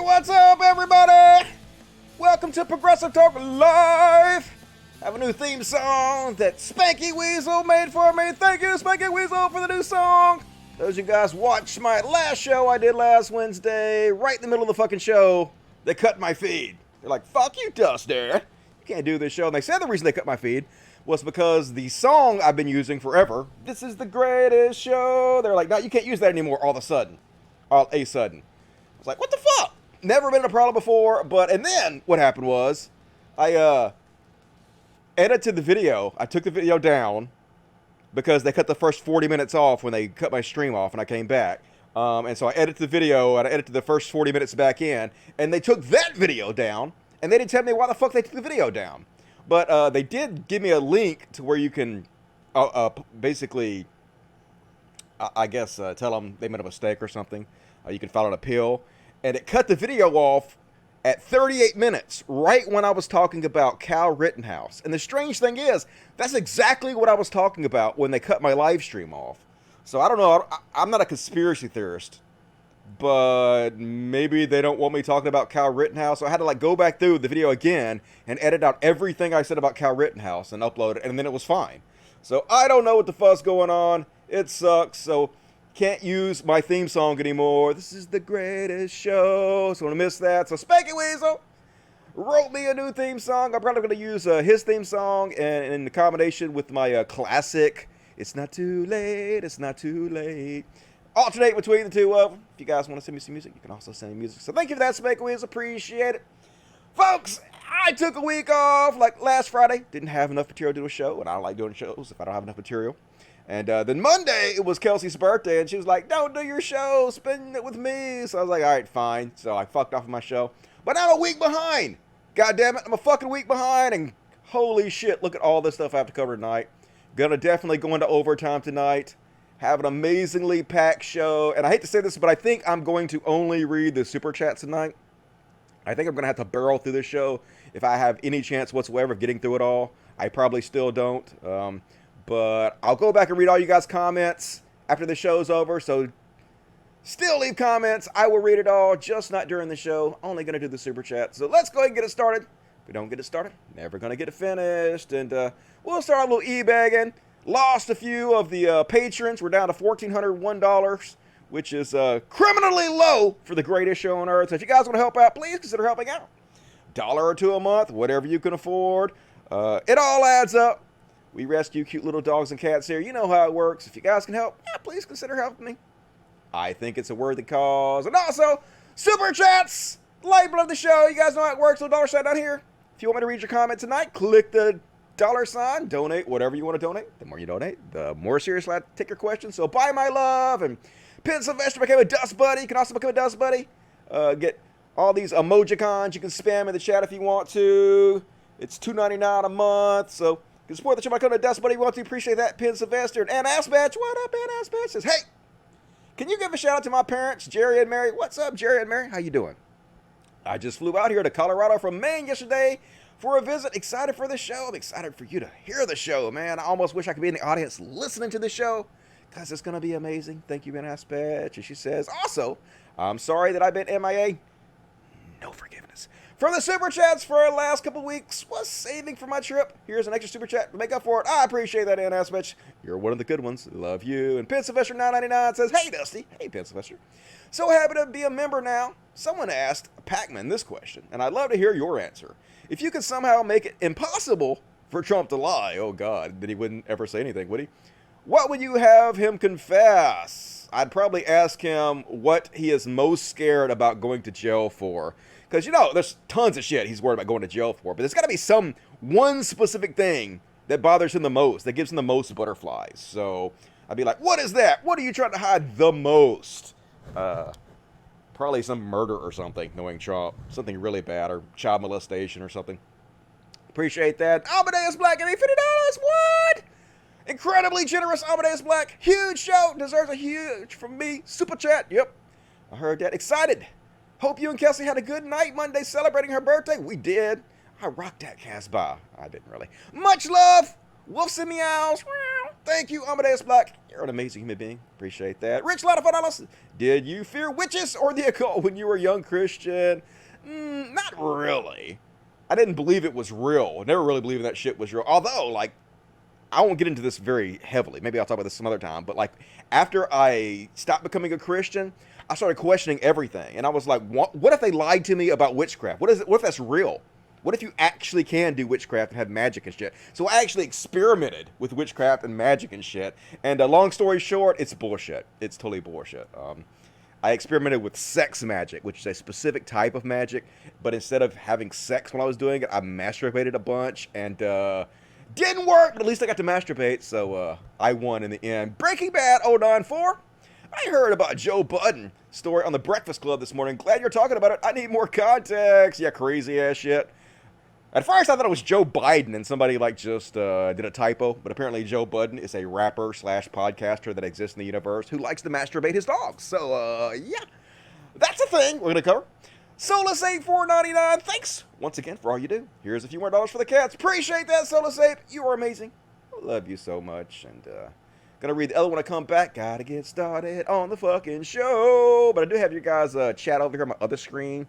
What's up, everybody? Welcome to Progressive Talk Live. I have a new theme song that Spanky Weasel made for me. Thank you, Spanky Weasel, for the new song. Those of you guys watched my last show I did last Wednesday, right in the middle of the fucking show, they cut my feed. They're like, fuck you, Duster. You can't do this show. And they said the reason they cut my feed was because the song I've been using forever, this is the greatest show. They're like, no, you can't use that anymore all of a sudden. I was like, what the fuck? Never been a problem before, and then what happened was, I edited the video. I took the video down because they cut the first 40 minutes off when they cut my stream off and I came back. And so I edited the video and I edited the first 40 minutes back in, and they took that video down, and they didn't tell me why the fuck they took the video down. But they did give me a link to where you can basically, I guess, tell them they made a mistake or something. You can file an appeal. And it cut the video off at 38 minutes, right when I was talking about Kyle Rittenhouse. And the strange thing is, that's exactly what I was talking about when they cut my live stream off. So I don't know, I'm not a conspiracy theorist, but maybe they don't want me talking about Kyle Rittenhouse. So I had to go back through the video again and edit out everything I said about Kyle Rittenhouse and upload it, and then it was fine. So I don't know what the fuss going on. It sucks. So can't use my theme song anymore. This is the greatest show. So I'm going to miss that. So Spanky Weasel wrote me a new theme song. I'm probably going to use his theme song and in combination with my classic, It's Not Too Late, It's Not Too Late. Alternate between the two of them. If you guys want to send me some music, you can also send me music. So thank you for that, Spanky Weasel. Appreciate it. Folks, I took a week off like last Friday. Didn't have enough material to do a show, and I don't like doing shows if I don't have enough material. And then Monday, it was Kelsey's birthday, and she was like, don't do your show, spend it with me. So I was like, all right, fine. So I fucked off of my show. But now I'm a week behind. God damn it, I'm a fucking week behind, and holy shit, look at all this stuff I have to cover tonight. Gonna definitely go into overtime tonight. Have an amazingly packed show. And I hate to say this, but I think I'm going to only read the super chats tonight. I think I'm gonna have to barrel through this show if I have any chance whatsoever of getting through it all. I probably still don't. But I'll go back and read all you guys' comments after the show's over. So still leave comments. I will read it all, just not during the show. Only going to do the super chat. So let's go ahead and get it started. If we don't get it started, never going to get it finished. And we'll start a little e-bagging. Lost a few of the patrons. We're down to $1,401, which is criminally low for the greatest show on earth. So if you guys want to help out, please consider helping out. $1 or $2 a month, whatever you can afford. It all adds up. We rescue cute little dogs and cats here. You know how it works. If you guys can help, yeah, please consider helping me. I think it's a worthy cause. And also, super chats, label of the show. You guys know how it works. Little $sign down here. If you want me to read your comment tonight, click the $sign. Donate whatever you want to donate. The more you donate, the more seriously I take your questions. So buy my love. And Pin Sylvester became a Dust Buddy. You can also become a Dust Buddy. Get all these emojicons you can spam in the chat if you want to. It's $2.99 a month. So you can support the channel by coming to Dust Buddy. We want to appreciate that. Pin Sylvester and Ann Aspatch. What up, Ann Aspatch? Says, hey, can you give a shout out to my parents, Jerry and Mary? What's up, Jerry and Mary? How you doing? I just flew out here to Colorado from Maine yesterday for a visit. Excited for the show. I'm excited for you to hear the show, man. I almost wish I could be in the audience listening to the show because it's going to be amazing. Thank you, Ann Aspatch. And she says, also, I'm sorry that I've been MIA. No forgiveness. From the super chats for our last couple weeks, was saving for my trip. Here's an extra super chat to make up for it. I appreciate that, Ann Aspatch. You're one of the good ones. Love you. And Pin Sylvester 999 says, hey, Dusty. Hey, Pin Sylvester. So happy to be a member now. Someone asked Pac-Man this question, and I'd love to hear your answer. If you could somehow make it impossible for Trump to lie, oh God, then he wouldn't ever say anything, would he? What would you have him confess? I'd probably ask him what he is most scared about going to jail for. Because, you know, there's tons of shit he's worried about going to jail for. But there's got to be one specific thing that bothers him the most, that gives him the most butterflies. So I'd be like, what is that? What are you trying to hide the most? Probably some murder or something, knowing Trump. Something really bad, or child molestation or something. Appreciate that. Amadeus Black, give me $50. What? Incredibly generous Amadeus Black. Huge show. Deserves a huge from me. Super chat. Yep. I heard that. Excited. Hope you and Kelsey had a good night Monday celebrating her birthday. We did. I rocked that Casbah. I didn't really. Much love. Wolves and meows. Thank you, Amadeus Black. You're an amazing human being. Appreciate that. Rich $5. Did you fear witches or the occult when you were a young Christian? Not really. I didn't believe it was real. I never really believed that shit was real. Although, like, I won't get into this very heavily. Maybe I'll talk about this some other time. But, like, after I stopped becoming a Christian, I started questioning everything. And I was like, what if they lied to me about witchcraft? What if that's real? What if you actually can do witchcraft and have magic and shit? So I actually experimented with witchcraft and magic and shit. And long story short, it's bullshit. It's totally bullshit. I experimented with sex magic, which is a specific type of magic. But instead of having sex when I was doing it, I masturbated a bunch. And didn't work, but at least I got to masturbate. So I won in the end. Breaking Bad 094. I heard about Joe Budden story on the Breakfast Club this morning. Glad you're talking about it. I need more context. Yeah, crazy ass shit. At first, I thought it was Joe Biden and somebody like just did a typo. But apparently, Joe Budden is a rapper / podcaster that exists in the universe who likes to masturbate his dogs. So, yeah, that's a thing we're going to cover. Solus8499, thanks once again for all you do. Here's a few more dollars for the cats. Appreciate that, Solus8. You are amazing. I love you so much. And, gonna read the other when I come back. Gotta get started on the fucking show. But I do have you guys chat over here on my other screen,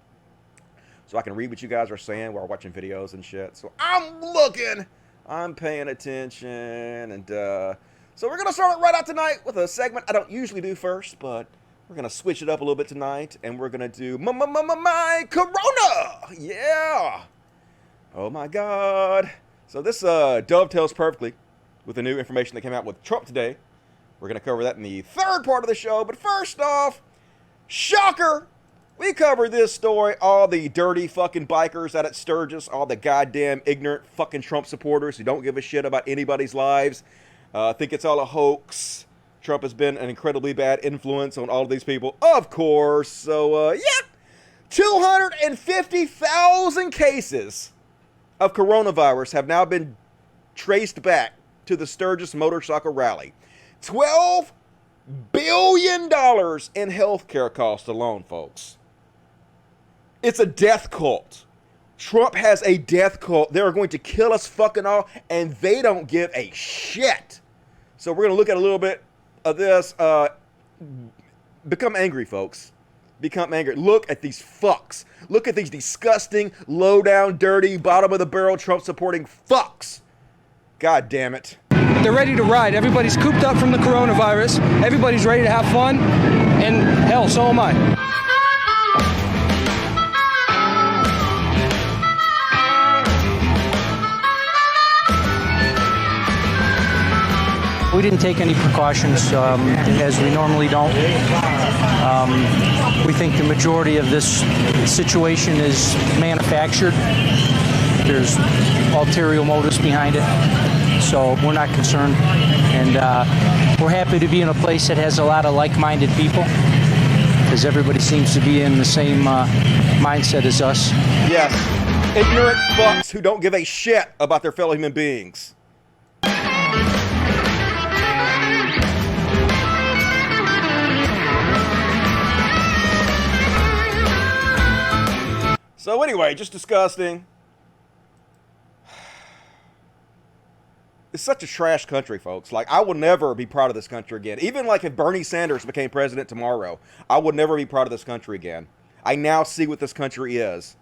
so I can read what you guys are saying while we're watching videos and shit. So I'm looking, I'm paying attention, and so we're gonna start it right out tonight with a segment I don't usually do first, but we're gonna switch it up a little bit tonight, and we're gonna do my Corona. Yeah. Oh my God. So this dovetails perfectly with the new information that came out with Trump today. We're gonna cover that in the third part of the show, but first off, shocker. We covered this story, all the dirty fucking bikers out at Sturgis, all the goddamn ignorant fucking Trump supporters who don't give a shit about anybody's lives, think it's all a hoax. Trump has been an incredibly bad influence on all of these people, of course. So, yeah, 250,000 cases of coronavirus have now been traced back to the Sturgis motorcycle rally. $12 billion in healthcare costs alone, folks. It's a death cult. Trump has a death cult. They're going to kill us fucking all, and they don't give a shit. So we're going to look at a little bit of this. Become angry, folks. Become angry. Look at these fucks. Look at these disgusting, low-down, dirty, bottom-of-the-barrel Trump-supporting fucks. God damn it. They're ready to ride. Everybody's cooped up from the coronavirus. Everybody's ready to have fun. And hell, so am I. We didn't take any precautions, as we normally don't. We think the majority of this situation is manufactured. There's ulterior motives behind it, so we're not concerned. And we're happy to be in a place that has a lot of like-minded people, because everybody seems to be in the same mindset as us. Yes, ignorant fucks who don't give a shit about their fellow human beings. So anyway, just disgusting. It's such a trash country, folks. Like, I will never be proud of this country again. Even like if Bernie Sanders became president tomorrow, I would never be proud of this country again. I now see what this country is.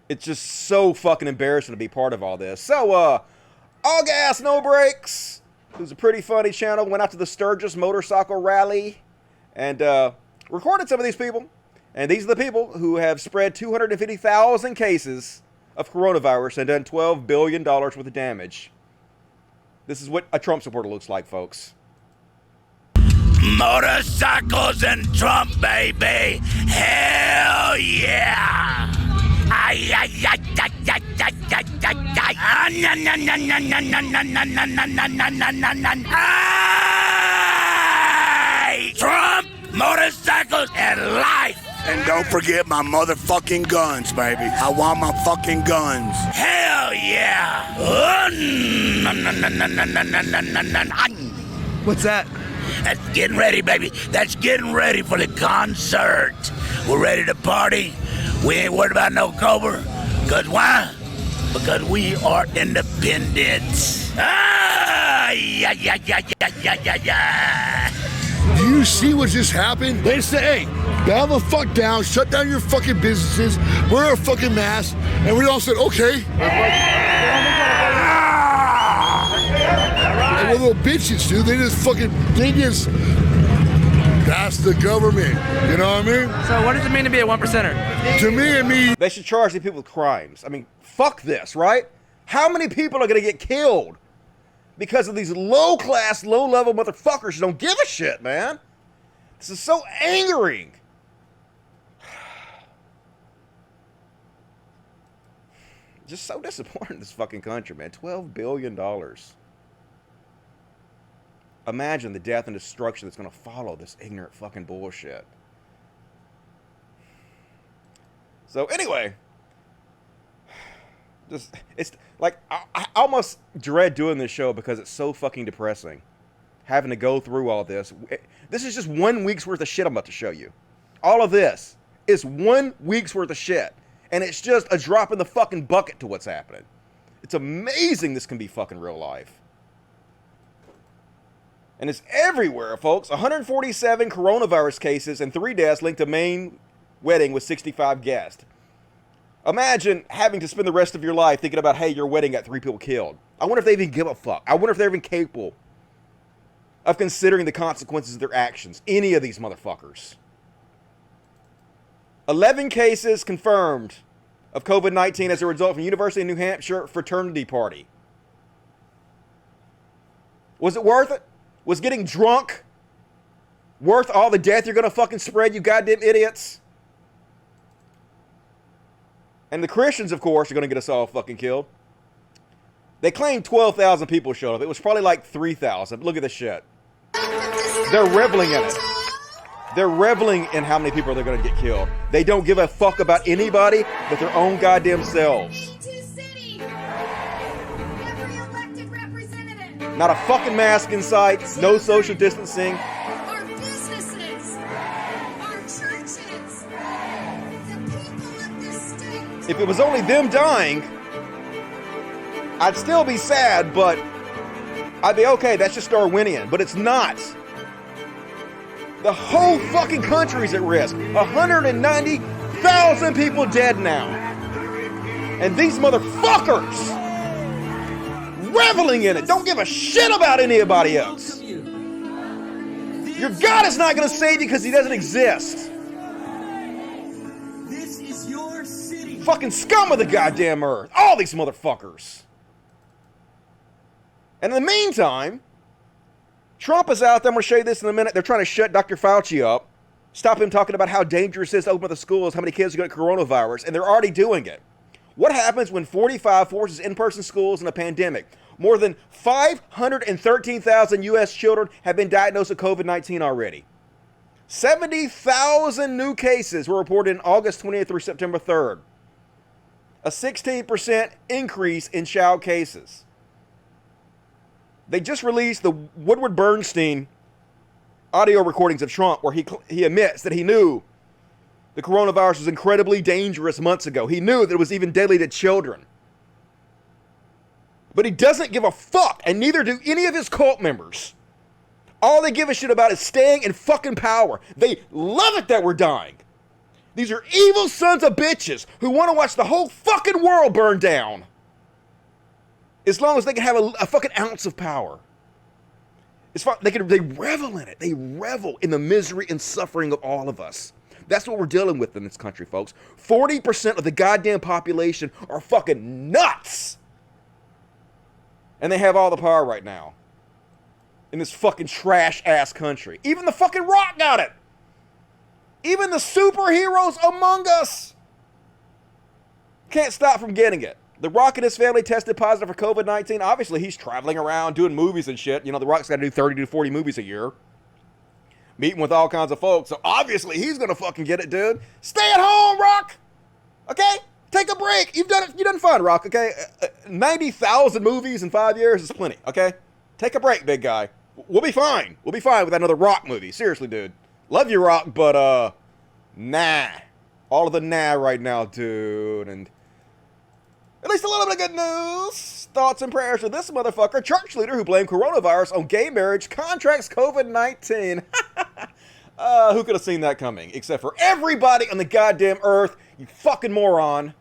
It's just so fucking embarrassing to be part of all this. So, All Gas, No Brakes, who's a pretty funny channel, went out to the Sturgis motorcycle rally and recorded some of these people. And these are the people who have spread 250,000 cases of coronavirus and done $12 billion worth of damage. This is what a Trump supporter looks like, folks. Motorcycles and Trump, baby. Hell yeah. Trump, motorcycles, and life. And don't forget my motherfucking guns, baby. I want my fucking guns. Hell yeah. What's that? That's getting ready, baby. That's getting ready for the concert. We're ready to party. We ain't worried about no Cobra. Because why? Because we are independent. Yeah. Do you see what just happened? They say, hey, bow the fuck down, shut down your fucking businesses, wear a fucking mask, and we all said, okay. And we're little bitches, dude. That's the government. You know what I mean? So what does it mean to be a 1%er? To me and me. They should charge these people with crimes. I mean, fuck this, right? How many people are going to get killed because of these low-class, low-level motherfuckers who don't give a shit, man? This is so angering. Just so disappointed in this fucking country, man. $12 billion. Imagine the death and destruction that's going to follow this ignorant fucking bullshit. So anyway, it's like I almost dread doing this show because it's so fucking depressing. Having to go through all this. This is just 1 week's worth of shit I'm about to show you. All of this is 1 week's worth of shit. And it's just a drop in the fucking bucket to what's happening. It's amazing this can be fucking real life. And it's everywhere, folks. 147 coronavirus cases and 3 deaths linked to Maine wedding with 65 guests. Imagine having to spend the rest of your life thinking about, hey, your wedding got 3 people killed. I wonder if they even give a fuck. I wonder if they're even capable of considering the consequences of their actions. Any of these motherfuckers. 11 cases confirmed of COVID-19 as a result from University of New Hampshire fraternity party. Was it worth it? Was getting drunk worth all the death you're going to fucking spread, you goddamn idiots? And the Christians, of course, are going to get us all fucking killed. They claimed 12,000 people showed up. It was probably like 3,000. Look at this shit. They're reveling in it. They're reveling in how many people they're going to get killed. They don't give a fuck about anybody but their own goddamn selves. Not a fucking mask in sight. No social distancing. Our businesses, our churches, the people of this state. If it was only them dying, I'd still be sad, but I'd be okay. That's just Darwinian. But it's not. The whole fucking country's at risk. 190,000 people dead now. And these motherfuckers reveling in it. Don't give a shit about anybody else. Your God is not going to save you because he doesn't exist. This is your city. Fucking scum of the goddamn earth. All these motherfuckers. And in the meantime, Trump is out there. I'm going to show you this in a minute. They're trying to shut Dr. Fauci up. Stop him talking about how dangerous it is to open up the schools, how many kids are going to get coronavirus, and they're already doing it. What happens when 45 forces in-person schools in a pandemic? More than 513,000 U.S. children have been diagnosed with COVID-19 already. 70,000 new cases were reported in August 20th through September 3rd. A 16% increase in child cases. They just released the Woodward Bernstein audio recordings of Trump where he admits that he knew the coronavirus was incredibly dangerous months ago. He knew that it was even deadly to children. But he doesn't give a fuck, and neither do any of his cult members. All they give a shit about is staying in fucking power. They love it that we're dying. These are evil sons of bitches who want to watch the whole fucking world burn down. As long as they can have a fucking ounce of power. It's fun. They revel in it. They revel in the misery and suffering of all of us. That's what we're dealing with in this country, folks. 40% of the goddamn population are fucking nuts. And they have all the power right now. In this fucking trash-ass country. Even the fucking Rock got it. Even the superheroes among us can't stop from getting it. The Rock and his family tested positive for COVID-19. Obviously, he's traveling around doing movies and shit. You know, The Rock's got to do 30 to 40 movies a year. Meeting with all kinds of folks. So obviously, he's going to fucking get it, dude. Stay at home, Rock. Okay? Take a break. You've done it. You've done fine, Rock, okay? 90,000 movis in 5 years is plenty, okay? Take a break, big guy. We'll be fine. We'll be fine with another Rock movie. Seriously, dude. Love you, Rock, but, nah. All of the nah right now, dude. And at least a little bit of good news. Thoughts and prayers for this motherfucker. Church leader who blamed coronavirus on gay marriage contracts COVID-19. Who could have seen that coming? Except for everybody on the goddamn earth. You fucking moron.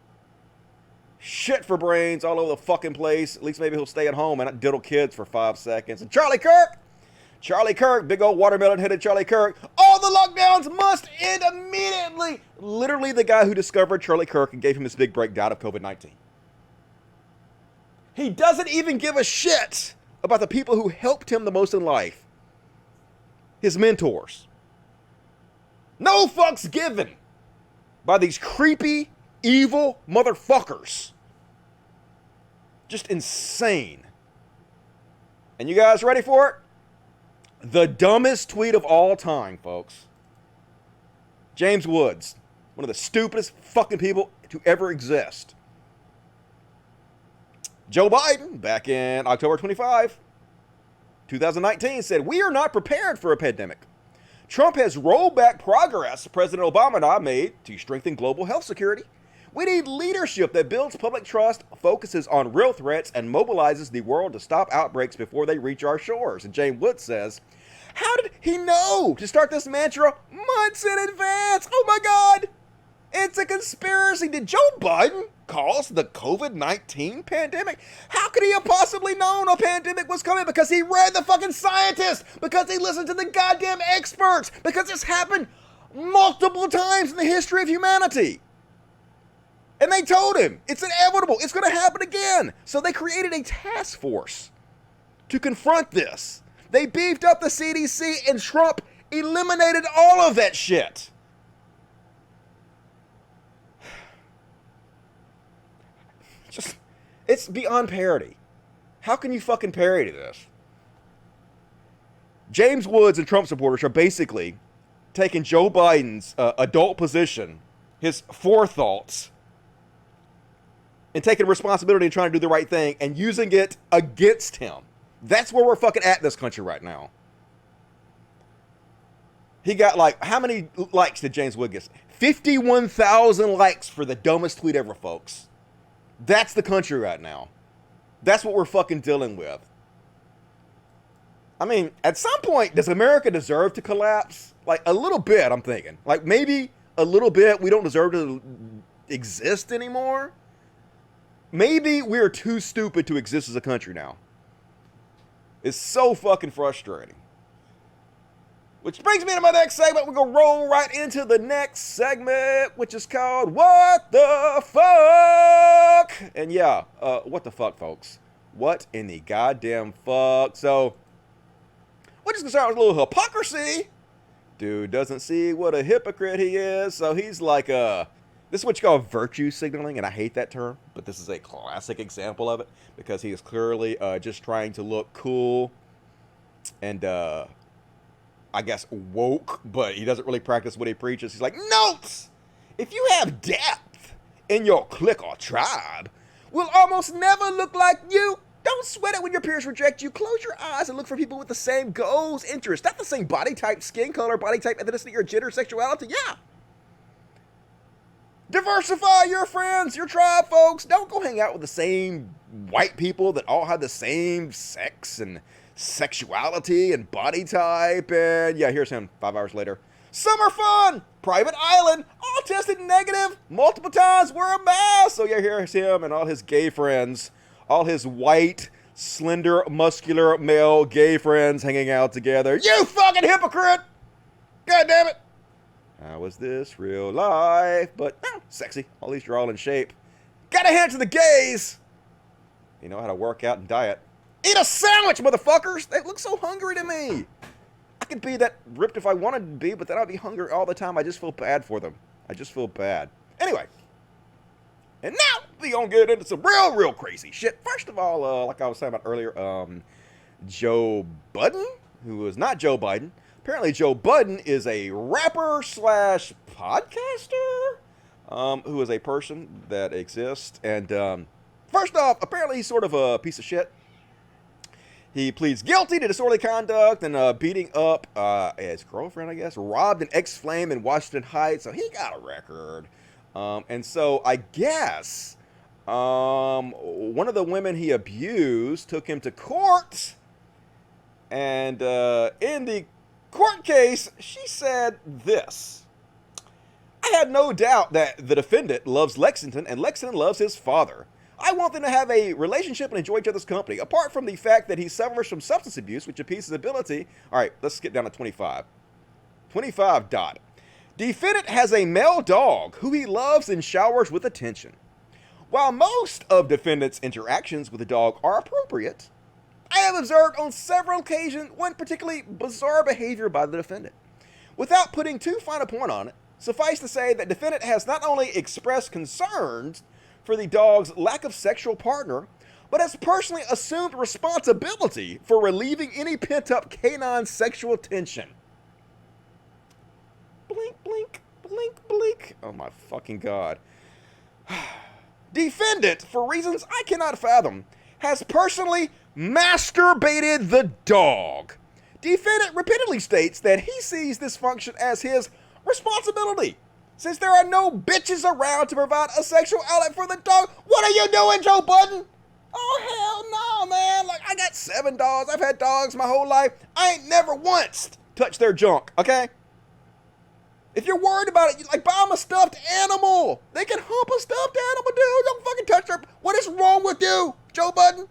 Shit for brains all over the fucking place. At least maybe he'll stay at home and not diddle kids for 5 seconds. And Charlie Kirk, big old watermelon-headed Charlie Kirk. All the lockdowns must end immediately. Literally the guy who discovered Charlie Kirk and gave him his big breakdown of COVID-19. He doesn't even give a shit about the people who helped him the most in life. His mentors. No fucks given by these creepy, evil motherfuckers. Just insane. And you guys ready for it? The dumbest tweet of all time, folks. James Woods, one of the stupidest fucking people to ever exist. Joe Budden, back in October 25, 2019, said, "We are not prepared for a pandemic. Trump has rolled back progress President Obama and I made to strengthen global health security. We need leadership that builds public trust, focuses on real threats, and mobilizes the world to stop outbreaks before they reach our shores." And James Woods says, how did he know to start this mantra months in advance? Oh my God. It's a conspiracy. Did Joe Budden cause the COVID-19 pandemic? How could he have possibly known a pandemic was coming? Because he read the fucking scientists. Because he listened to the goddamn experts. Because it's happened multiple times in the history of humanity. And they told him, it's inevitable. It's going to happen again. So they created a task force to confront this. They beefed up the CDC and Trump eliminated all of that shit. Just, it's beyond parody. How can you fucking parody this? James Woods and Trump supporters are basically taking Joe Biden's adult position, his forethoughts, and taking responsibility and trying to do the right thing and using it against him. That's where we're fucking at in this country right now. He got like, how many likes did James Woods get? 51,000 likes for the dumbest tweet ever, folks. That's the country right now. That's what we're fucking dealing with. I mean, at some point, does America deserve to collapse? Like, a little bit, I'm thinking. Like, maybe a little bit, we don't deserve to exist anymore. Maybe we're too stupid to exist as a country now. It's so fucking frustrating. Which brings me to my next segment. We're going to roll right into the next segment, which is called What the Fuck? And yeah, what the fuck, folks? What in the goddamn fuck? So, we're just going to start with a little hypocrisy. Dude doesn't see what a hypocrite he is. So he's like, this is what you call virtue signaling, and I hate that term, but this is a classic example of it because he is clearly just trying to look cool and, I guess, woke, but he doesn't really practice what he preaches. He's like, notes! If you have depth in your clique or tribe, will almost never look like you. Don't sweat it when your peers reject you. Close your eyes and look for people with the same goals, interests, not the same body type, skin color, body type, ethnicity, or gender, sexuality. Yeah. Diversify your friends, your tribe, folks. Don't go hang out with the same white people that all have the same sex and sexuality and body type. And yeah, here's him 5 hours later. Summer fun, private island, all tested negative multiple times, wear a mask. So yeah, here's him and all his gay friends, all his white, slender, muscular, male gay friends hanging out together. You fucking hypocrite! God damn it! How is this real life? But sexy. At least you're all in shape. Gotta hand it to the gays. You know how to work out and diet. Eat a sandwich, motherfuckers! They look so hungry to me. I could be that ripped if I wanted to be, but then I'd be hungry all the time. I just feel bad for them. I just feel bad. Anyway. And now, the gonna get into some real crazy shit. First of all, like I was talking about earlier, Joe Budden, who is not Joe Biden. Apparently, Joe Budden is a rapper slash podcaster, who is a person that exists. And first off, apparently he's sort of a piece of shit. He pleads guilty to disorderly conduct and beating up his girlfriend, I guess, robbed an ex-flame in Washington Heights. So he got a record. And so I guess one of the women he abused took him to court. And in the court case, she said this: I have no doubt that the defendant loves Lexington and Lexington loves his father. I want them to have a relationship and enjoy each other's company. Apart from the fact that he suffers from substance abuse, which impedes his ability. All right, let's skip down to 25. 25 dot. Defendant has a male dog who he loves and showers with attention. While most of defendant's interactions with the dog are appropriate, I have observed on several occasions one particularly bizarre behavior by the defendant. Without putting too fine a point on it, suffice to say that defendant has not only expressed concerns for the dog's lack of sexual partner, but has personally assumed responsibility for relieving any pent-up canine sexual tension. Blink, blink, blink, blink. Oh my fucking God. Defendant, for reasons I cannot fathom, has personally masturbated the dog. Defendant repeatedly states that he sees this function as his responsibility, since there are no bitches around to provide a sexual outlet for the dog. What are you doing, Joe Budden? Oh, hell no, man. Like, I got 7 dogs. I've had dogs my whole life. I ain't never once touched their junk, okay? If you're worried about it, like, buy them a stuffed animal. They can hump a stuffed animal, dude. Don't fucking touch their... What is wrong with you, Joe Budden?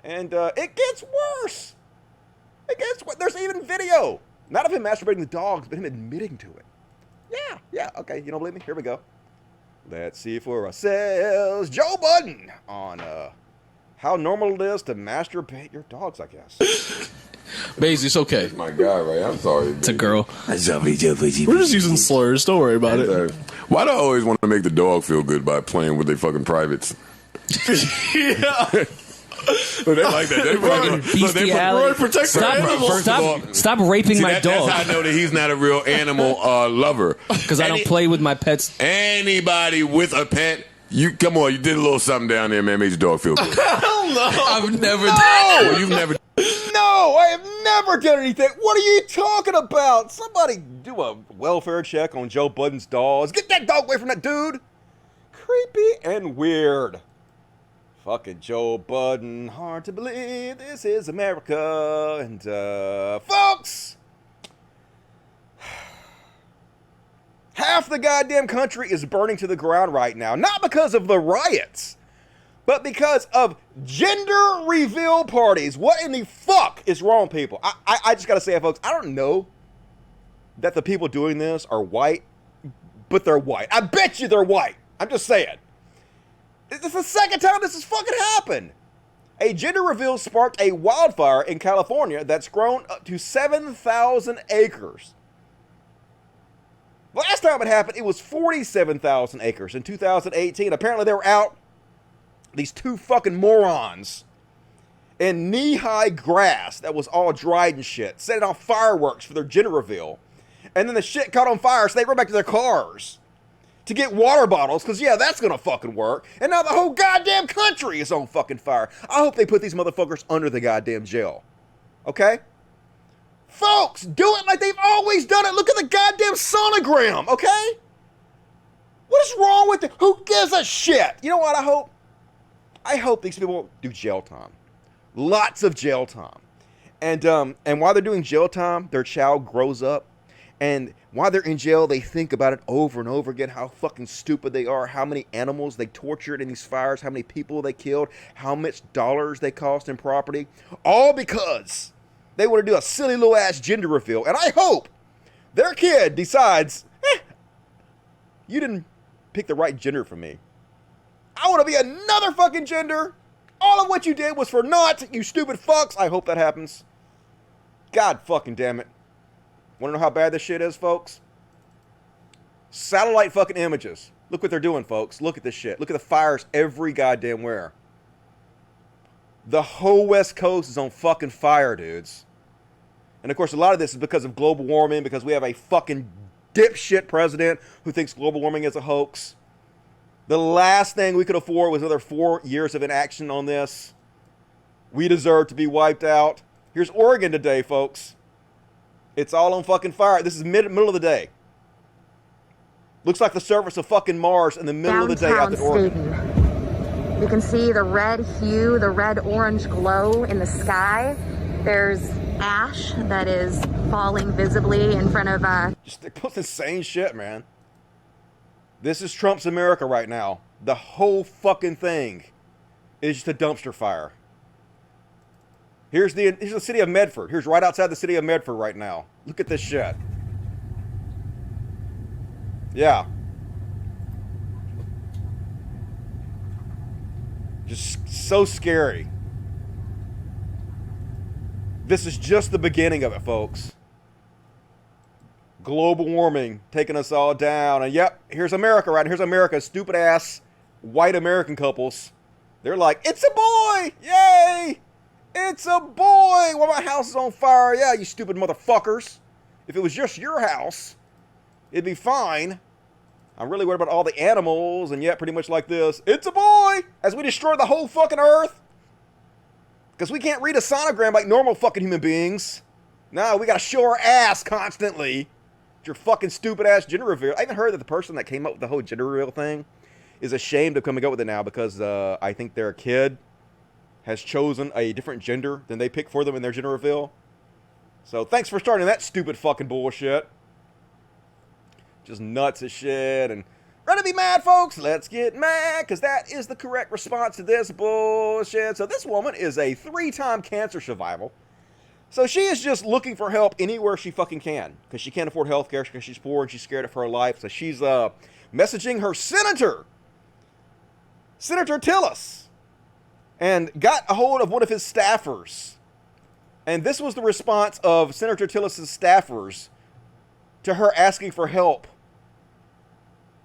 And it gets worse. It gets worse. There's even video. Not of him masturbating the dogs, but him admitting to it. Yeah, okay, you don't believe me? Here we go. Let's see for ourselves. Joe Budden on how normal it is to masturbate your dogs, I guess. Basie, it's okay. That's my guy, right? I'm sorry. It's a girl. We're We're just using slurs. Don't worry about it. Why do I always want to make the dog feel good by playing with their fucking privates? Yeah. So they like that. They Stop raping my dog. That's how I know that he's not a real animal lover. Because I don't play with my pets. Anybody with a pet, you come on, you did a little something down there, man, made your dog feel good. Hell no. I've never done Well, you've never. No, I have never done anything. What are you talking about? Somebody do a welfare check on Joe Budden's dogs. Get that dog away from that dude. Creepy and weird. Fucking Joe Budden, hard to believe this is America. And, folks, half the goddamn country is burning to the ground right now. Not because of the riots, but because of gender reveal parties. What in the fuck is wrong, people? I just gotta say it, folks. I don't know that the people doing this are white, but they're white. I bet you they're white. I'm just saying. It's the second time this has fucking happened. A gender reveal sparked a wildfire in California that's grown up to 7,000 acres. Last time it happened, it was 47,000 acres in 2018. Apparently they were out, these two fucking morons, in knee-high grass that was all dried and shit, setting off fireworks for their gender reveal. And then the shit caught on fire, so they ran back to their cars to get water bottles, because, yeah, that's gonna fucking work. And now the whole goddamn country is on fucking fire. I hope they put these motherfuckers under the goddamn jail. Okay? Folks, do it like they've always done it. Look at the goddamn sonogram, okay? What is wrong with it? Who gives a shit? You know what I hope? I hope these people do jail time. Lots of jail time. And while they're doing jail time, their child grows up. And while they're in jail, they think about it over and over again, how fucking stupid they are, how many animals they tortured in these fires, how many people they killed, how much dollars they cost in property. All because they want to do a silly little ass gender reveal. And I hope their kid decides, you didn't pick the right gender for me. I want to be another fucking gender. All of what you did was for naught, you stupid fucks. I hope that happens. God fucking damn it. Want to know how bad this shit is, folks? Satellite fucking images Look what they're doing, folks. Look at this shit. Look at the fires every goddamn where. The whole West Coast is on fucking fire, dudes. And of course, a lot of this is because of global warming, because we have a fucking dipshit president who thinks global warming is a hoax. The last thing we could afford was another 4 years of inaction on this. We deserve to be wiped out. Here's Oregon today, folks. It's all on fucking fire. This is middle of the day. Looks like the surface of fucking Mars in the middle of the day out in Oregon. You can see the red hue, the red-orange glow in the sky. There's ash that is falling visibly in front of Just insane shit, man. This is Trump's America right now. The whole fucking thing is just a dumpster fire. Here's the city of Medford. Here's right outside the city of Medford right now. Look at this shit. Yeah. Just so scary. This is just the beginning of it, folks. Global warming taking us all down. And yep, here's America, right? Here's America, stupid ass white American couples. They're like, it's a boy! Yay! It's a boy! Well, my house is on fire. Yeah, you stupid motherfuckers. If it was just your house, it'd be fine. I'm really worried about all the animals, and yet pretty much like this, it's a boy! As we destroy the whole fucking earth. Because we can't read a sonogram like normal fucking human beings. No, we gotta show our ass constantly. Your fucking stupid ass gender reveal. I even heard that the person that came up with the whole gender reveal thing is ashamed of coming up with it now because I think their kid has chosen a different gender than they picked for them in their gender reveal. So thanks for starting that stupid fucking bullshit. Just nuts as shit. And ready to be mad, folks? Let's get mad, because that is the correct response to this bullshit. So this woman is a 3-time cancer survivor. So she is just looking for help anywhere she fucking can, because she can't afford health care, because she's poor and she's scared for her life. So she's messaging her senator, Senator Tillis, and got a hold of one of his staffers. And this was the response of Senator Tillis' staffers to her asking for help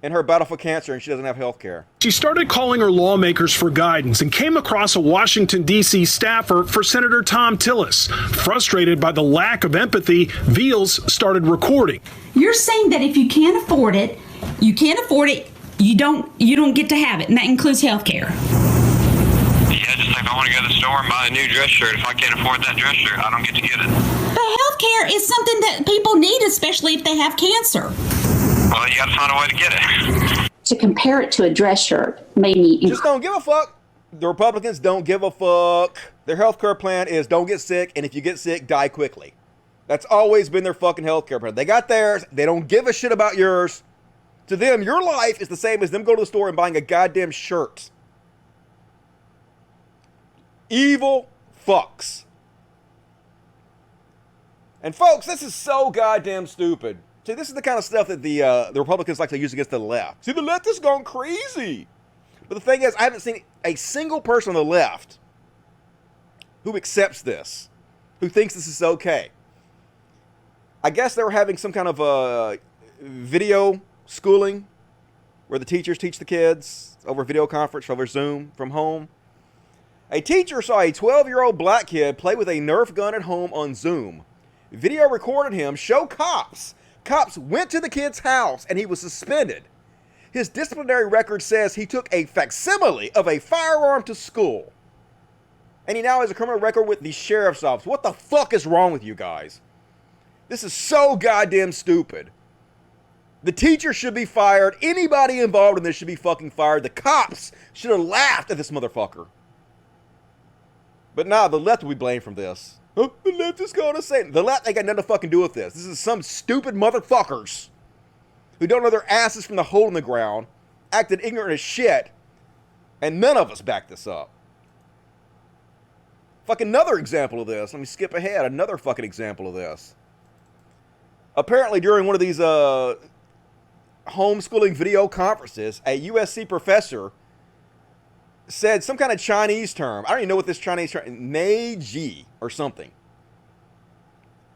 in her battle for cancer, and she doesn't have health care. She started calling her lawmakers for guidance and came across a Washington, D.C. staffer for Senator Tom Tillis. Frustrated by the lack of empathy, Veals started recording. You're saying that if you can't afford it, you don't get to have it, and that includes health care. Yeah, just like if I want to go to the store and buy a new dress shirt, if I can't afford that dress shirt, I don't get to get it. But health care is something that people need, especially if they have cancer. Well, you got to find a way to get it. To compare it to a dress shirt made me... Just don't give a fuck. The Republicans don't give a fuck. Their health care plan is don't get sick, and if you get sick, die quickly. That's always been their fucking health care plan. They got theirs. They don't give a shit about yours. To them, your life is the same as them going to the store and buying a goddamn shirt. Evil fucks. And folks, this is so goddamn stupid. See, this is the kind of stuff that the Republicans like to use against the left. See, the left has gone crazy. But the thing is, I haven't seen a single person on the left who accepts this, who thinks this is okay. I guess they were having some kind of video schooling where the teachers teach the kids over video conference, over Zoom from home. A teacher saw a 12-year-old black kid play with a Nerf gun at home on Zoom. Video recorded him show cops. Cops went to the kid's house and he was suspended. His disciplinary record says he took a facsimile of a firearm to school. And he now has a criminal record with the sheriff's office. What the fuck is wrong with you guys? This is so goddamn stupid. The teacher should be fired. Anybody involved in this should be fucking fired. The cops should have laughed at this motherfucker. But nah, the left will be blamed from this. Oh, the left is gonna say the left ain't got nothing to fucking do with this. This is some stupid motherfuckers who don't know their asses from the hole in the ground, acted ignorant as shit, and none of us back this up. Fucking another example of this. Let me skip ahead. Another fucking example of this. Apparently during one of these homeschooling video conferences, a USC professor said some kind of Chinese term. I don't even know what this Chinese term, Neiji or something.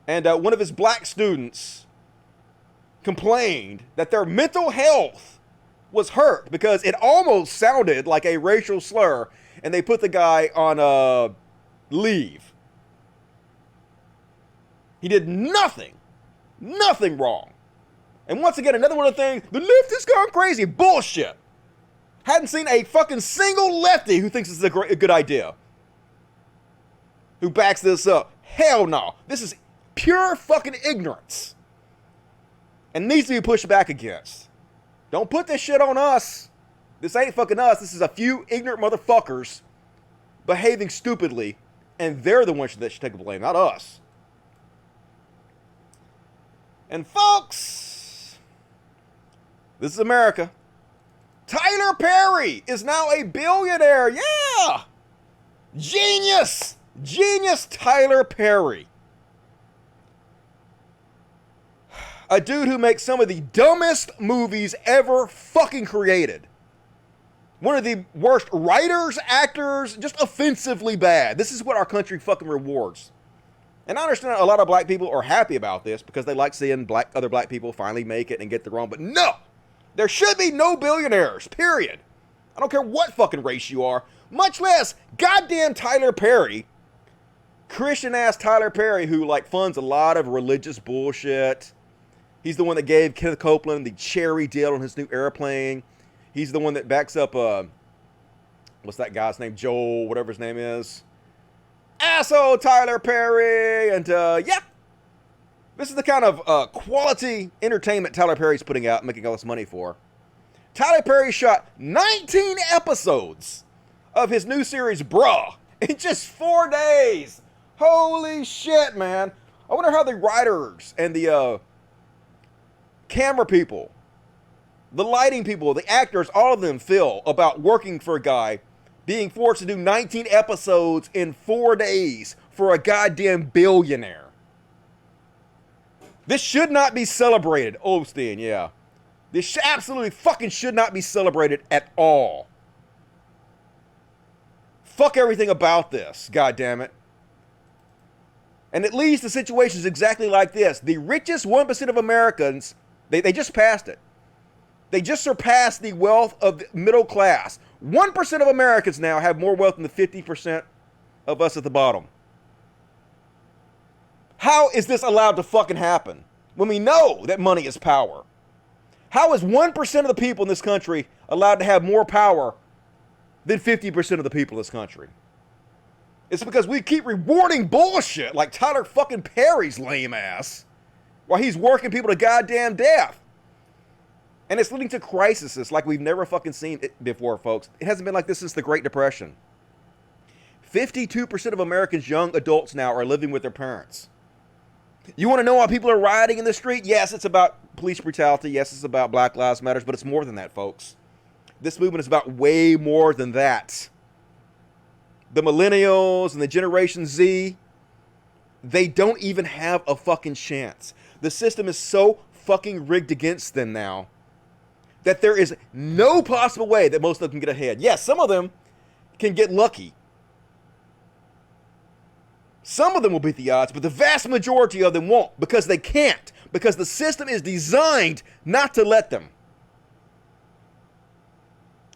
And one of his black students complained that their mental health was hurt because it almost sounded like a racial slur, and they put the guy on leave. He did nothing wrong. And once again, another one of the things, the left has gone crazy. Bullshit. Hadn't seen a fucking single lefty who thinks this is a good idea. Who backs this up. Hell no. This is pure fucking ignorance. And needs to be pushed back against. Don't put this shit on us. This ain't fucking us. This is a few ignorant motherfuckers behaving stupidly. And they're the ones that should take the blame, not us. And folks, this is America. Tyler Perry is now a billionaire. Yeah. Genius. Genius Tyler Perry. A dude who makes some of the dumbest movies ever fucking created. One of the worst writers, actors, just offensively bad. This is what our country fucking rewards. And I understand a lot of black people are happy about this because they like seeing other black people finally make it and get the wrong. But no! There should be no billionaires, period. I don't care what fucking race you are. Much less goddamn Tyler Perry. Christian-ass Tyler Perry who, like, funds a lot of religious bullshit. He's the one that gave Kenneth Copeland the cherry deal on his new airplane. He's the one that backs up, what's that guy's name? Joel, whatever his name is. Asshole Tyler Perry. And, yeah. This is the kind of quality entertainment Tyler Perry's putting out and making all this money for. Tyler Perry shot 19 episodes of his new series, Bruh, in just 4 days. Holy shit, man. I wonder how the writers and the camera people, the lighting people, the actors, all of them feel about working for a guy being forced to do 19 episodes in 4 days for a goddamn billionaire. This should not be celebrated. Osteen, yeah. This absolutely fucking should not be celebrated at all. Fuck everything about this, goddammit. And it leads to situations exactly like this. The richest 1% of Americans, they just passed it. They just surpassed the wealth of the middle class. 1% of Americans now have more wealth than the 50% of us at the bottom. How is this allowed to fucking happen when we know that money is power? How is 1% of the people in this country allowed to have more power than 50% of the people in this country? It's because we keep rewarding bullshit like Tyler fucking Perry's lame ass while he's working people to goddamn death. And it's leading to crises like we've never fucking seen it before, folks. It hasn't been like this since the Great Depression. 52% of Americans, young adults now, are living with their parents. You want to know why people are rioting in the street? Yes, it's about police brutality. Yes, it's about Black Lives Matter, but it's more than that, folks. This movement is about way more than that. The millennials and the Generation Z, they don't even have a fucking chance. The system is so fucking rigged against them now that there is no possible way that most of them can get ahead. Yes, some of them can get lucky. Some of them will beat the odds, but the vast majority of them won't because they can't. Because the system is designed not to let them.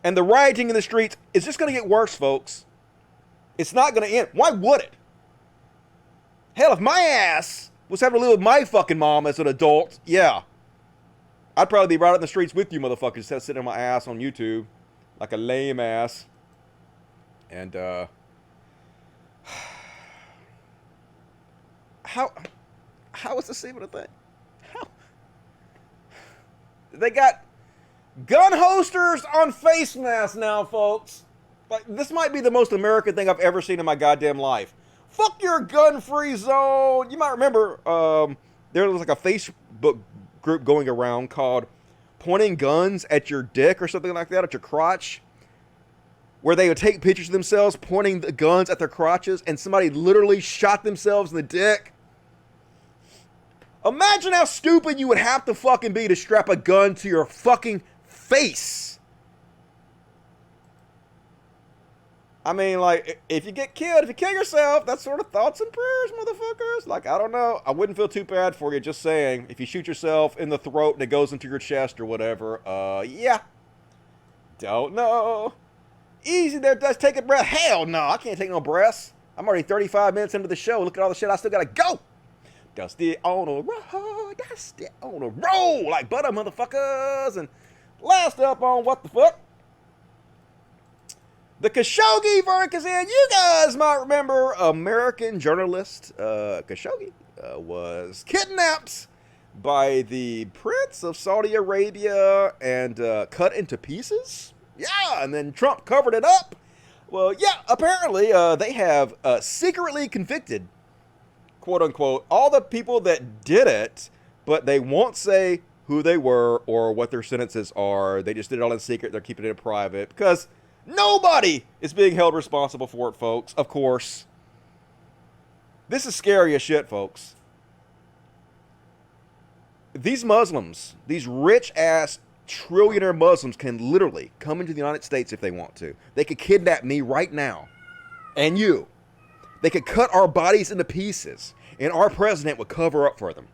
And the rioting in the streets is just going to get worse, folks. It's not going to end. Why would it? Hell, if my ass was having to live with my fucking mom as an adult, yeah. I'd probably be right out in the streets with you motherfuckers instead of sitting on my ass on YouTube like a lame ass. And, How is this even a thing? How? They got gun holsters on face masks now, folks. Like, this might be the most American thing I've ever seen in my goddamn life. Fuck your gun-free zone. You might remember there was like a Facebook group going around called Pointing Guns at Your Dick or something like that, at your crotch, where they would take pictures of themselves pointing the guns at their crotches, and somebody literally shot themselves in the dick. Imagine how stupid you would have to fucking be to strap a gun to your fucking face. I mean, like, if you get killed, if you kill yourself, that's sort of thoughts and prayers, motherfuckers. Like, I don't know. I wouldn't feel too bad for you, just saying. If you shoot yourself in the throat and it goes into your chest or whatever, yeah. Don't know. Easy there, Dust. Take a breath. Hell no, I can't take no breaths. I'm already 35 minutes into the show. Look at all the shit I still gotta go. Dusty on a roll. Dusty on a roll. Like butter, motherfuckers. And last up on What the Fuck. The Khashoggi verdict is in. You guys might remember American journalist Khashoggi was kidnapped by the Prince of Saudi Arabia and cut into pieces. Yeah, and then Trump covered it up. Well, yeah, apparently they have secretly convicted, quote unquote, all the people that did it, but they won't say who they were or what their sentences are. They just did it all in secret. They're keeping it in private because nobody is being held responsible for it, folks. Of course. This is scary as shit, folks. These Muslims, these rich-ass trillionaire Muslims can literally come into the United States if they want to. They could kidnap me right now. And you. They could cut our bodies into pieces. And our president would cover up for them.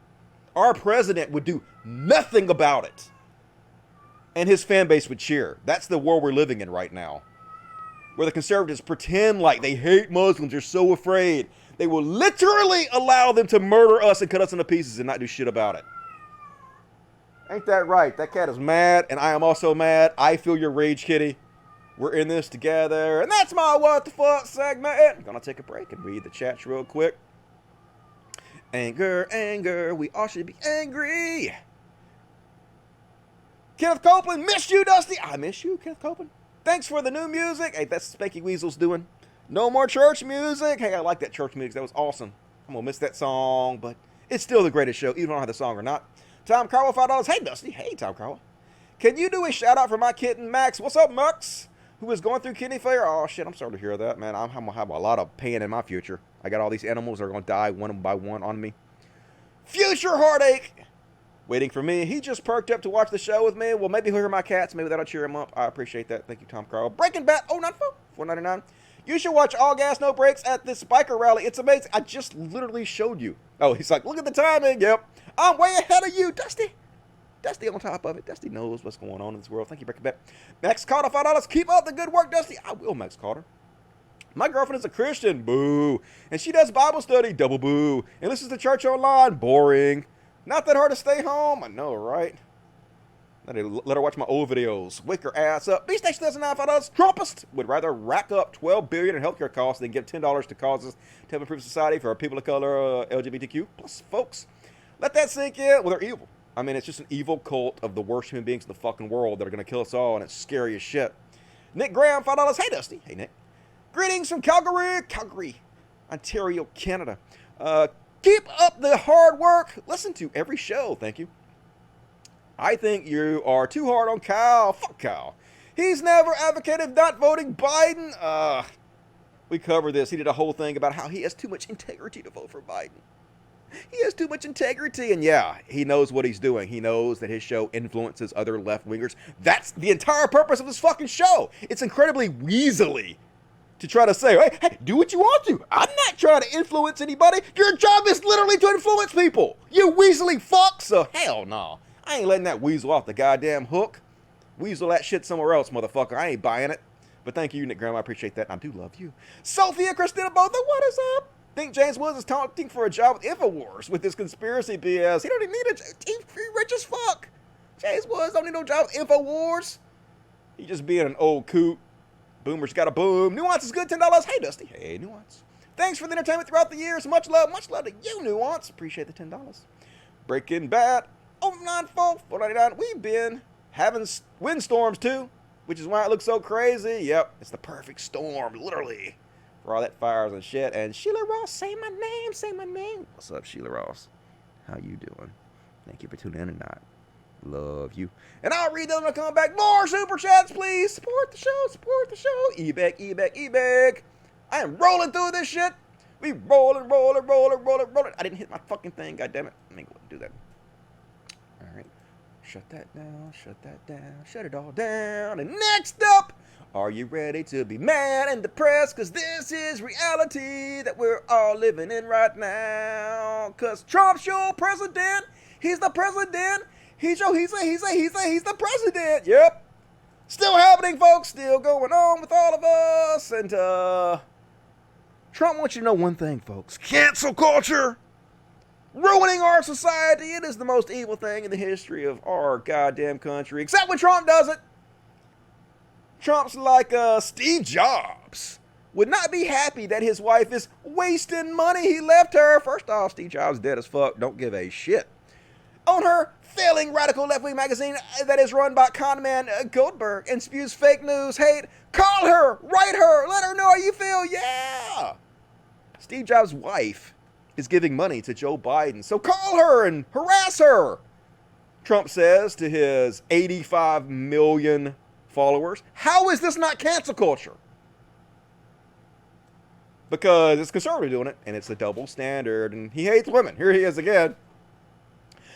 Our president would do nothing about it. And his fan base would cheer. That's the world we're living in right now. Where the conservatives pretend like they hate Muslims. They're so afraid. They will literally allow them to murder us and cut us into pieces and not do shit about it. Ain't that right? That cat is mad, and I am also mad. I feel your rage, kitty. We're in this together. And that's my What the Fuck segment. I'm gonna take a break and read the chats real quick. Anger, anger. We all should be angry. Kenneth Copeland, miss you, Dusty. I miss you, Kenneth Copeland. Thanks for the new music. Hey, that's Spanky Weasel's doing. No more church music. Hey, I like that church music. That was awesome. I'm gonna miss that song, but it's still the greatest show, even if I don't have the song or not. Tom Carwell, $5. Hey, Dusty. Hey, Tom Carwell. Can you do a shout out for my kitten, Max? What's up, Max? Who is going through kidney failure? Oh, shit. I'm sorry to hear that, man. I'm going to have a lot of pain in my future. I got all these animals that are going to die one by one on me. Future heartache. Waiting for me. He just perked up to watch the show with me. Well, maybe he'll hear my cats. Maybe that'll cheer him up. I appreciate that. Thank you, Tom Carwell. Breaking Bat 094, $4.99. You should watch All Gas No Brakes at this biker rally. It's amazing. I just literally showed you. Oh, he's like, look at the timing. Yep. I'm way ahead of you, Dusty. Dusty on top of it. Dusty knows what's going on in this world. Thank you, Breaking Bad. Max Carter, $5. Keep up the good work, Dusty. I will, Max Carter. My girlfriend is a Christian. Boo. And she does Bible study. Double boo. And listens to church online. Boring. Not that hard to stay home. I know, right? Let her watch my old videos. Wake her ass up. B-Station doesn't know $5. Trumpist would rather rack up $12 billion in healthcare costs than give $10 to causes to help improve society for people of color, LGBTQ plus folks. Let that sink in. Well, they're evil. I mean, it's just an evil cult of the worst human beings in the fucking world that are going to kill us all, and it's scary as shit. Nick Graham, $5. Hey, Dusty. Hey, Nick. Greetings from Calgary, Ontario, Canada. Keep up the hard work. Listen to every show. Thank you. I think you are too hard on Kyle. Fuck Kyle. He's never advocated not voting Biden. We covered this. He did a whole thing about how he has too much integrity to vote for Biden. He has too much integrity, and yeah, he knows what he's doing. He knows that his show influences other left-wingers. That's the entire purpose of this fucking show. It's incredibly weaselly to try to say, hey, do what you want to. I'm not trying to influence anybody. Your job is literally to influence people. You weaselly fuck, so hell no. I ain't letting that weasel off the goddamn hook. Weasel that shit somewhere else, motherfucker. I ain't buying it. But thank you, Nick Graham. I appreciate that. I do love you. Sophia Christina Botha, what is up? Think James Woods is taunting for a job with InfoWars with his conspiracy BS. He don't even need a job. He's rich as fuck. James Woods don't need no job with InfoWars. He just being an old coot. Boomer's got a boom. Nuance is good, $10. Hey, Dusty. Hey, Nuance. Thanks for the entertainment throughout the years. Much love to you, Nuance. Appreciate the $10. Breaking Bad. 094, $4.99. We've been having windstorms too, which is why it looks so crazy. Yep, it's the perfect storm, literally, for all that fires and shit. And Sheila Ross, say my name, say my name. What's up, Sheila Ross? How you doing? Thank you for tuning in tonight. Love you. And I'll read them when I come back. More super chats, please. Support the show, support the show. E-bag. I am rolling through this shit. We rolling. I didn't hit my fucking thing, goddammit. Let me go and do that. Alright. Shut that down, shut it all down. And next up, are you ready to be mad and depressed? Cause this is reality that we're all living in right now. Cause Trump's your president. He's the president. He's the president. Yep. Still happening, folks. Still going on with all of us. And Trump wants you to know one thing, folks. Cancel culture. Ruining our society. It is the most evil thing in the history of our goddamn country. Except when Trump does it. Trump's like Steve Jobs. Would not be happy that his wife is wasting money he left her. First off, Steve Jobs dead as fuck. Don't give a shit. On her failing radical left-wing magazine that is run by conman Goldberg and spews fake news, hate, call her, write her, let her know how you feel, yeah! Steve Jobs' wife is giving money to Joe Budden, so call her and harass her, Trump says to his 85 million followers. How is this not cancel culture? Because it's conservative doing it, and it's a double standard, and he hates women. Here he is again.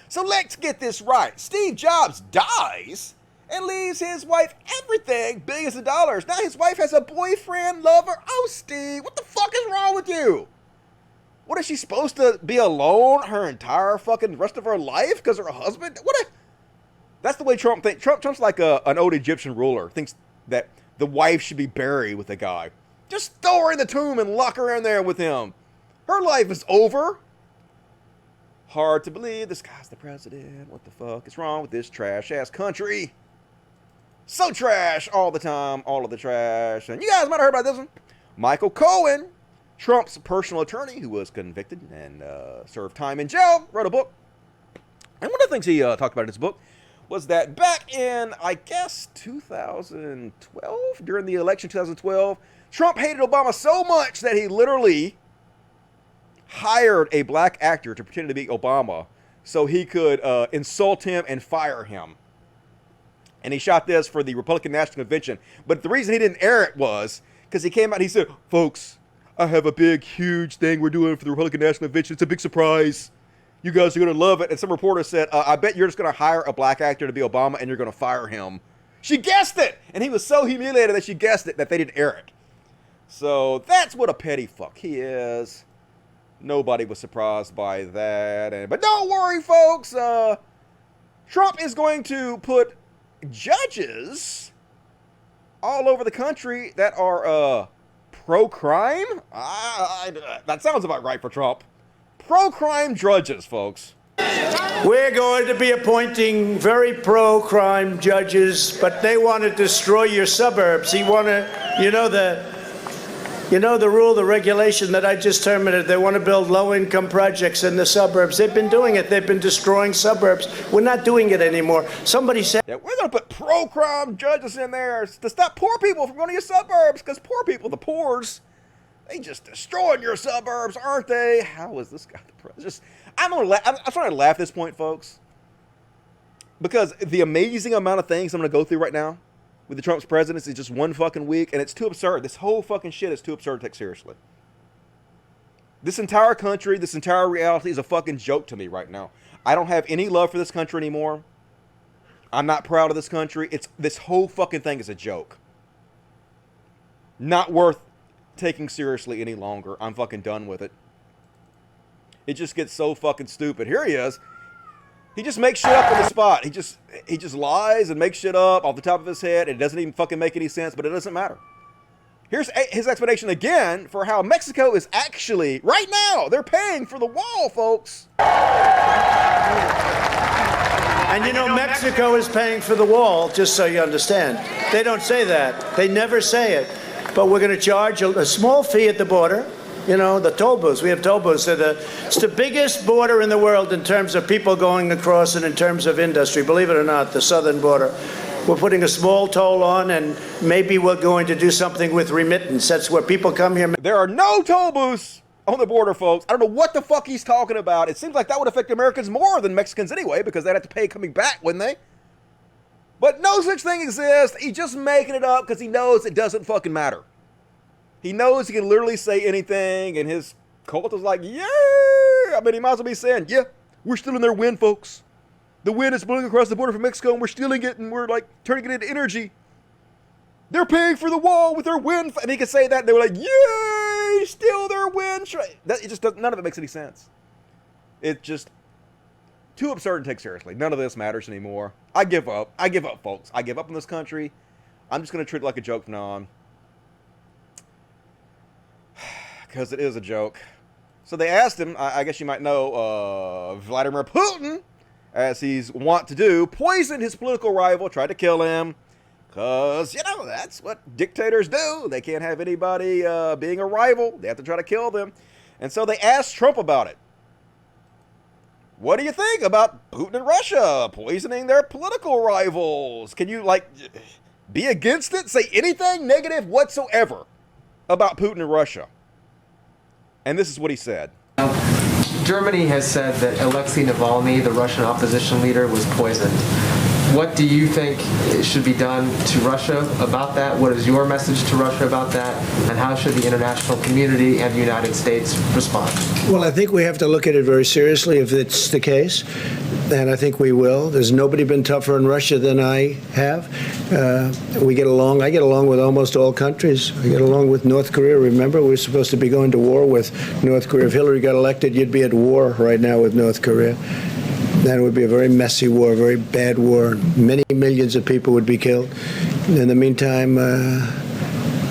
So let's get this right. Steve Jobs dies and leaves his wife everything, billions of dollars. Now his wife has a boyfriend, lover. Oh, Steve, what the fuck is wrong with you? What, is she supposed to be alone her entire fucking rest of her life because her husband? That's the way Trump thinks. Trump's like an old Egyptian ruler. Thinks that the wife should be buried with a guy. Just throw her in the tomb and lock her in there with him. Her life is over. Hard to believe this guy's the president. What the fuck is wrong with this trash-ass country? So trash all the time, all of the trash. And you guys might have heard about this one. Michael Cohen, Trump's personal attorney who was convicted and served time in jail, wrote a book. And one of the things he talked about in his book was that back in, I guess, 2012, during the election 2012, Trump hated Obama so much that he literally hired a black actor to pretend to be Obama so he could insult him and fire him. And he shot this for the Republican National Convention. But the reason he didn't air it was because he came out and he said, folks, I have a big, huge thing we're doing for the Republican National Convention. It's a big surprise. You guys are going to love it. And some reporter said, I bet you're just going to hire a black actor to be Obama and you're going to fire him. She guessed it! And he was so humiliated that she guessed it that they didn't air it. So that's what a petty fuck he is. Nobody was surprised by that. But don't worry, folks. Trump is going to put judges all over the country that are pro-crime. That sounds about right for Trump. Pro-crime judges, folks. We're going to be appointing very pro-crime judges, but they want to destroy your suburbs. You know the rule, the regulation that I just terminated. They want to build low-income projects in the suburbs. They've been doing it. They've been destroying suburbs. We're not doing it anymore. Somebody said... Yeah, we're going to put pro-crime judges in there to stop poor people from going to your suburbs, because poor people, the poors, they just destroying your suburbs, aren't they? How is this guy the president? I'm trying to laugh at this point, folks, because the amazing amount of things I'm going to go through right now with the Trump's presidency is just one fucking week, and it's too absurd. This whole fucking shit is too absurd to take seriously. This entire country, this entire reality is a fucking joke to me right now. I don't have any love for this country anymore. I'm not proud of this country. This whole fucking thing is a joke. Not worth taking seriously any longer. I'm fucking done with it. It just gets so fucking stupid. Here he is. He just makes shit up on the spot. He just lies and makes shit up off the top of his head. It doesn't even fucking make any sense, but it doesn't matter. Here's his explanation again for how Mexico is actually, right now, they're paying for the wall, folks. And you know, Mexico is paying for the wall, just so you understand. They don't say that. They never say it. But we're going to charge a small fee at the border. You know, the toll booths. We have toll booths. It's the biggest border in the world in terms of people going across and in terms of industry. Believe it or not, the southern border. We're putting a small toll on, and maybe we're going to do something with remittance. That's where people come here. There are no toll booths on the border, folks. I don't know what the fuck he's talking about. It seems like that would affect Americans more than Mexicans anyway, because they'd have to pay coming back, wouldn't they? But no such thing exists. He's just making it up because he knows it doesn't fucking matter. He knows he can literally say anything, and his cult is like, yeah. I mean, he might as well be saying, yeah, we're stealing their wind, folks. The wind is blowing across the border from Mexico, and we're stealing it, and we're, like, turning it into energy. They're paying for the wall with their wind. And he could say that, and they were like, yay, steal their wind. It just doesn't, none of it makes any sense. It's just too absurd to take seriously. None of this matters anymore. I give up. I give up, folks. I give up on this country. I'm just going to treat it like a joke from now on. Because it is a joke. So they asked him, I guess you might know, Vladimir Putin, as he's wont to do, poisoned his political rival, tried to kill him. Because, you know, that's what dictators do. They can't have anybody being a rival. They have to try to kill them. And so they asked Trump about it. What do you think about Putin and Russia poisoning their political rivals? Can you, like, be against it? Say anything negative whatsoever about Putin and Russia? And this is what he said. Germany has said that Alexei Navalny, the Russian opposition leader, was poisoned. What do you think should be done to Russia about that? What is your message to Russia about that? And how should the international community and the United States respond? Well, I think we have to look at it very seriously if it's the case, and I think we will. There's nobody been tougher in Russia than I have. We get along. I get along with almost all countries. I get along with North Korea. Remember, we're supposed to be going to war with North Korea. If Hillary got elected, you'd be at war right now with North Korea. That would be a very messy war, a very bad war. Many millions of people would be killed. In the meantime,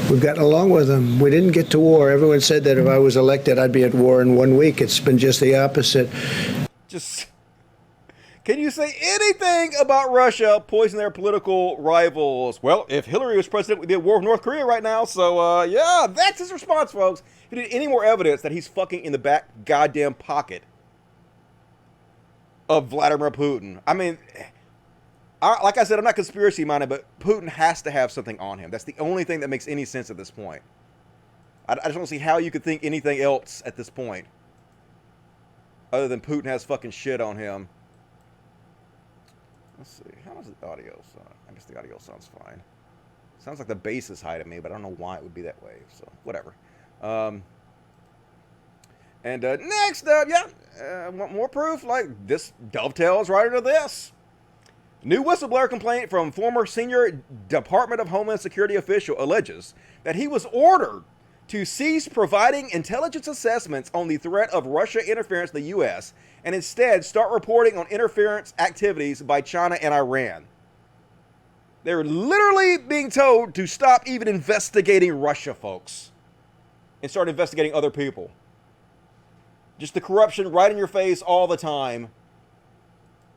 we've gotten along with them. We didn't get to war. Everyone said that if I was elected, I'd be at war in 1 week. It's been just the opposite. Can you say anything about Russia poisoning their political rivals? Well, if Hillary was president, we'd be at war with North Korea right now. So, yeah, that's his response, folks. If you need any more evidence that he's fucking in the back goddamn pocket of Vladimir Putin. I mean, like I said, I'm not conspiracy-minded, but Putin has to have something on him. That's the only thing that makes any sense at this point. I just don't see how you could think anything else at this point, other than Putin has fucking shit on him. Let's see. How does the audio sound? I guess the audio sounds fine. Sounds like the bass is high to me, but I don't know why it would be that way. So, whatever. And next up, want more proof? Like, this dovetails right into this. New whistleblower complaint from former senior Department of Homeland Security official alleges that he was ordered to cease providing intelligence assessments on the threat of Russia interference in the U.S. and instead start reporting on interference activities by China and Iran. They're literally being told to stop even investigating Russia, folks, and start investigating other people. Just the corruption right in your face all the time.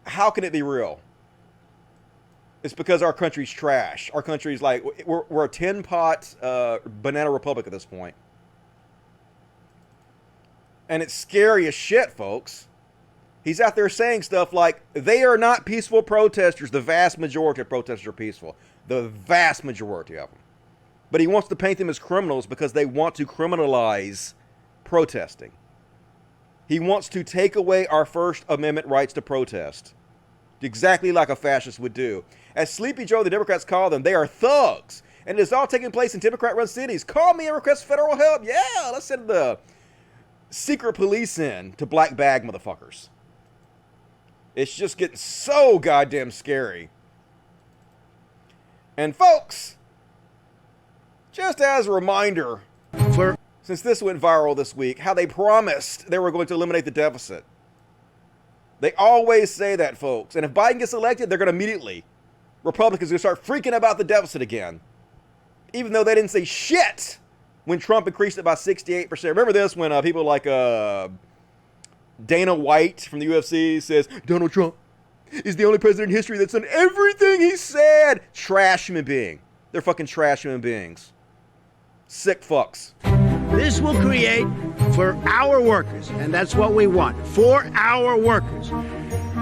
How can it be real? It's because our country's trash. Our country's like, we're a tin pot banana republic at this point. And it's scary as shit, folks. He's out there saying stuff like, they are not peaceful protesters. The vast majority of protesters are peaceful. The vast majority of them. But he wants to paint them as criminals because they want to criminalize protesting. He wants to take away our First Amendment rights to protest. Exactly like a fascist would do. As Sleepy Joe, the Democrats call them, they are thugs. And it's all taking place in Democrat-run cities. Call me and request federal help. Yeah, let's send the secret police in to black bag motherfuckers. It's just getting so goddamn scary. And folks, just as a reminder, since this went viral this week, how they promised they were going to eliminate the deficit. They always say that, folks. And if Biden gets elected, they're going to immediately, Republicans are going to start freaking about the deficit again. Even though they didn't say shit when Trump increased it by 68%. Remember this when people like Dana White from the UFC says, Donald Trump is the only president in history that's done everything he said. Trash human being. They're fucking trash human beings. Sick fucks. This will create for our workers, and that's what we want, for our workers,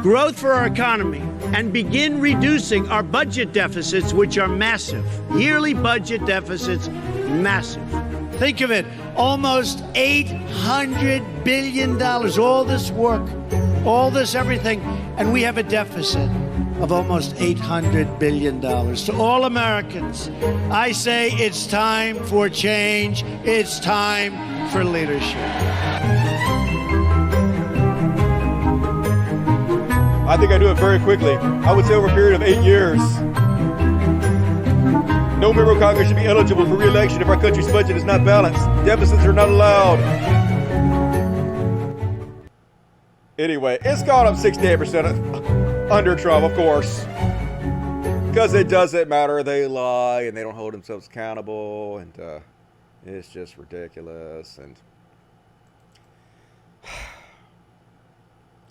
growth for our economy, and begin reducing our budget deficits, which are massive. Yearly budget deficits, massive. Think of it, almost $800 billion, all this work, all this everything, and we have a deficit of almost $800 billion. To all Americans, I say it's time for change. It's time for leadership. I think I do it very quickly. I would say over a period of 8 years. No member of Congress should be eligible for re-election if our country's budget is not balanced. Deficits are not allowed. Anyway, it's gone up 68% under Trump, of course. Because it doesn't matter. They lie and they don't hold themselves accountable. And it's just ridiculous. And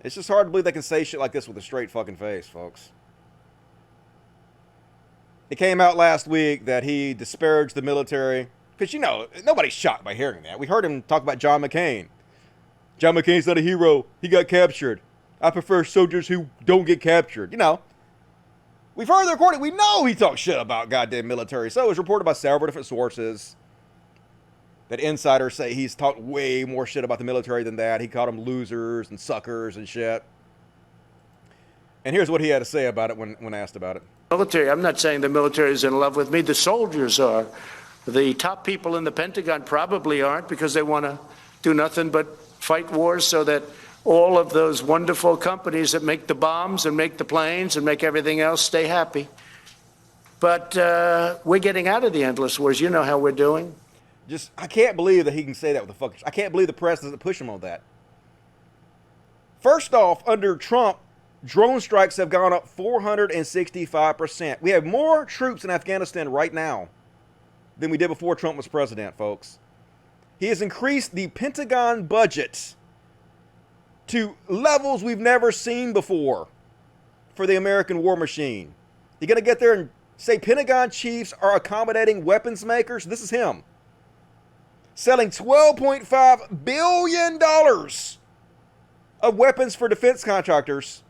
it's just hard to believe they can say shit like this with a straight fucking face, folks. It came out last week that he disparaged the military. Because, you know, nobody's shocked by hearing that. We heard him talk about John McCain. John McCain's not a hero. He got captured. I prefer soldiers who don't get captured. You know. We've heard the recording. We know he talks shit about goddamn military. So it was reported by several different sources that insiders say he's talked way more shit about the military than that. He called them losers and suckers and shit. And here's what he had to say about it when asked about it. Military. I'm not saying the military is in love with me. The soldiers are. The top people in the Pentagon probably aren't, because they want to do nothing but fight wars so that all of those wonderful companies that make the bombs and make the planes and make everything else stay happy. But we're getting out of the endless wars. You know how we're doing. Just, I can't believe that he can say that with the fuckers. I can't believe the press doesn't push him on that. First off, under Trump, drone strikes have gone up 465%. We have more troops in Afghanistan right now than we did before Trump was president, folks. He has increased the Pentagon budget to levels we've never seen before for the American war machine. You're going to get there and say Pentagon chiefs are accommodating weapons makers? This is him. Selling $12.5 billion of weapons for defense contractors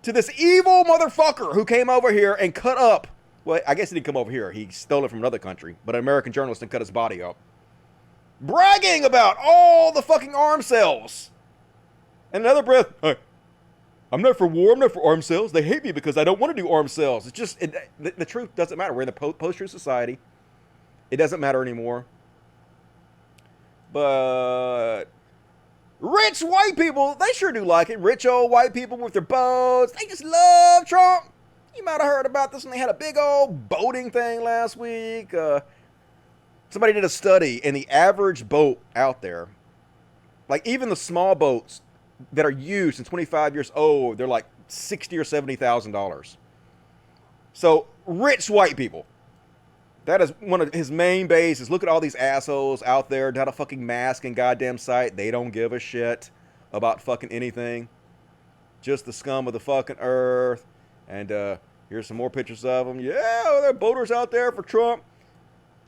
to this evil motherfucker who came over here and cut up. Well, I guess he didn't come over here. He stole it from another country. But an American journalist and cut his body up. Bragging about all the fucking arms sales. And another breath, hey, I'm not for war. I'm not for arms sales. They hate me because I don't want to do arms sales. It's just, the truth doesn't matter. We're in the post-truth society. It doesn't matter anymore. But rich white people, they sure do like it. Rich old white people with their boats. They just love Trump. You might have heard about this when they had a big old boating thing last week. Somebody did a study, and the average boat out there, like even the small boats that are used and 25 years old, they're like $60,000 or $70,000. So rich white people. That is one of his main bases. Look at all these assholes out there, not a fucking mask in goddamn sight. They don't give a shit about fucking anything. Just the scum of the fucking earth. And here's some more pictures of them. Yeah, there are boaters out there for Trump.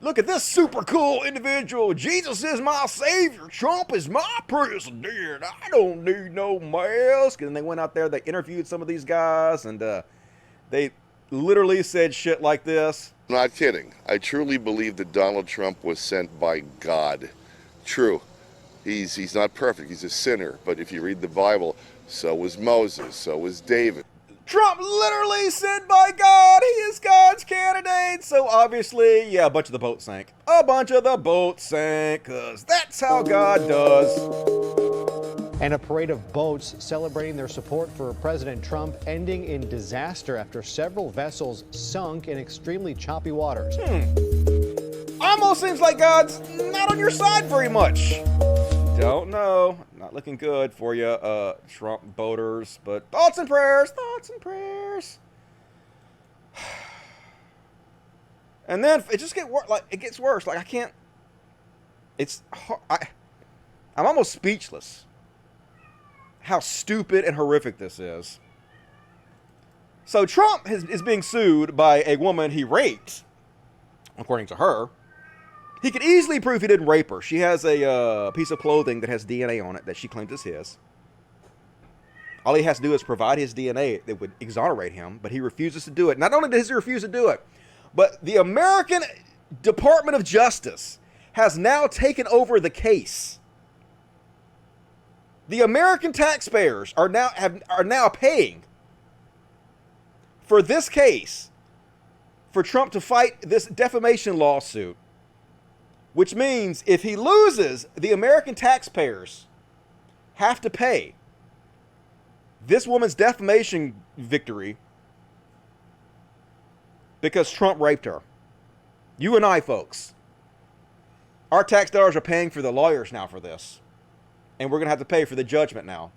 Look at this super cool individual. Jesus is my savior. Trump is my president. I don't need no mask. And they went out there, they interviewed some of these guys, and they literally said shit like this. I'm not kidding. I truly believe that Donald Trump was sent by God. True. He's not perfect. He's a sinner. But if you read the Bible, so was Moses. So was David. Trump literally sent by God. He is God's candidate. So obviously, yeah, a bunch of the boats sank. A bunch of the boats sank, because that's how God does. And a parade of boats celebrating their support for President Trump ending in disaster after several vessels sunk in extremely choppy waters. Almost seems like God's not on your side very much. Don't know. Not looking good for you, Trump boaters. But thoughts and prayers. Thoughts and prayers. And then it just gets worse. Like I can't. It's I'm almost speechless. How stupid and horrific this is. So Trump is being sued by a woman he raped, according to her. He could easily prove he didn't rape her. She has a piece of clothing that has DNA on it that she claims is his. All he has to do is provide his DNA that would exonerate him, but he refuses to do it. Not only does he refuse to do it, but the American Department of Justice has now taken over the case. The American taxpayers are now paying for this case for Trump to fight this defamation lawsuit. Which means if he loses, the American taxpayers have to pay this woman's defamation victory because Trump raped her. You and I, folks. Our tax dollars are paying for the lawyers now for this. And we're going to have to pay for the judgment now.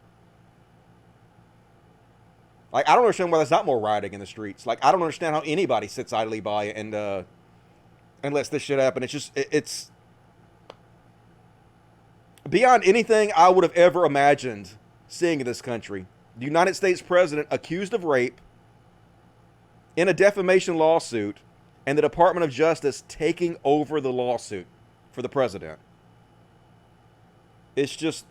Like, I don't understand why there's not more rioting in the streets. Like, I don't understand how anybody sits idly by and lets this shit happen. It's just, it's beyond anything I would have ever imagined seeing in this country. The United States president accused of rape in a defamation lawsuit, and the Department of Justice taking over the lawsuit for the president. It's just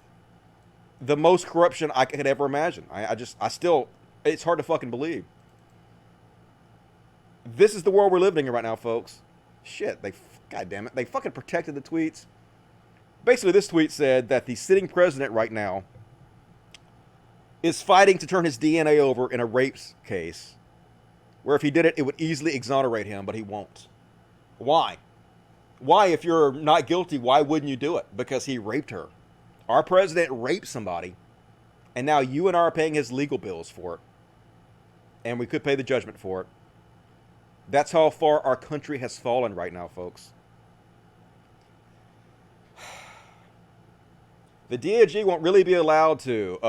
the most corruption I could ever imagine. I still, it's hard to fucking believe. This is the world we're living in right now, folks. Shit, God damn it, they fucking protected the tweets. Basically, this tweet said that the sitting president right now is fighting to turn his DNA over in a rape case, where if he did it, it would easily exonerate him, but he won't. Why? Why, if you're not guilty, why wouldn't you do it? Because he raped her. Our president raped somebody, and now you and I are paying his legal bills for it. And we could pay the judgment for it. That's how far our country has fallen right now, folks. The DOJ won't really be allowed to.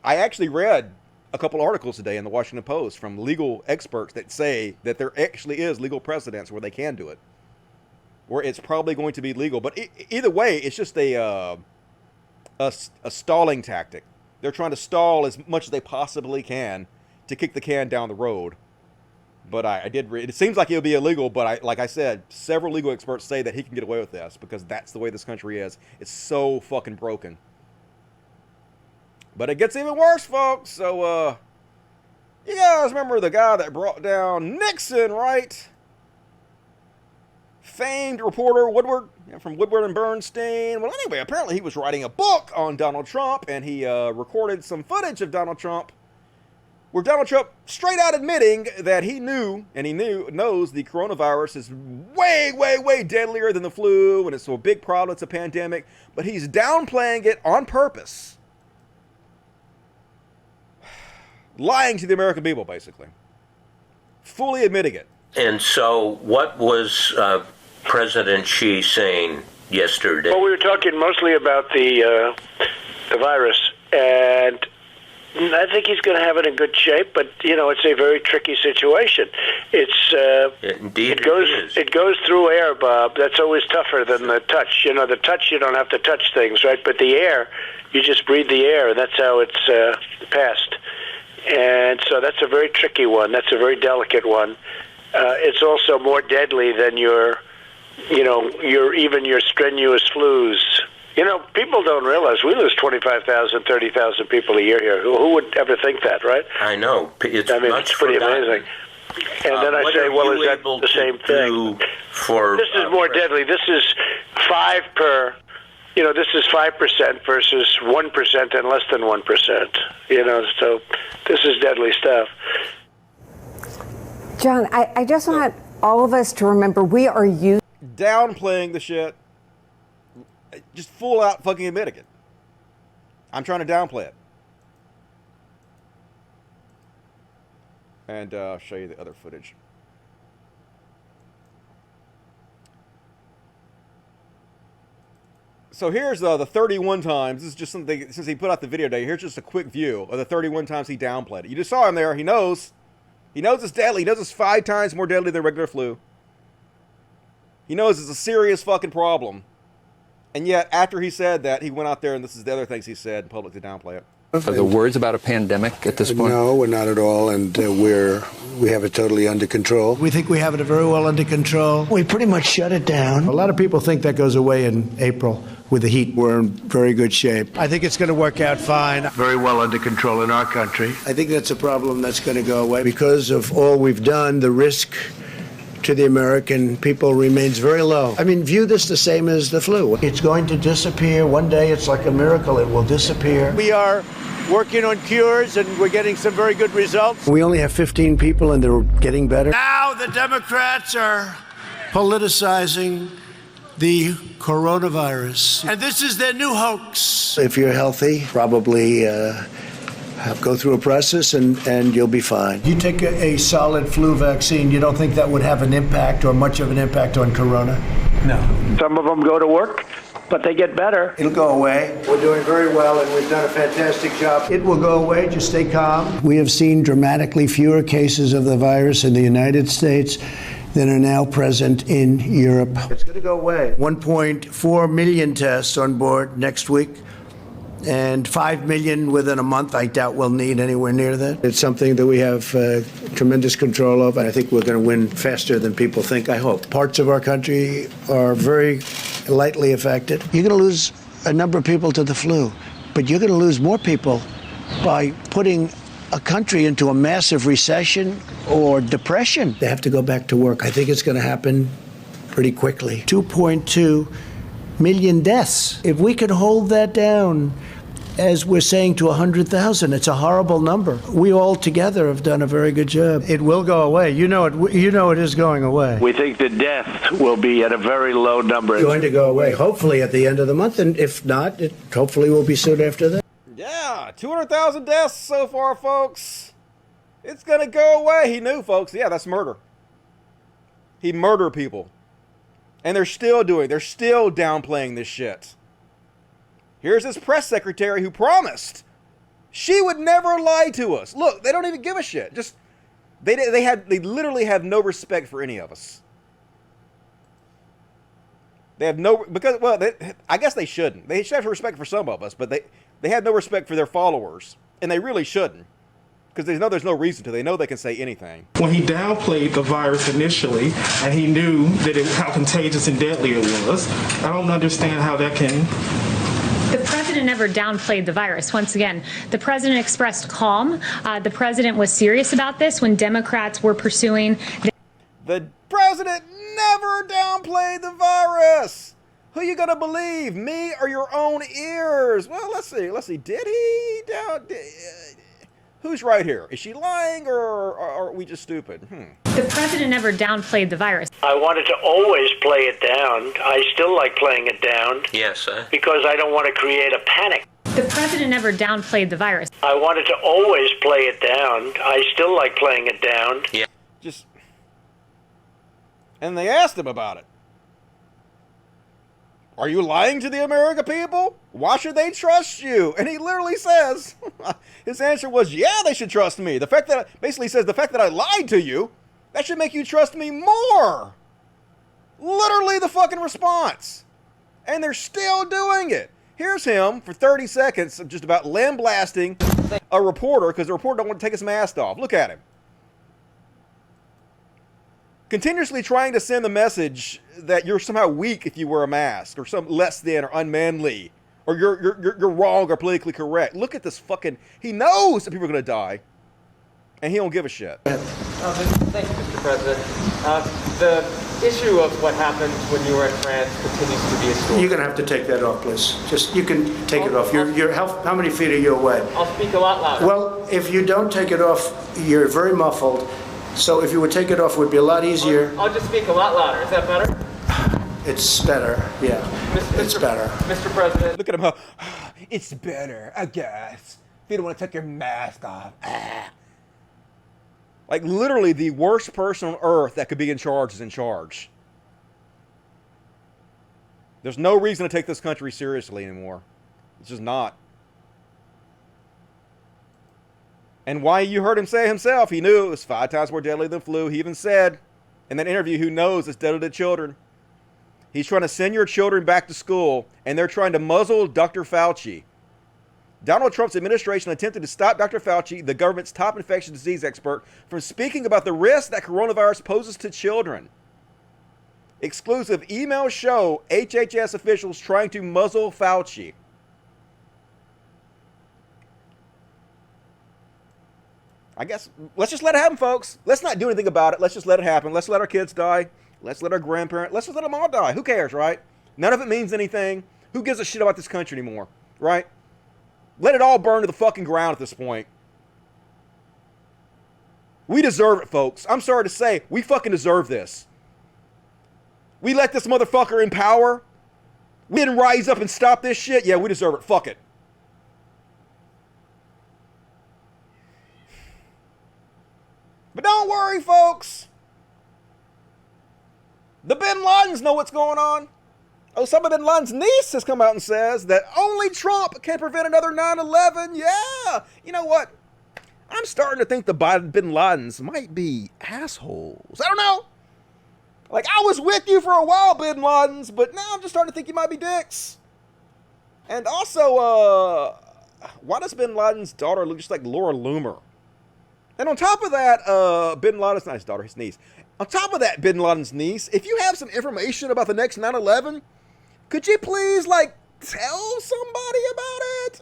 I actually read a couple articles today in the Washington Post from legal experts that say that there actually is legal precedents where they can do it, where it's probably going to be legal. But either way, it's just a stalling tactic. They're trying to stall as much as they possibly can to kick the can down the road. But I did read, it seems like it'll be illegal, but like I said, several legal experts say that he can get away with this because that's the way this country is. It's so fucking broken. But it gets even worse, folks. So, you guys remember the guy that brought down Nixon, right? Famed reporter Woodward, from Woodward and Bernstein. Well, anyway, apparently he was writing a book on Donald Trump, and he recorded some footage of Donald Trump, where Donald Trump straight out admitting that he knew, and knows the coronavirus is way, way, way deadlier than the flu, and it's a big problem, it's a pandemic, but he's downplaying it on purpose. Lying to the American people, basically. Fully admitting it. And so what was President Xi saying yesterday? Well, we were talking mostly about the virus, and I think he's going to have it in good shape, but, you know, it's a very tricky situation. Indeed it goes through air, Bob. That's always tougher than the touch. You know, the touch, you don't have to touch things, right? But the air, you just breathe the air, and that's how it's passed. And so that's a very tricky one. That's a very delicate one. It's also more deadly than your strenuous flus. You know, people don't realize we lose 25,000, 30,000 people a year here. Who would ever think that, right? I know. It's pretty amazing. And then I say, well, is that the same thing? This is more deadly. This is 5 per... You know, this is 5% versus 1% and less than 1%. You know, so this is deadly stuff. John, I just want all of us to remember we are downplaying the shit. Just full out fucking admitting it. I'm trying to downplay it. And I'll show you the other footage. So here's the 31 times. This is just something, since he put out the video today, here's just a quick view of the 31 times he downplayed it. You just saw him there. He knows. He knows it's deadly. He knows it's 5 times more deadly than regular flu. He knows it's a serious fucking problem. And yet, after he said that, he went out there, and this is the other things he said in public to downplay it. Are there words about a pandemic at this point? No, we're not at all, and we have it totally under control. We think we have it very well under control. We pretty much shut it down. A lot of people think that goes away in April with the heat. We're in very good shape. I think it's going to work out fine. Very well under control in our country. I think that's a problem that's going to go away. Because of all we've done, the risk to the American people remains very low. I mean, view this the same as the flu. It's going to disappear. One day, it's like a miracle. It will disappear. We are working on cures, and we're getting some very good results. We only have 15 people, and they're getting better. Now the Democrats are politicizing the coronavirus. And this is their new hoax. If you're healthy, probably go through a process and you'll be fine. You take a solid flu vaccine, you don't think that would have an impact or much of an impact on corona? No. Some of them go to work. but they get better. It'll go away. We're doing very well, and we've done a fantastic job. It will go away. Just stay calm. We have seen dramatically fewer cases of the virus in the United States than are now present in Europe. It's going to go away. 1.4 million tests on board next week, and 5 million within a month. I doubt we'll need anywhere near that. It's something that we have tremendous control of, and I think we're going to win faster than people think, I hope. Parts of our country are very lightly affected. You're going to lose a number of people to the flu, but you're going to lose more people by putting a country into a massive recession or depression. They have to go back to work. I think it's going to happen pretty quickly. 2.2 million deaths. If we could hold that down, as we're saying, to 100,000, it's a horrible number. We all together have done a very good job. It will go away. You know it is going away. We think the death will be at a very low number. It's going to go away, hopefully at the end of the month, and if not, it hopefully will be soon after that. Yeah, 200,000 deaths so far, folks. It's going to go away. He knew, folks. Yeah, that's murder. He murdered people. And they're still downplaying this shit. Here's his press secretary who promised she would never lie to us. Look, they don't even give a shit. Just they literally have no respect for any of us. They have no, because, well, I guess they shouldn't. They should have respect for some of us, but they have no respect for their followers, and they really shouldn't, because they know there's no reason to. They know they can say anything. When he downplayed the virus initially, and he knew that how contagious and deadly it was, I don't understand how that can. The president never downplayed the virus. Once again, the president expressed calm. The president was serious about this when Democrats were pursuing. The president never downplayed the virus. Who you gonna believe, me or your own ears? Well, let's see. Did he who's right here? Is she lying, or are we just stupid? The president never downplayed the virus. I wanted to always play it down. I still like playing it down. Yes, sir. Because I don't want to create a panic. The president never downplayed the virus. I wanted to always play it down. I still like playing it down. Yeah. And they asked him about it. Are you lying to the American people? Why should they trust you? And he literally says, his answer was, yeah, they should trust me. The fact that, basically says, the fact that I lied to you, that should make you trust me more. Literally the fucking response. And they're still doing it. Here's him for 30 seconds of just about lambasting a reporter because the reporter don't want to take his mask off. Look at him. Continuously trying to send the message that you're somehow weak if you wear a mask, or some less than, or unmanly, or you're wrong or politically correct. Look at this fucking. He knows that people are gonna die, and he don't give a shit. Thank you, Mr. President. The issue of what happened when you were in France continues to be a story. You're gonna have to take that off, please. Just you can take it off. How many feet are you away? I'll speak a lot louder. Well, if you don't take it off, you're very muffled. So if you would take it off, it would be a lot easier. I'll just speak a lot louder. Is that better? It's better, yeah. It's better. Mr. President. Look at him. It's better, I guess. If you don't want to take your mask off. Like, literally the worst person on earth that could be in charge is in charge. There's no reason to take this country seriously anymore. It's just not. And why, you heard him say himself, he knew it was 5 times more deadly than flu. He even said in that interview, who knows it's deadly to children. He's trying to send your children back to school, and they're trying to muzzle Dr. Fauci. Donald Trump's administration attempted to stop Dr. Fauci, the government's top infectious disease expert, from speaking about the risk that coronavirus poses to children. Exclusive emails show HHS officials trying to muzzle Fauci. I guess, let's just let it happen, folks. Let's not do anything about it. Let's just let it happen. Let's let our kids die. Let's let our grandparents, let's just let them all die. Who cares, right? None of it means anything. Who gives a shit about this country anymore, right? Let it all burn to the fucking ground at this point. We deserve it, folks. I'm sorry to say, we fucking deserve this. We let this motherfucker in power. We didn't rise up and stop this shit. Yeah, we deserve it. Fuck it. But don't worry, folks. The Bin Ladens know what's going on. Osama bin Laden's niece has come out and says that only Trump can prevent another 9/11. Yeah. You know what? I'm starting to think the bin Ladens might be assholes. I don't know. Like, I was with you for a while, bin Ladens, but now I'm just starting to think you might be dicks. And also, why does bin Laden's daughter look just like Laura Loomer? And on top of that, bin Laden's not his daughter, his niece. On top of that, bin Laden's niece, if you have some information about the next 9/11, could you please, like, tell somebody about it?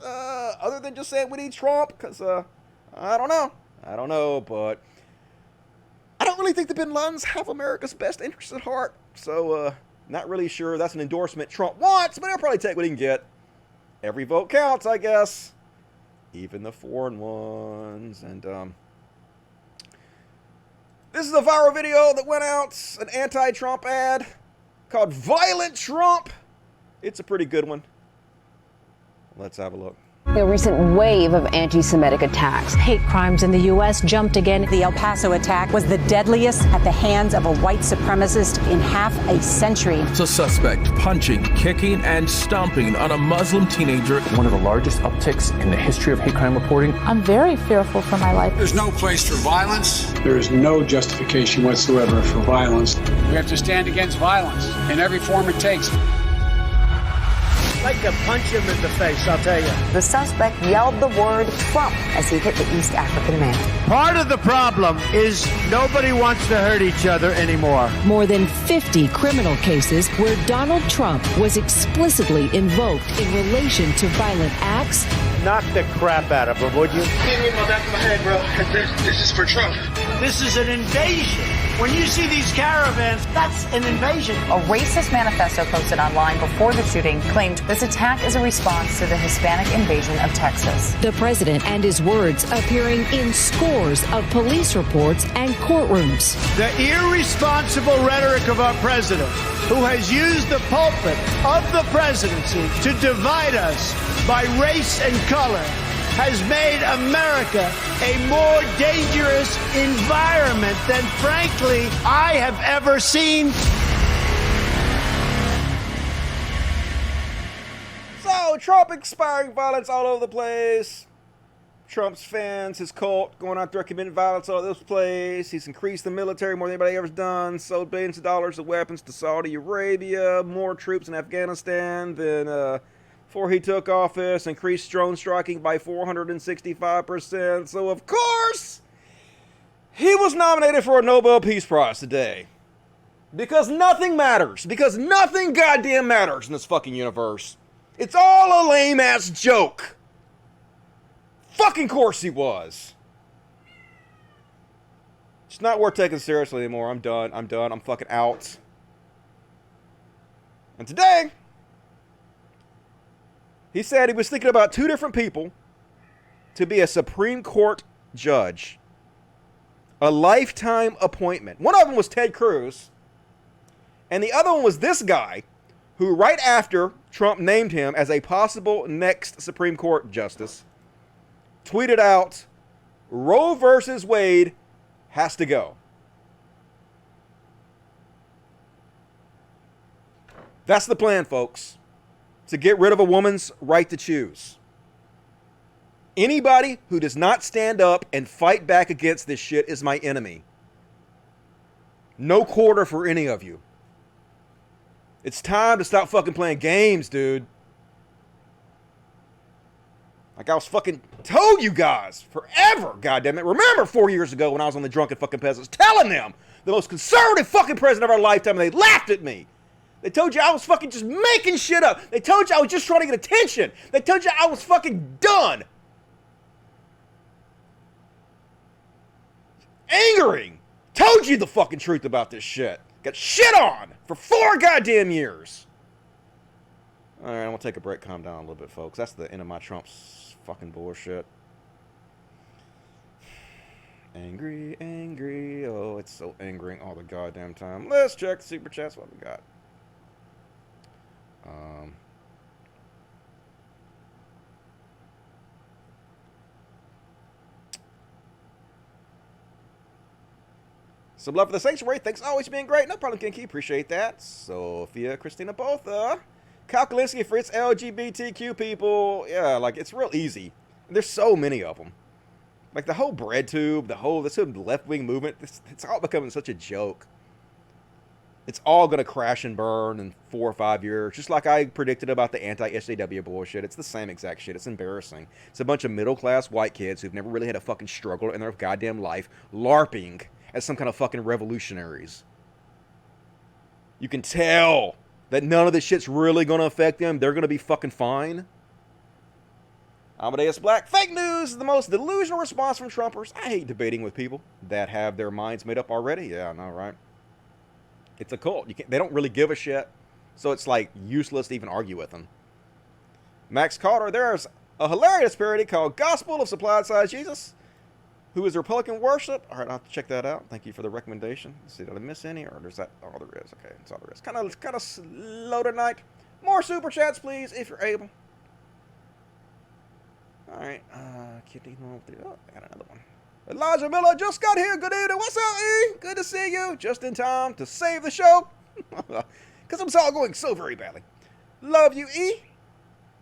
Other than just saying we need Trump, because, I don't know. I don't know, but I don't really think the bin Ladens have America's best interests at heart. So, not really sure that's an endorsement Trump wants, but he'll probably take what he can get. Every vote counts, I guess. Even the foreign ones. And, this is a viral video that went out, an anti-Trump ad called Violent Trump. It's a pretty good one. Let's have a look. A recent wave of anti-Semitic attacks. Hate crimes in the U.S. jumped again. The El Paso attack was the deadliest at the hands of a white supremacist in half a century. It's a suspect punching, kicking, and stomping on a Muslim teenager. One of the largest upticks in the history of hate crime reporting. I'm very fearful for my life. There's no place for violence. There is no justification whatsoever for violence. We have to stand against violence in every form it takes. Like to punch him in the face, I'll tell you. The suspect yelled the word Trump as he hit the East African man. Part of the problem is nobody wants to hurt each other anymore. More than 50 criminal cases where Donald Trump was explicitly invoked in relation to violent acts. Knock the crap out of him, would you? Hit me in my back of my head, bro. This is for Trump. This is an invasion. When you see these caravans, that's an invasion. A racist manifesto posted online before the shooting claimed this attack is a response to the Hispanic invasion of Texas. The president and his words appearing in scores of police reports and courtrooms. The irresponsible rhetoric of our president, who has used the pulpit of the presidency to divide us by race and color, has made America a more dangerous environment than, frankly, I have ever seen. So, Trump inspiring violence all over the place. Trump's fans, his cult, going out there committing violence all over this place. He's increased the military more than anybody ever's done. Sold billions of dollars of weapons to Saudi Arabia. More troops in Afghanistan than, before he took office, increased drone striking by 465%. So, of course, he was nominated for a Nobel Peace Prize today. Because nothing matters. Because nothing goddamn matters in this fucking universe. It's all a lame-ass joke. Fucking course he was. It's not worth taking seriously anymore. I'm done. I'm fucking out. And today, he said he was thinking about 2 different people to be a Supreme Court judge. A lifetime appointment. One of them was Ted Cruz. And the other one was this guy, who right after Trump named him as a possible next Supreme Court justice, tweeted out, Roe versus Wade has to go. That's the plan, folks. To get rid of a woman's right to choose. Anybody who does not stand up and fight back against this shit is my enemy. No quarter for any of you. It's time to stop fucking playing games, dude. Like I was fucking told you guys forever, goddammit. Remember 4 years ago when I was on the Drunken Fucking Peasants telling them the most conservative fucking president of our lifetime, and they laughed at me. They told you I was fucking just making shit up. They told you I was just trying to get attention. They told you I was fucking done. Angering. Told you the fucking truth about this shit. Got shit on for 4 goddamn years. Alright, I'm gonna take a break. Calm down a little bit, folks. That's the end of my Trump's fucking bullshit. Angry, angry. Oh, it's so angering all the goddamn time. Let's check the super chats. What we got? Some love for the sanctuary. Thanks always being great. No problem, Kinky. Appreciate that. Sophia, Christina, Botha. Kyle Kalinske for its LGBTQ people. Yeah, like, it's real easy. There's so many of them. Like, the whole bread tube, this whole left-wing movement, it's all becoming such a joke. It's all going to crash and burn in 4 or 5 years, just like I predicted about the anti-SJW bullshit. It's the same exact shit. It's embarrassing. It's a bunch of middle-class white kids who've never really had a fucking struggle in their goddamn life, LARPing as some kind of fucking revolutionaries. You can tell that none of this shit's really going to affect them. They're going to be fucking fine. Amadeus Black. Fake news is the most delusional response from Trumpers. I hate debating with people that have their minds made up already. Yeah, I know, right? It's a cult. They don't really give a shit. So it's like useless to even argue with them. Max Carter. There's a hilarious parody called Gospel of Supplied Size Jesus, who is Republican worship. All right, I'll have to check that out. Thank you for the recommendation. Let's see, did I miss any? Or there's that? Oh, there is. Okay, that's all there is. Kind of slow tonight. More super chats, please, if you're able. All right. Oh, I got another one. Elijah Miller just got here. Good evening. What's up, E? Good to see you. Just in time to save the show. Because I'm all going so very badly. Love you, E.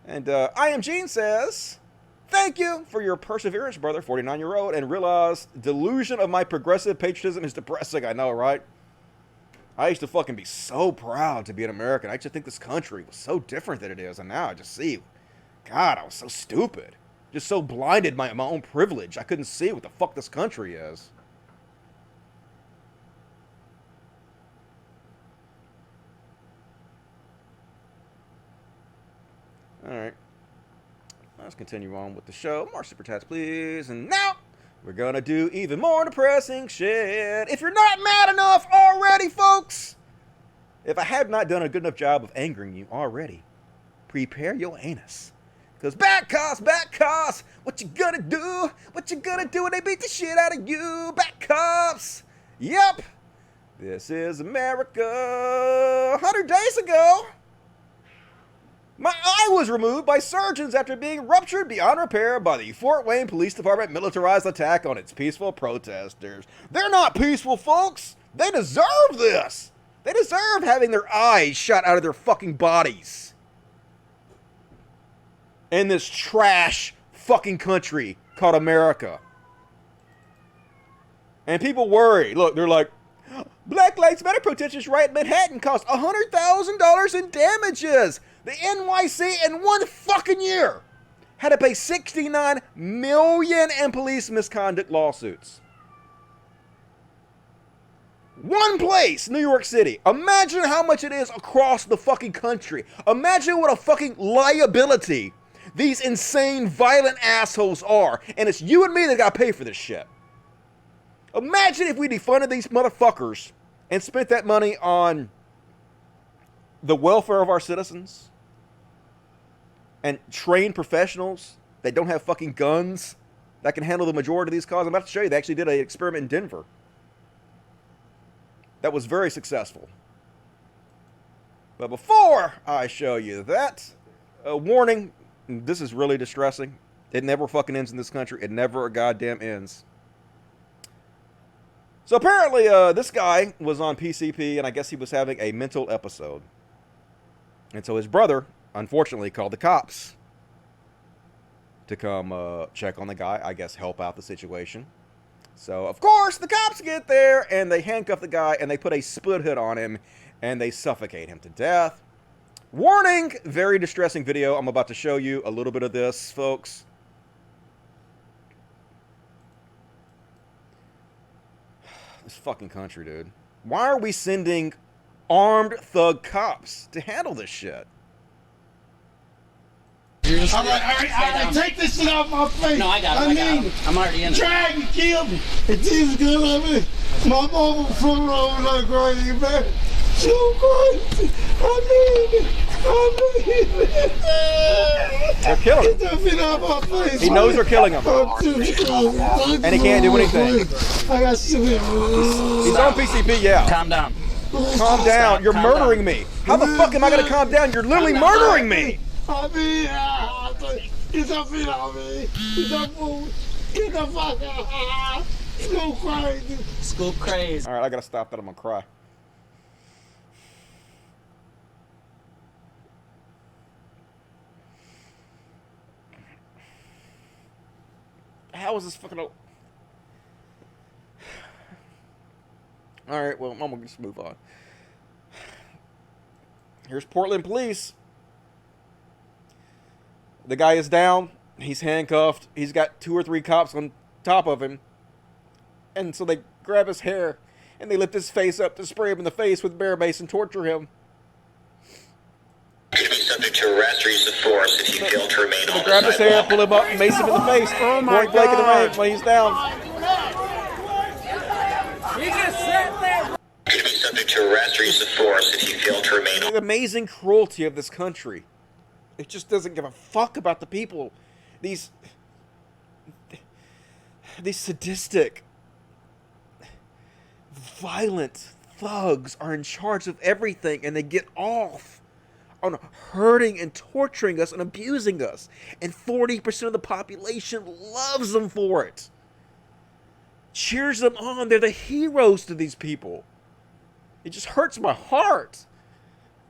And I Am Gene says, thank you for your perseverance, brother, 49-year-old, and realize delusion of my progressive patriotism is depressing. I know, right? I used to fucking be so proud to be an American. I used to think this country was so different than it is. And now I just see, God, I was so stupid. Just so blinded by my own privilege. I couldn't see what the fuck this country is. Alright. Let's continue on with the show. More super chats, please. And now, we're gonna do even more depressing shit. If you're not mad enough already, folks, if I have not done a good enough job of angering you already, prepare your anus. Because back cops, what you gonna do? What you gonna do when they beat the shit out of you? Back cops. Yep. This is America. 100 days ago, my eye was removed by surgeons after being ruptured beyond repair by the Fort Wayne Police Department militarized attack on its peaceful protesters. They're not peaceful, folks. They deserve this. They deserve having their eyes shot out of their fucking bodies. In this trash fucking country called America. And people worry. Look, they're like, Black Lives Matter protesters right in Manhattan cost $100,000 in damages. The NYC in one fucking year had to pay $69 million in police misconduct lawsuits. One place, New York City. Imagine how much it is across the fucking country. Imagine what a fucking liability these insane, violent assholes are. And it's you and me that gotta pay for this shit. Imagine if we defunded these motherfuckers and spent that money on the welfare of our citizens and trained professionals that don't have fucking guns that can handle the majority of these causes. I'm about to show you, they actually did an experiment in Denver that was very successful. But before I show you that, a warning. This is really distressing. It never fucking ends in this country. It never goddamn ends. So apparently, this guy was on PCP, and I guess he was having a mental episode. And so his brother, unfortunately, called the cops to come check on the guy, I guess help out the situation. So, of course, the cops get there, and they handcuff the guy, and they put a split hood on him, and they suffocate him to death. Warning! Very distressing video. I'm about to show you a little bit of this, folks. This fucking country, dude. Why are we sending armed thug cops to handle this shit? All right, take this shit off my face. No, I got it. I'm already in it. Drag and kill me. And Jesus good at me. My mama flew over like crazy, man. So crazy. I need it. They're killing him. Get that shit off my face. He knows they're killing him. And he can't do anything. I got shit. He's on PCP, yeah. Calm down. Calm down. You're murdering me. How the fuck am I going to calm down? You're literally murdering me. I mean, get your feet off me. Get the fuck out. School crazy. School crazy. All right, I gotta stop that. I'm gonna cry. How is this fucking? All right, well, I'm gonna just move on. Here's Portland police. The guy is down. He's handcuffed. He's got 2 or 3 cops on top of him. And so they grab his hair and they lift his face up to spray him in the face with bear mace and torture him. Could be subject to arrest or use of force if you fail to remain on They grab his hair, pull him up, and mace him in the face. Oh my Point blank in the God. range when he's down. He just sat there. Could be subject to arrest or use of force if you fail to remain on. The amazing cruelty of this country. It just doesn't give a fuck about the people. These sadistic, violent thugs are in charge of everything, and they get off on hurting and torturing us and abusing us. And 40% of the population loves them for it. Cheers them on. They're the heroes to these people. It just hurts my heart.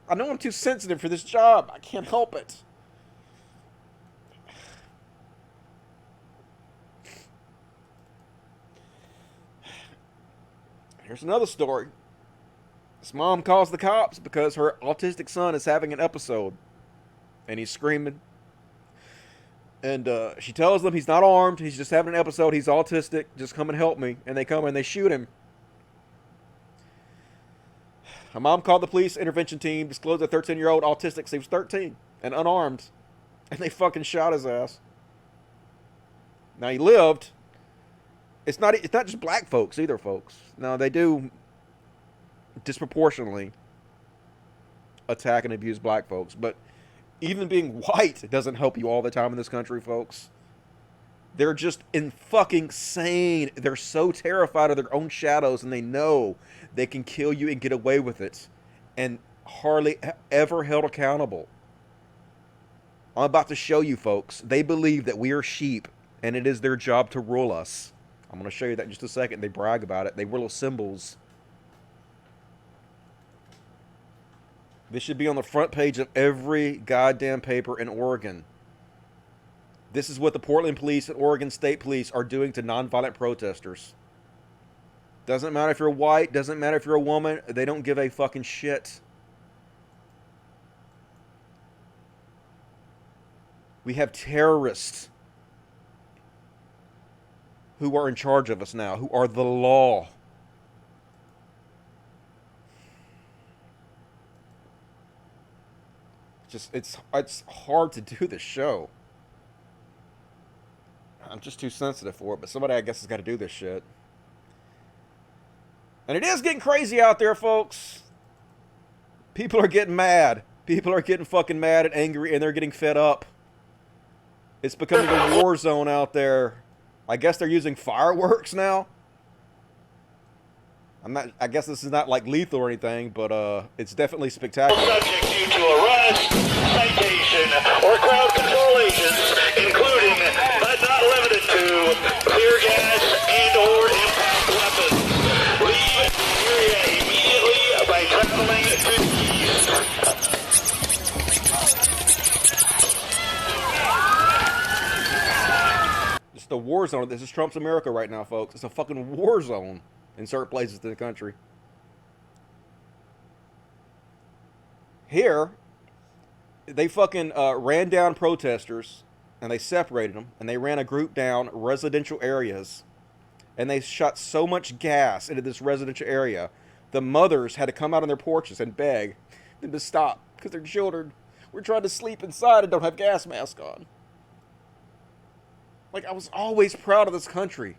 I know I'm too sensitive for this job. I can't help it. Here's another story. This mom calls the cops because her autistic son is having an episode. And he's screaming. And she tells them he's not armed. He's just having an episode. He's autistic. Just come and help me. And they come and they shoot him. Her mom called the police intervention team, disclosed a 13-year-old autistic, so he was 13 and unarmed. And they fucking shot his ass. Now he lived. It's not just black folks either, folks. No, they do disproportionately attack and abuse black folks. But even being white doesn't help you all the time in this country, folks. They're just fucking insane. They're so terrified of their own shadows, and they know they can kill you and get away with it. And hardly ever held accountable. I'm about to show you, folks. They believe that we are sheep, and it is their job to rule us. I'm going to show you that in just a second. They brag about it. They wear little symbols. This should be on the front page of every goddamn paper in Oregon. This is what the Portland police and Oregon State Police are doing to nonviolent protesters. Doesn't matter if you're white, doesn't matter if you're a woman, they don't give a fucking shit. We have terrorists who are in charge of us now, who are the law. It's hard to do this show. I'm just too sensitive for it, but somebody I guess has got to do this shit. And it is getting crazy out there, folks. People are getting mad. People are getting fucking mad and angry, and they're getting fed up. It's becoming a war zone out there. I guess they're using fireworks now. I guess this is not like lethal or anything, but it's definitely spectacular. Subject due to arrest, citation, or crowd control agents, including but not limited to tear gas and/or impact weapons. Leave the area immediately by traveling to the east. It's the war zone. This is Trump's America right now, folks. It's a fucking war zone in certain places in the country. Here, they fucking ran down protesters, and they separated them, and they ran a group down residential areas, and they shot so much gas into this residential area, the mothers had to come out on their porches and beg them to stop, because their children were trying to sleep inside and don't have gas masks on. Like, I was always proud of this country.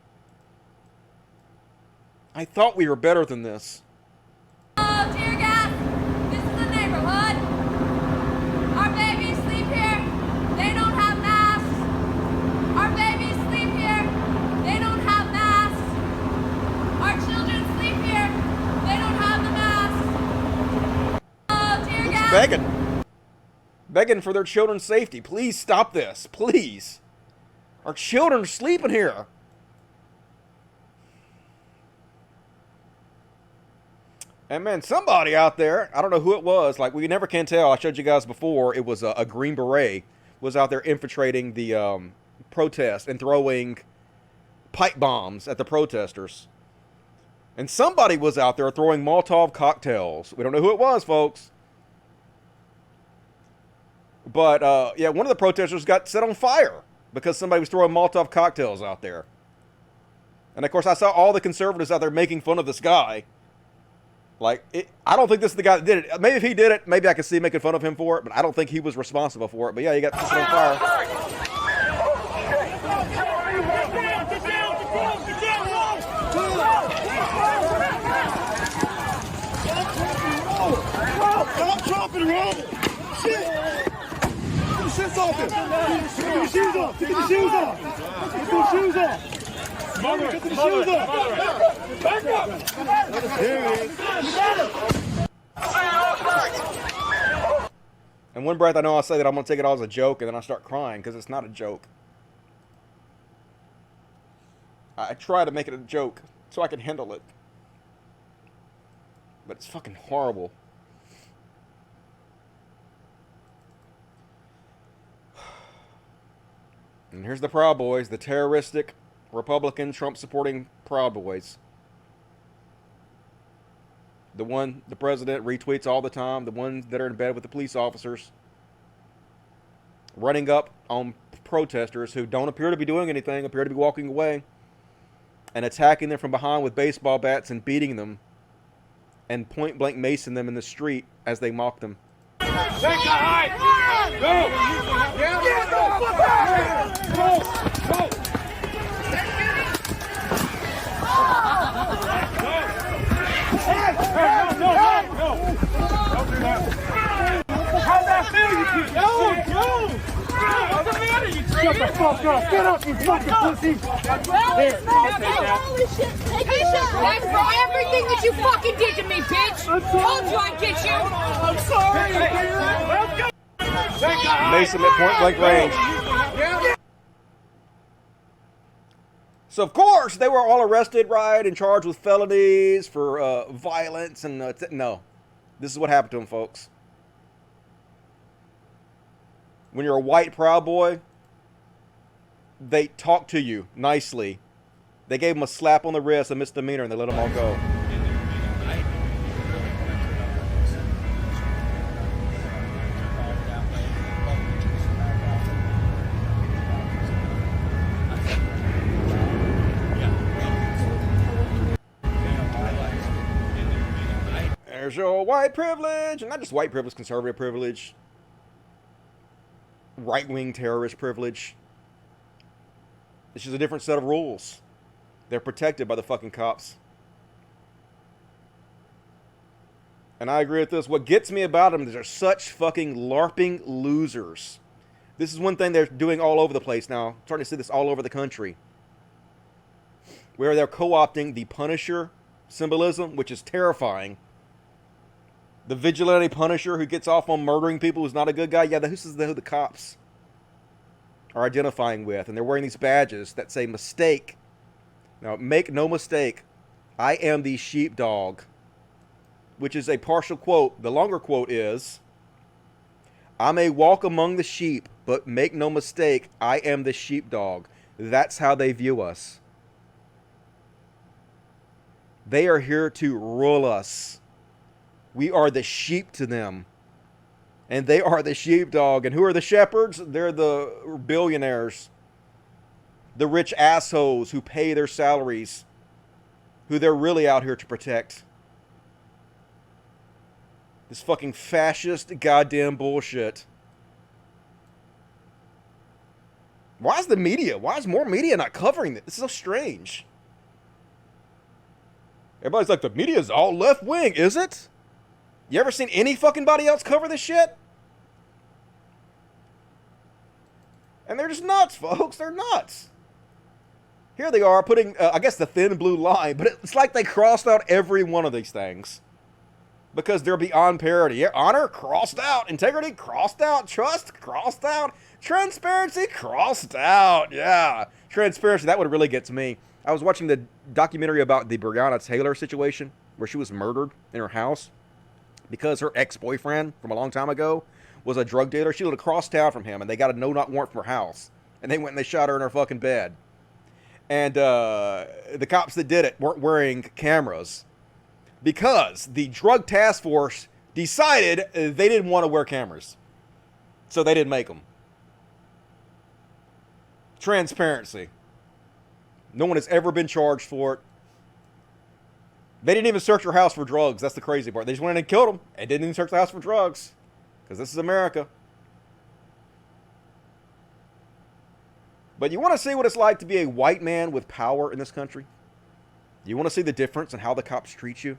I thought we were better than this. Oh, tear gas! This is the neighborhood. Our babies sleep here. They don't have masks. Our babies sleep here. They don't have masks. Our children sleep here. They don't have the masks. Oh, tear gas! Begging for their children's safety. Please stop this. Please. Our children are sleeping here. And man, somebody out there, I don't know who it was, like we never can tell. I showed you guys before, it was a Green Beret, was out there infiltrating the protest and throwing pipe bombs at the protesters. And somebody was out there throwing Molotov cocktails. We don't know who it was, folks. But, yeah, one of the protesters got set on fire because somebody was throwing Molotov cocktails out there. And, of course, I saw all the conservatives out there making fun of this guy. Like, I don't think this is the guy that did it. Maybe if he did it, maybe I could see making fun of him for it, but I don't think he was responsible for it. But, yeah, he got set on fire. Stop dropping roll! Shit! Put the shits off him! Get the shoes off! Get the shoes off! Get the shoes off! Get the shoes off! Back up! Here it is. In one breath, I know I say that I'm going to take it all as a joke, and then I start crying because it's not a joke. I try to make it a joke so I can handle it. But it's fucking horrible. And here's the Proud Boys, the terroristic, Republican, Trump-supporting Proud Boys. The one the president retweets all the time, the ones that are in bed with the police officers. Running up on protesters who don't appear to be doing anything, appear to be walking away. And attacking them from behind with baseball bats and beating them. And point-blank macing them in the street as they mock them. How's that feel, you kid? Yo! What's the matter, you kid? Shut the fuck up! Get up, you fucking pussy! Here, I'll take that. Holy shit! Take it back for everything that you fucking did to me, bitch! Told you I'd get you! I'm sorry! Mason at point-blank range. So, of course, they were all arrested, right, and charged with felonies for violence. And no, this is what happened to them, folks. When you're a white Proud Boy, they talk to you nicely. They gave them a slap on the wrist, a misdemeanor, and they let them all go. There's your white privilege, and not just white privilege, conservative privilege, right-wing terrorist privilege. It's just a different set of rules. They're protected by the fucking cops. And I agree with this. What gets me about them is they're such fucking LARPing losers. This is one thing they're doing all over the place now. I'm starting to see this all over the country. Where they're co-opting the Punisher symbolism, which is terrifying. The vigilante Punisher who gets off on murdering people who's not a good guy. Yeah, this is who the cops are identifying with. And they're wearing these badges that say mistake. Now, make no mistake. I am the sheepdog. Which is a partial quote. The longer quote is, I may walk among the sheep, but make no mistake, I am the sheepdog. That's how they view us. They are here to rule us. We are the sheep to them. And they are the sheepdog. And who are the shepherds? They're the billionaires. The rich assholes who pay their salaries. Who they're really out here to protect. This fucking fascist goddamn bullshit. Why is the media? Why is more media not covering this? This is so strange. Everybody's like, the media's all left wing, is it? You ever seen any fucking body else cover this shit? And they're just nuts, folks. They're nuts. Here they are putting, I guess, the thin blue line, but it's like they crossed out every one of these things. Because they're beyond parity. Yeah, honor, crossed out. Integrity, crossed out. Trust, crossed out. Transparency, crossed out. Yeah. Transparency, that one really gets me. I was watching the documentary about the Breonna Taylor situation, where she was murdered in her house because her ex-boyfriend from a long time ago was a drug dealer. She lived across town from him, and they got a no-knock warrant from her house. And they went and they shot her in her fucking bed. And the cops that did it weren't wearing cameras because the drug task force decided they didn't want to wear cameras. So they didn't make them. Transparency. No one has ever been charged for it. They didn't even search her house for drugs. That's the crazy part. They just went in and killed him and didn't even search the house for drugs. Because this is America. But you want to see what it's like to be a white man with power in this country? You want to see the difference in how the cops treat you?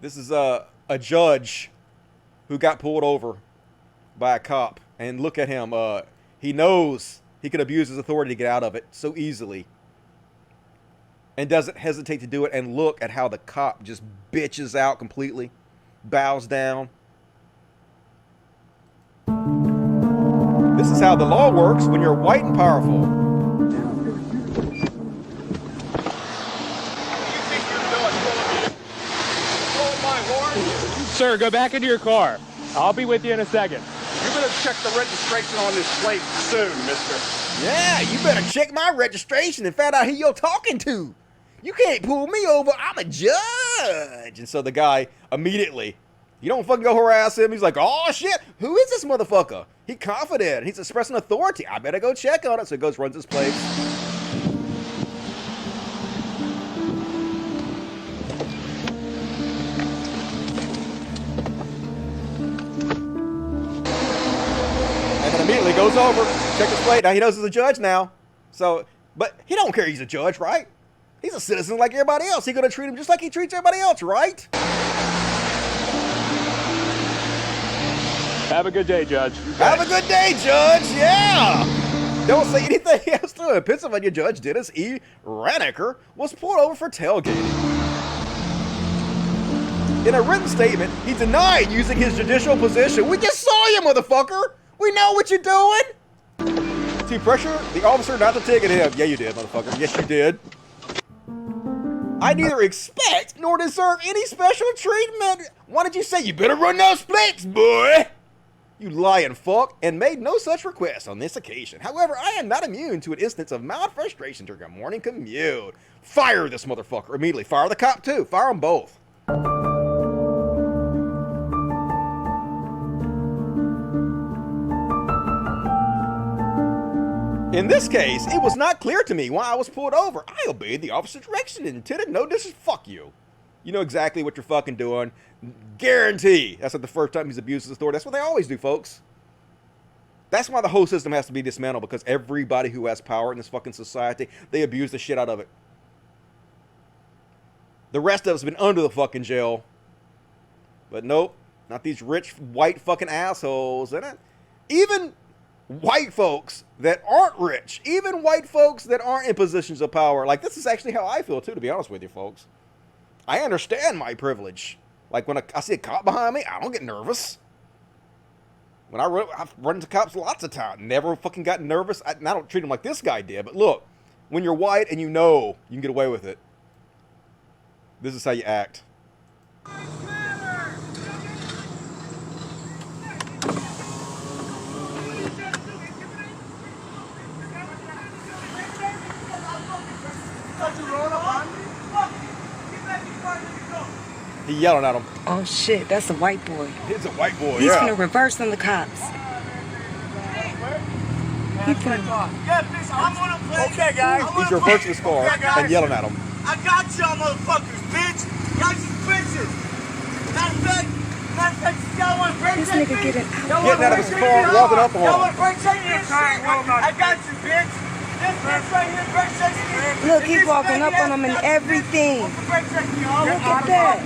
This is a judge who got pulled over by a cop. And look at him. He knows he can abuse his authority to get out of it so easily. And doesn't hesitate to do it. And look at how the cop just bitches out completely. Bows down. This is how the law works when you're white and powerful. Sir, go back into your car. I'll be with you in a second. You better check the registration on this plate soon, mister. Yeah, you better check my registration and find out who you're talking to. You can't pull me over. I'm a judge. And so the guy immediately, you don't fucking go harass him. He's like, oh shit, who is this motherfucker? He's confident. He's expressing authority. I better go check on it. So he goes, runs his place. And then immediately goes over, check his plate. Now he knows he's a judge now. So, but he don't care he's a judge, right? He's a citizen like everybody else. He's gonna treat him just like he treats everybody else, right? Have a good day, Judge. Have a good day, Judge. Yeah. Don't say anything else to him. Pennsylvania Judge Dennis E. Ranecker was pulled over for tailgating. In a written statement, he denied using his judicial position. We just saw you, motherfucker. We know what you're doing. To pressure the officer not to ticket him. Yeah, you did, motherfucker. Yes, you did. I neither expect nor deserve any special treatment. Why did you say you better run those splits, boy? You lying fuck, and made no such request on this occasion. However, I am not immune to an instance of mild frustration during a morning commute. Fire this motherfucker immediately. Fire the cop too. Fire them both. In this case, it was not clear to me why I was pulled over. I obeyed the officer's direction and intended no disrespect. Fuck you. You know exactly what you're fucking doing. Guarantee. That's not the first time he's abused his authority. That's what they always do, folks. That's why the whole system has to be dismantled, because everybody who has power in this fucking society, they abuse the shit out of it. The rest of us have been under the fucking jail. But nope. Not these rich white fucking assholes. And even white folks that aren't rich, even white folks that aren't in positions of power. Like, this is actually how I feel too, to be honest with you folks. I understand my privilege. Like, when I see a cop behind me, I don't get nervous. When I've run into cops lots of times, never fucking got nervous. I don't treat them like this guy did. But look, when you're white and you know you can get away with it, this is how you act. He yelling at him. Oh shit, that's a white boy. It's a white boy, He's yeah. gonna reverse on the cops. Okay, guys. He's reversing his car and yelling at him. I got y'all motherfuckers, bitch. Y'all just bitches. Matter of fact, y'all want to break This that nigga bitch? Getting out of his car, walking up on him. Y'all want to break that shit? I got you, bitch. This bitch right here, break that shit. Look, he's walking up on him and everything. Look at that.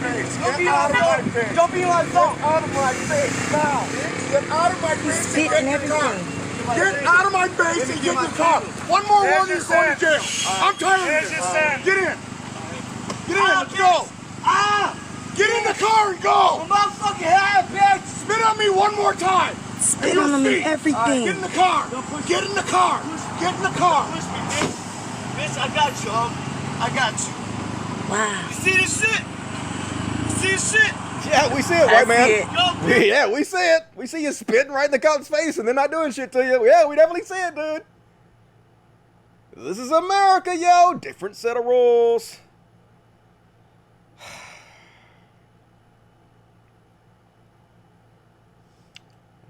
Don't be like that. Get out of my face now. Get out of my face. He's spitting everything. Get out of my face and get in the car. One more warning, you're going to jail. I'm tired of this. Get in. Get in, let's go. Get in the car and go. I'm motherfucking head, bitch. Spit on me one more time. Spit on him and everything. Get in the car. Get in the car. Get in the car. I got you, I got you. Wow. You see this shit? You see this shit? Yeah, we see it, white man. It. Yeah, we see it. We see you spitting right in the cop's face and they're not doing shit to you. Yeah, we definitely see it, dude. This is America, yo. Different set of rules.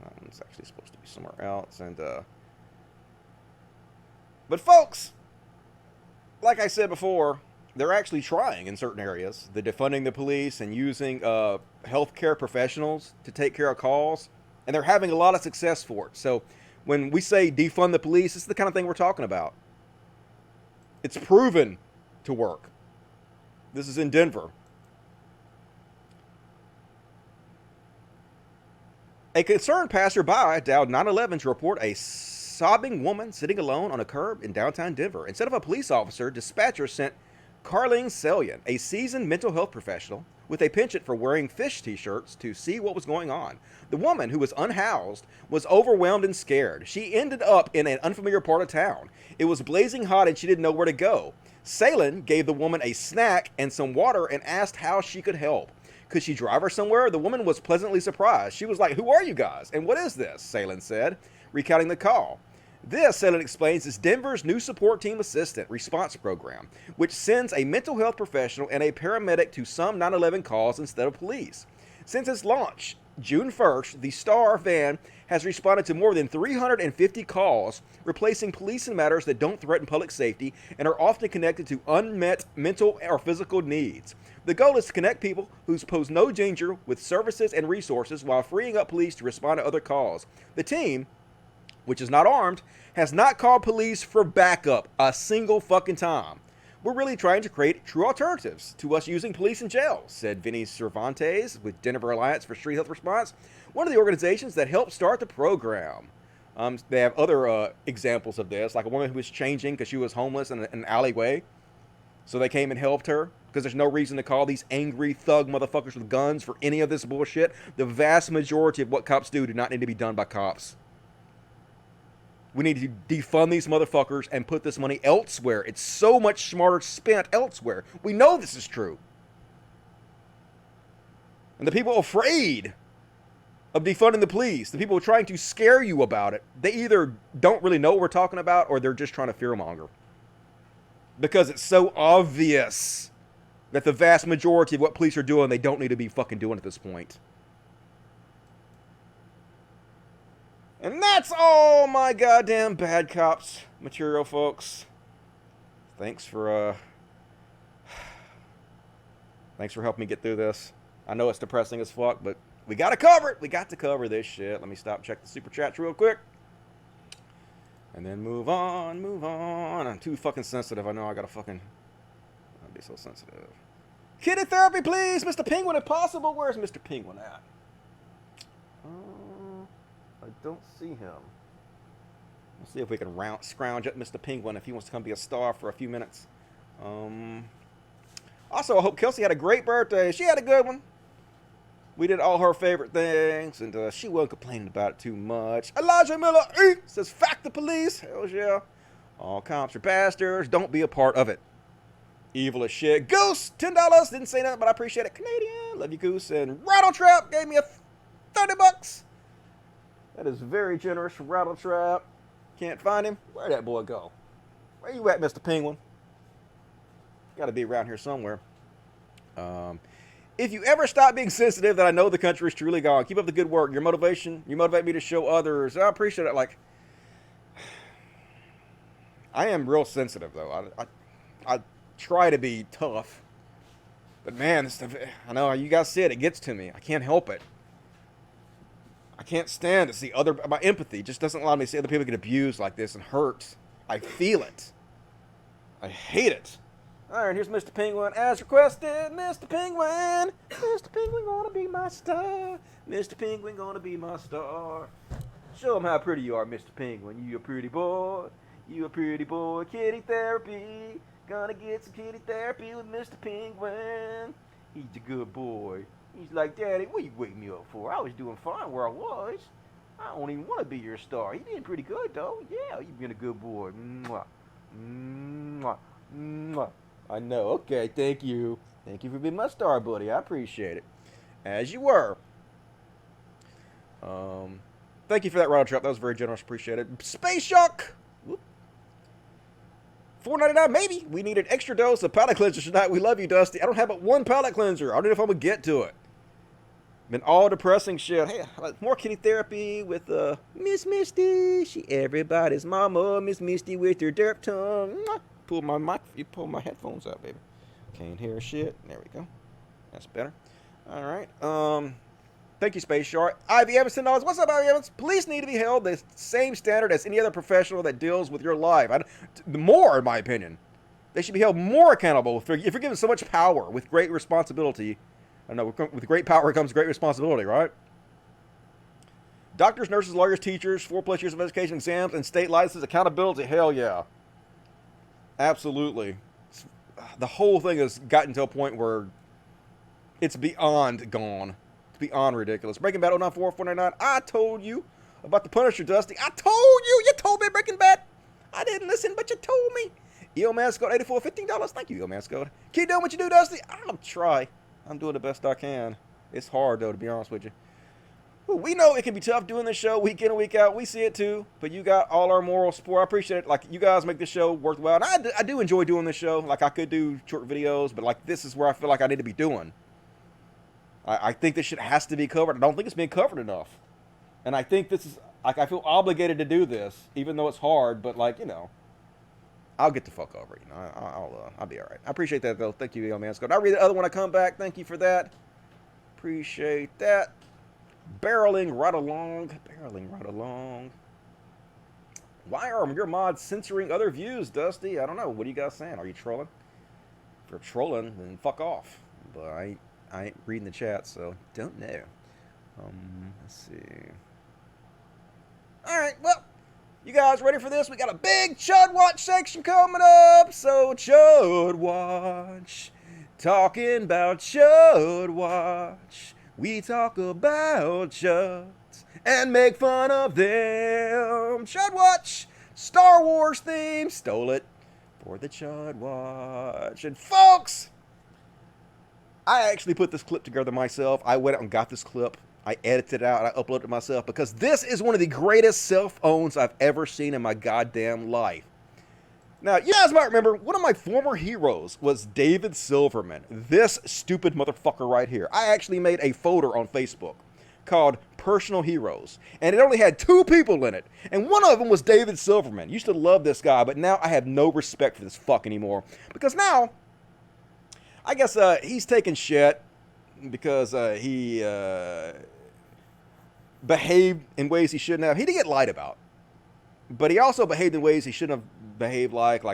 That one's actually supposed to be somewhere else. And but folks, like I said before, they're actually trying in certain areas. They're defunding the police and using healthcare professionals to take care of calls. And they're having a lot of success for it. So when we say defund the police, this is the kind of thing we're talking about. It's proven to work. This is in Denver. A concerned passerby dialed 911 to report a sobbing woman sitting alone on a curb in downtown Denver. Instead of a police officer, dispatcher sent Carlene Selyan, a seasoned mental health professional, with a penchant for wearing fish t-shirts to see what was going on. The woman, who was unhoused, was overwhelmed and scared. She ended up in an unfamiliar part of town. It was blazing hot and she didn't know where to go. Selyan gave the woman a snack and some water and asked how she could help. Could she drive her somewhere? The woman was pleasantly surprised. She was like, "Who are you guys? And what is this?" Selyan said, recounting the call. This, Selyan explains, is Denver's new support team assistant response program, which sends a mental health professional and a paramedic to some 911 calls instead of police. Since its launch, June 1st, the STAR van has responded to more than 350 calls, replacing police in matters that don't threaten public safety and are often connected to unmet mental or physical needs. The goal is to connect people who pose no danger with services and resources while freeing up police to respond to other calls. The team, which is not armed, has not called police for backup a single fucking time. We're really trying to create true alternatives to us using police in jail, said Vinny Cervantes with Denver Alliance for Street Health Response, one of the organizations that helped start the program. They have other examples of this, like a woman who was changing because she was homeless in an alleyway. So they came and helped her because there's no reason to call these angry thug motherfuckers with guns for any of this bullshit. The vast majority of what cops do not need to be done by cops. We need to defund these motherfuckers and put this money elsewhere. It's so much smarter spent elsewhere. We know this is true. And the people afraid of defunding the police, the people trying to scare you about it, they either don't really know what we're talking about or they're just trying to fearmonger. Because it's so obvious that the vast majority of what police are doing, they don't need to be fucking doing at this point. And that's all my goddamn bad cops material, folks. Thanks for helping me get through this. I know it's depressing as fuck, but we gotta cover it. We got to cover this shit. Let me stop and check the super chats real quick. And then move on. I'm too fucking sensitive. I know I gotta fucking not be so sensitive. Kitty therapy, please, Mr. Penguin, if possible. Where's Mr. Penguin at? I don't see him. Let's see if we can scrounge up Mr. Penguin if he wants to come be a star for a few minutes. Also, I hope Kelsey had a great birthday. She had a good one. We did all her favorite things, and she wasn't complaining about it too much. Elijah Miller says, "Fact the police." Hell yeah. All cops are bastards. Don't be a part of it. Evil as shit. Goose, $10. Didn't say nothing, but I appreciate it. Canadian. Love you, Goose. And Rattletrap gave me a $30. That is very generous from Rattletrap. Can't find him. Where'd that boy go? Where you at, Mr. Penguin? Got to be around here somewhere. If you ever stop being sensitive, then I know the country is truly gone. Keep up the good work. Your motivation, you motivate me to show others. I appreciate it. Like, I am real sensitive, though. I try to be tough. But, man, this stuff, I know you guys see it. It gets to me. I can't help it. I can't stand to see my empathy just doesn't allow me to see other people get abused like this and hurt. I feel it. I hate it. All right, here's Mr. Penguin as requested. Mr. Penguin. Mr. Penguin gonna be my star. Mr. Penguin gonna be my star. Show him how pretty you are, Mr. Penguin. You a pretty boy. You a pretty boy. Kitty therapy. Gonna get some kitty therapy with Mr. Penguin. He's a good boy. He's like, "Daddy, what you wake me up for? I was doing fine where I was. I don't even want to be your star. You did pretty good, though. Yeah, you've been a good boy. Mwah. Mwah. I know. Okay, thank you. Thank you for being my star buddy. I appreciate it. As you were. Thank you for that, Ronald Trump. That was very generous. Appreciate it. Space Shark! $4.99, maybe. We need an extra dose of palate cleanser tonight. We love you, Dusty. I don't have but one palate cleanser. I don't know if I'm going to get to it. Been all depressing shit. Hey, more kitty therapy with Miss Misty. She everybody's mama. Miss Misty with her derp tongue. Pull my mic. You pull my headphones out, baby. Can't hear shit. There we go. That's better. All right. Thank you, Space Shark. Ivy Evans, $10. What's up, Ivy Evans? Police need to be held the same standard as any other professional that deals with your life. More, in my opinion. They should be held more accountable. If you're given so much power with great responsibility. I know, with great power comes great responsibility, right? Doctors, nurses, lawyers, teachers, 4+ years of education, exams, and state licenses, accountability. Hell yeah. Absolutely. The whole thing has gotten to a point where it's beyond gone. Beyond ridiculous. Breaking Bad 094499. I told you about the Punisher, Dusty. I told you. You told me, Breaking Bad. I didn't listen, but you told me. EO Mascot 84, $15. Thank you, EO Mascot. Keep doing what you do, Dusty. I'll try. I'm doing the best I can. It's hard, though, to be honest with you. Well, we know it can be tough doing this show week in and week out. We see it, too. But you got all our moral support. I appreciate it. Like, you guys make this show worthwhile. And I do enjoy doing this show. Like, I could do short videos, but, like, this is where I feel like I need to be doing. I think this shit has to be covered. I don't think it's being covered enough. And I think this is, like, I feel obligated to do this, even though it's hard, but, like, you know, I'll get the fuck over it, you know. I'll be all right. I appreciate that, though. Thank you, man. I'll read the other one I come back. Thank you for that. Appreciate that. Barreling right along. Why are your mods censoring other views, Dusty? I don't know. What are you guys saying? Are you trolling? If you're trolling, then fuck off. But I ain't reading the chat, so don't know. Let's see. Alright, well, you guys ready for this? We got a big Chud Watch section coming up. So, Chud Watch. Talking about Chud Watch. We talk about chuds and make fun of them. Chud Watch. Star Wars theme. Stole it for the Chud Watch. And folks, I actually put this clip together myself. I went out and got this clip. I edited it out. I uploaded it myself because this is one of the greatest cell phones I've ever seen in my goddamn life. Now, you guys might remember, one of my former heroes was David Silverman. This stupid motherfucker right here. I actually made a folder on Facebook called Personal Heroes. And it only had 2 people in it. And one of them was David Silverman. Used to love this guy, but now I have no respect for this fuck anymore. Because now, I guess he's taking shit because he behaved in ways he shouldn't have. He didn't get lied about. But he also behaved in ways he shouldn't have behaved like.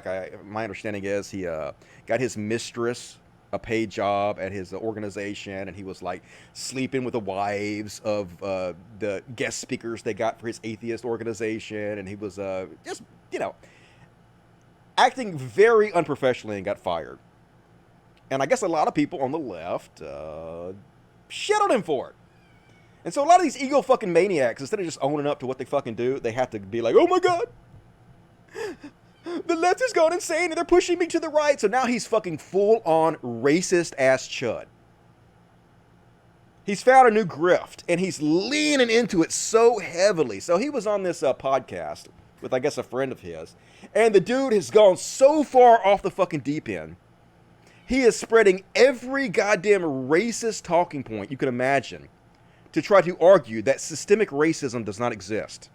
My understanding is he got his mistress a paid job at his organization, and he was like sleeping with the wives of the guest speakers they got for his atheist organization, and he was just, you know, acting very unprofessionally and got fired. And I guess a lot of people on the left shit on him for it. And so a lot of these ego fucking maniacs, instead of just owning up to what they fucking do, they have to be like, oh my god, the left has gone insane and they're pushing me to the right. So now he's fucking full on racist ass chud. He's found a new grift and he's leaning into it so heavily. So he was on this podcast with, I guess, a friend of his. And the dude has gone so far off the fucking deep end. He is spreading every goddamn racist talking point you can imagine to try to argue that systemic racism does not exist.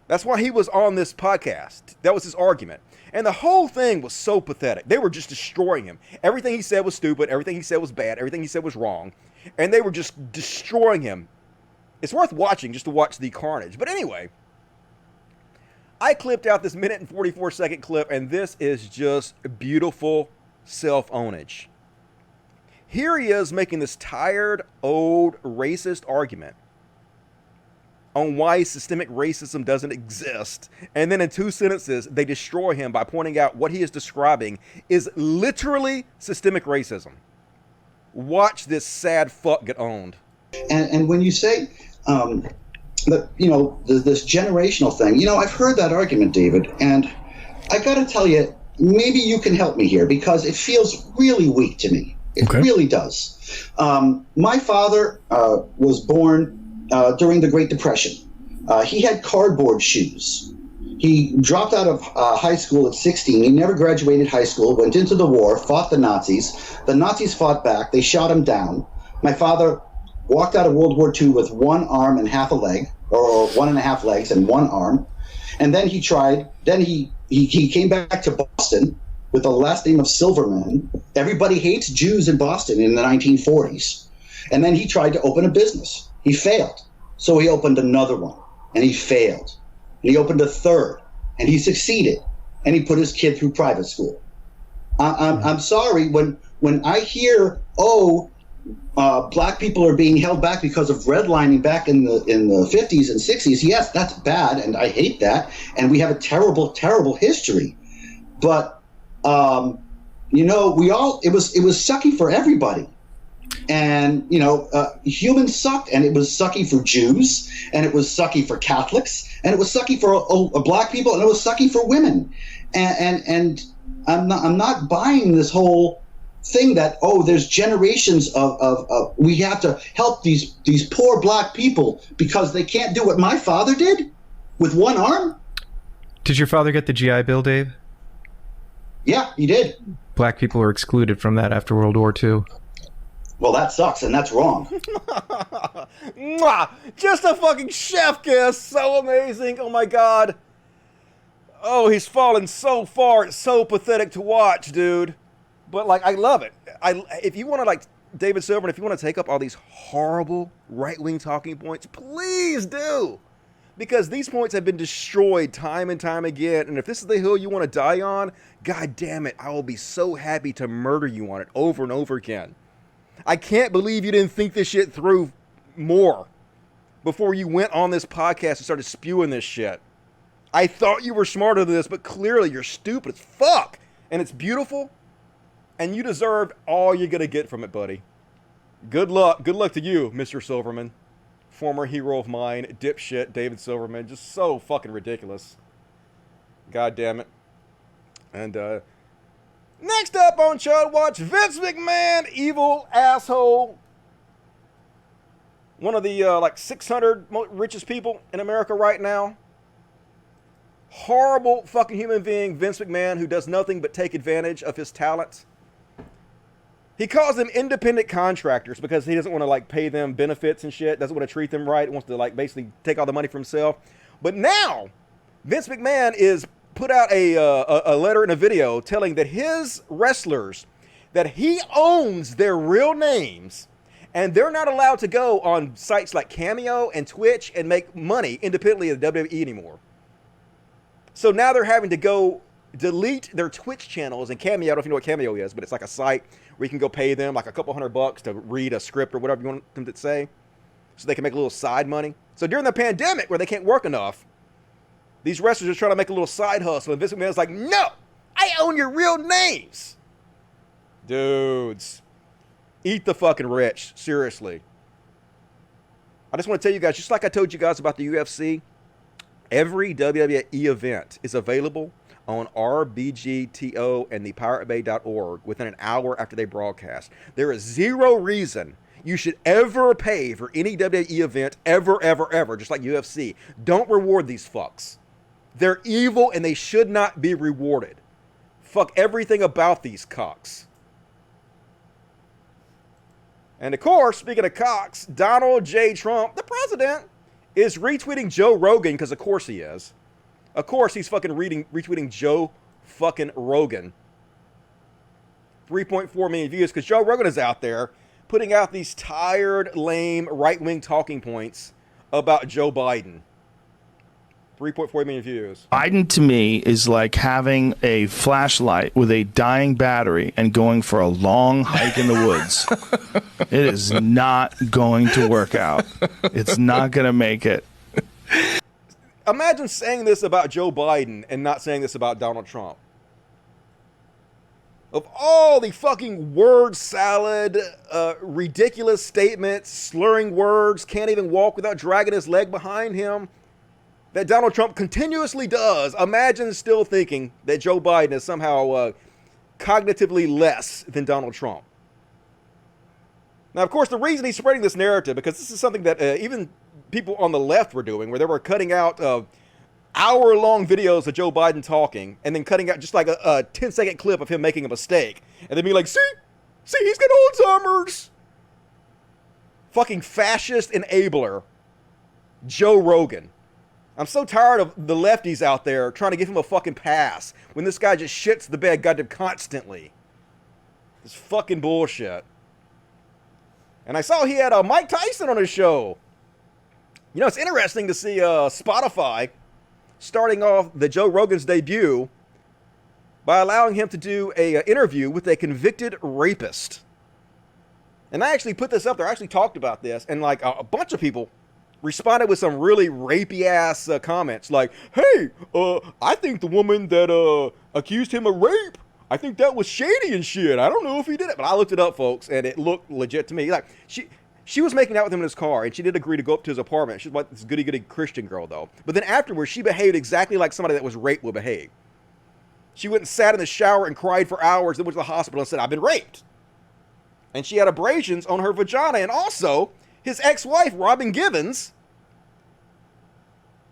That's why he was on this podcast. That was his argument. And the whole thing was so pathetic. They were just destroying him. Everything he said was stupid. Everything he said was bad. Everything he said was wrong. And they were just destroying him. It's worth watching just to watch the carnage. But anyway, I clipped out this 1 minute and 44-second clip, and this is just beautiful self-ownage. Here he is making this tired, old, racist argument on why systemic racism doesn't exist. And then in 2 sentences, they destroy him by pointing out what he is describing is literally systemic racism. Watch this sad fuck get owned. And when you say that, you know, this generational thing, you know, I've heard that argument, David, and I got to tell you, maybe you can help me here because it feels really weak to me. It really does. My father was born during the Great Depression. He had cardboard shoes. He dropped out of high school at 16. He never graduated high school, went into the war, fought the Nazis. The Nazis fought back. They shot him down. My father walked out of World War II with one arm and half a leg, or 1.5 legs and one arm. And then he came back to Boston with the last name of Silverman. Everybody hates Jews in Boston in the 1940s. And then he tried to open a business. He failed. So he opened another one, and he failed. And he opened a third, and he succeeded. And he put his kid through private school. I'm sorry, when I hear, black people are being held back because of redlining back in the 50s and 60s, yes, that's bad, and I hate that. And we have a terrible, terrible history. But it was sucky for everybody. And, humans sucked, and it was sucky for Jews, and it was sucky for Catholics, and it was sucky for black people, and it was sucky for women. And I'm not buying this whole thing that, there's generations of we have to help these poor black people because they can't do what my father did with one arm. Did your father get the GI Bill, Dave? Yeah, he did. Black people are excluded from that after World War II. Well, that sucks, and that's wrong. Mwah! Just a fucking chef kiss. So amazing. Oh, my God. Oh, he's fallen so far. It's so pathetic to watch, dude. But, I love it. If you want to, David Silverman, if you want to take up all these horrible right-wing talking points, please do. Because these points have been destroyed time and time again. And if this is the hill you want to die on, God damn it, I will be so happy to murder you on it over and over again. I can't believe you didn't think this shit through more before you went on this podcast and started spewing this shit. I thought you were smarter than this, but clearly you're stupid as fuck. And it's beautiful. And you deserve all you're going to get from it, buddy. Good luck. Good luck to you, Mr. Silverman. Former hero of mine, dipshit David Silverman. Just so fucking ridiculous. God damn it. And, next up on Chud Watch, Vince McMahon, evil asshole. One of the 600 richest people in America right now. Horrible fucking human being, Vince McMahon, who does nothing but take advantage of his talents. He calls them independent contractors because he doesn't want to pay them benefits and shit. Doesn't want to treat them right. Wants to basically take all the money for himself. But now, Vince McMahon is put out a letter in a video telling that his wrestlers, that he owns their real names, and they're not allowed to go on sites like Cameo and Twitch and make money independently of the WWE anymore. So now they're having to go delete their Twitch channels and Cameo. I don't know if you know what Cameo is, but it's like a site where you can go pay them a couple $100 to read a script or whatever you want them to say so they can make a little side money. So during the pandemic where they can't work enough, these wrestlers are trying to make a little side hustle. And Vince McMahon's like, no, I own your real names. Dudes, eat the fucking rich. Seriously. I just want to tell you guys, just like I told you guys about the UFC, every WWE event is available on RBGTO and the piratebay.org within an hour after they broadcast. There is zero reason you should ever pay for any WWE event ever, ever, ever, just like UFC. Don't reward these fucks. They're evil and they should not be rewarded. Fuck everything about these cocks. And of course, speaking of cocks, Donald J. Trump, the president, is retweeting Joe Rogan, because of course he is. Of course he's fucking retweeting Joe fucking Rogan. 3.4 million views, because Joe Rogan is out there putting out these tired, lame, right-wing talking points about Joe Biden. 3.4 million views. Biden to me is like having a flashlight with a dying battery and going for a long hike in the woods. It is not going to work out. It's not going to make it. Imagine saying this about Joe Biden and not saying this about Donald Trump. Of all the fucking word salad, ridiculous statements, slurring words, can't even walk without dragging his leg behind him, that Donald Trump continuously does, imagine still thinking that Joe Biden is somehow cognitively less than Donald Trump. Now, of course, the reason he's spreading this narrative, because this is something that even people on the left were doing, where they were cutting out hour-long videos of Joe Biden talking, and then cutting out just like a 10-second clip of him making a mistake, and then being like, see, he's got Alzheimer's. Fucking fascist enabler, Joe Rogan. I'm so tired of the lefties out there trying to give him a fucking pass when this guy just shits the bed goddamn constantly. This fucking bullshit. And I saw he had Mike Tyson on his show. You know, it's interesting to see Spotify starting off the Joe Rogan's debut by allowing him to do a interview with a convicted rapist. And I actually put this up there. I actually talked about this, and like a bunch of people responded with some really rapey ass comments, like, "Hey, I think the woman that accused him of rape, I think that was shady and shit. I don't know if he did it," but I looked it up, folks, and it looked legit to me. Like she was making out with him in his car, and she did agree to go up to his apartment. She's like this goody-goody Christian girl, though. But then afterwards, she behaved exactly like somebody that was raped would behave. She went and sat in the shower and cried for hours, then went to the hospital and said, "I've been raped." And she had abrasions on her vagina. And also, his ex-wife, Robin Givens,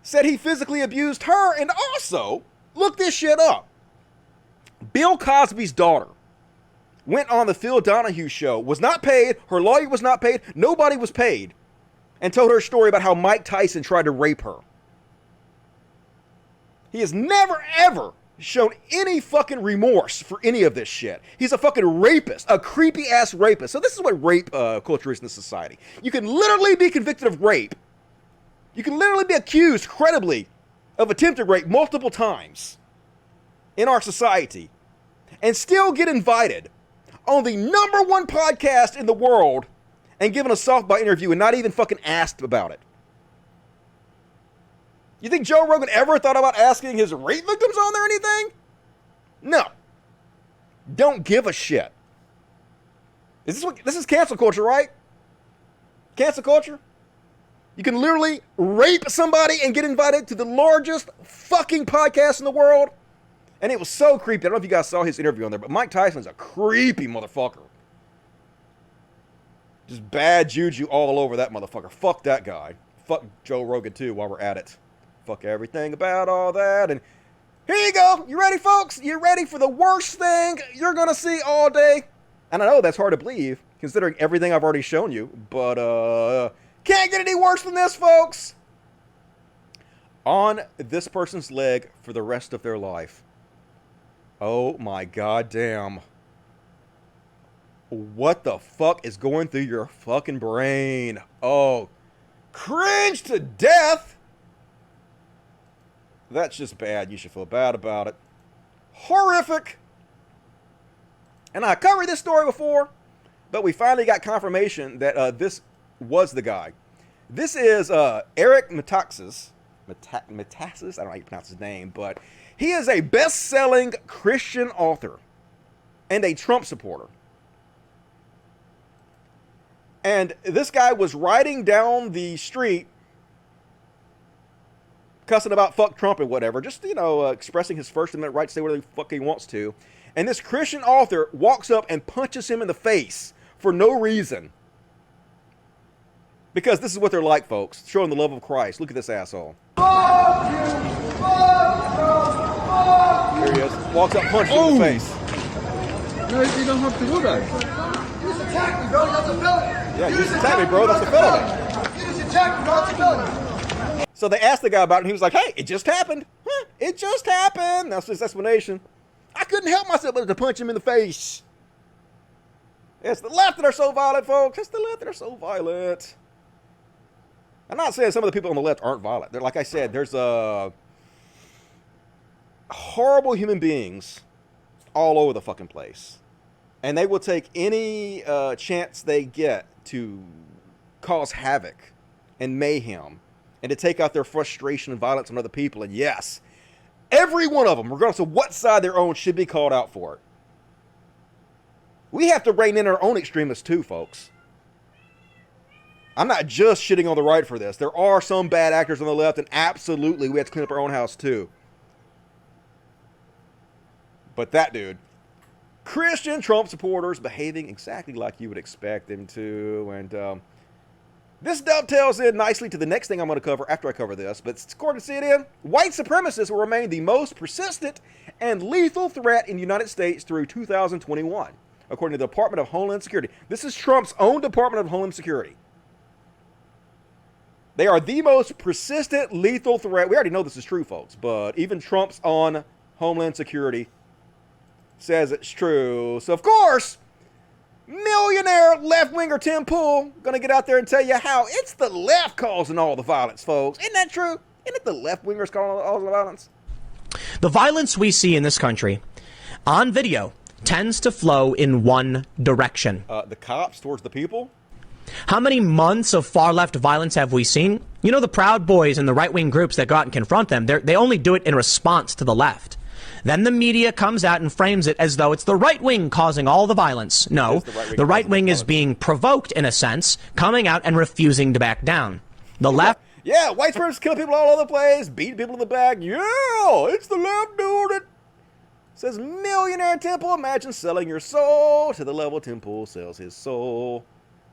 said he physically abused her. And also, look this shit up. Bill Cosby's daughter went on the Phil Donahue show, was not paid, her lawyer was not paid, nobody was paid, and told her story about how Mike Tyson tried to rape her. He has never, ever shown any fucking remorse for any of this shit. He's a fucking rapist, a creepy ass rapist. So this is what rape culture is in this society. You can literally be convicted of rape. You can literally be accused credibly of attempted rape multiple times in our society and still get invited on the #1 podcast in the world and given a softball interview and not even fucking asked about it. You think Joe Rogan ever thought about asking his rape victims on there or anything? No. Don't give a shit. This is cancel culture, right? Cancel culture? You can literally rape somebody and get invited to the largest fucking podcast in the world? And it was so creepy. I don't know if you guys saw his interview on there, but Mike Tyson's a creepy motherfucker. Just bad juju all over that motherfucker. Fuck that guy. Fuck Joe Rogan too while we're at it. Fuck everything about all that. And here you go. You ready, folks? You ready for the worst thing you're going to see all day? And I know that's hard to believe, considering everything I've already shown you. But, can't get any worse than this, folks. On this person's leg for the rest of their life. Oh my goddamn. What the fuck is going through your fucking brain? Oh, cringe to death. That's just bad. You should feel bad about it. Horrific. And I covered this story before, but we finally got confirmation that this was the guy. This is Eric Metaxas. Metaxas? I don't know how you pronounce his name, but he is a best-selling Christian author and a Trump supporter. And this guy was riding down the street cussing about fuck Trump and whatever, just, you know, expressing his First Amendment right to say whatever the fuck he wants to. And this Christian author walks up and punches him in the face for no reason. Because this is what they're like, folks, showing the love of Christ. Look at this asshole. Fuck you! Fuck Trump! There he is. Walks up, punches him in the face. No, you don't have to do that. You just attacked me, bro. That's a felony. Yeah, you just attacked me, bro. That's a felony. You just attacked me, bro. That's a felony. So they asked the guy about it, and he was like, hey, it just happened. Huh, it just happened. That's his explanation. I couldn't help myself but to punch him in the face. It's the left that are so violent, folks. It's the left that are so violent. I'm not saying some of the people on the left aren't violent. They're, like I said, there's horrible human beings all over the fucking place. And they will take any chance they get to cause havoc and mayhem and to take out their frustration and violence on other people. And yes, every one of them, regardless of what side they're on, should be called out for it. We have to rein in our own extremists too, folks. I'm not just shitting on the right for this. There are some bad actors on the left, and absolutely we have to clean up our own house too. But that dude, Christian Trump supporters behaving exactly like you would expect them to. And this dovetails in nicely to the next thing I'm going to cover after I cover this. But according to CNN, white supremacists will remain the most persistent and lethal threat in the United States through 2021, according to the Department of Homeland Security. This is Trump's own Department of Homeland Security. They are the most persistent, lethal threat. We already know this is true, folks, but even Trump's own Homeland Security says it's true. So, of course, millionaire left-winger Tim Pool gonna get out there and tell you how it's the left causing all the violence, folks. Isn't that true? Isn't it the left-wingers causing all the violence? The violence we see in this country on video tends to flow in one direction. The cops towards the people? How many months of far-left violence have we seen? You know, the Proud Boys and the right-wing groups that go out and confront them, they only do it in response to the left. Then the media comes out and frames it as though it's the right wing causing all the violence. No, the right wing is being provoked, in a sense, coming out and refusing to back down. The left... Yeah, white supremacists killing people all over the place, beating people in the back. Yeah, it's the left doing it. Says millionaire Temple, imagine selling your soul to the level Temple sells his soul.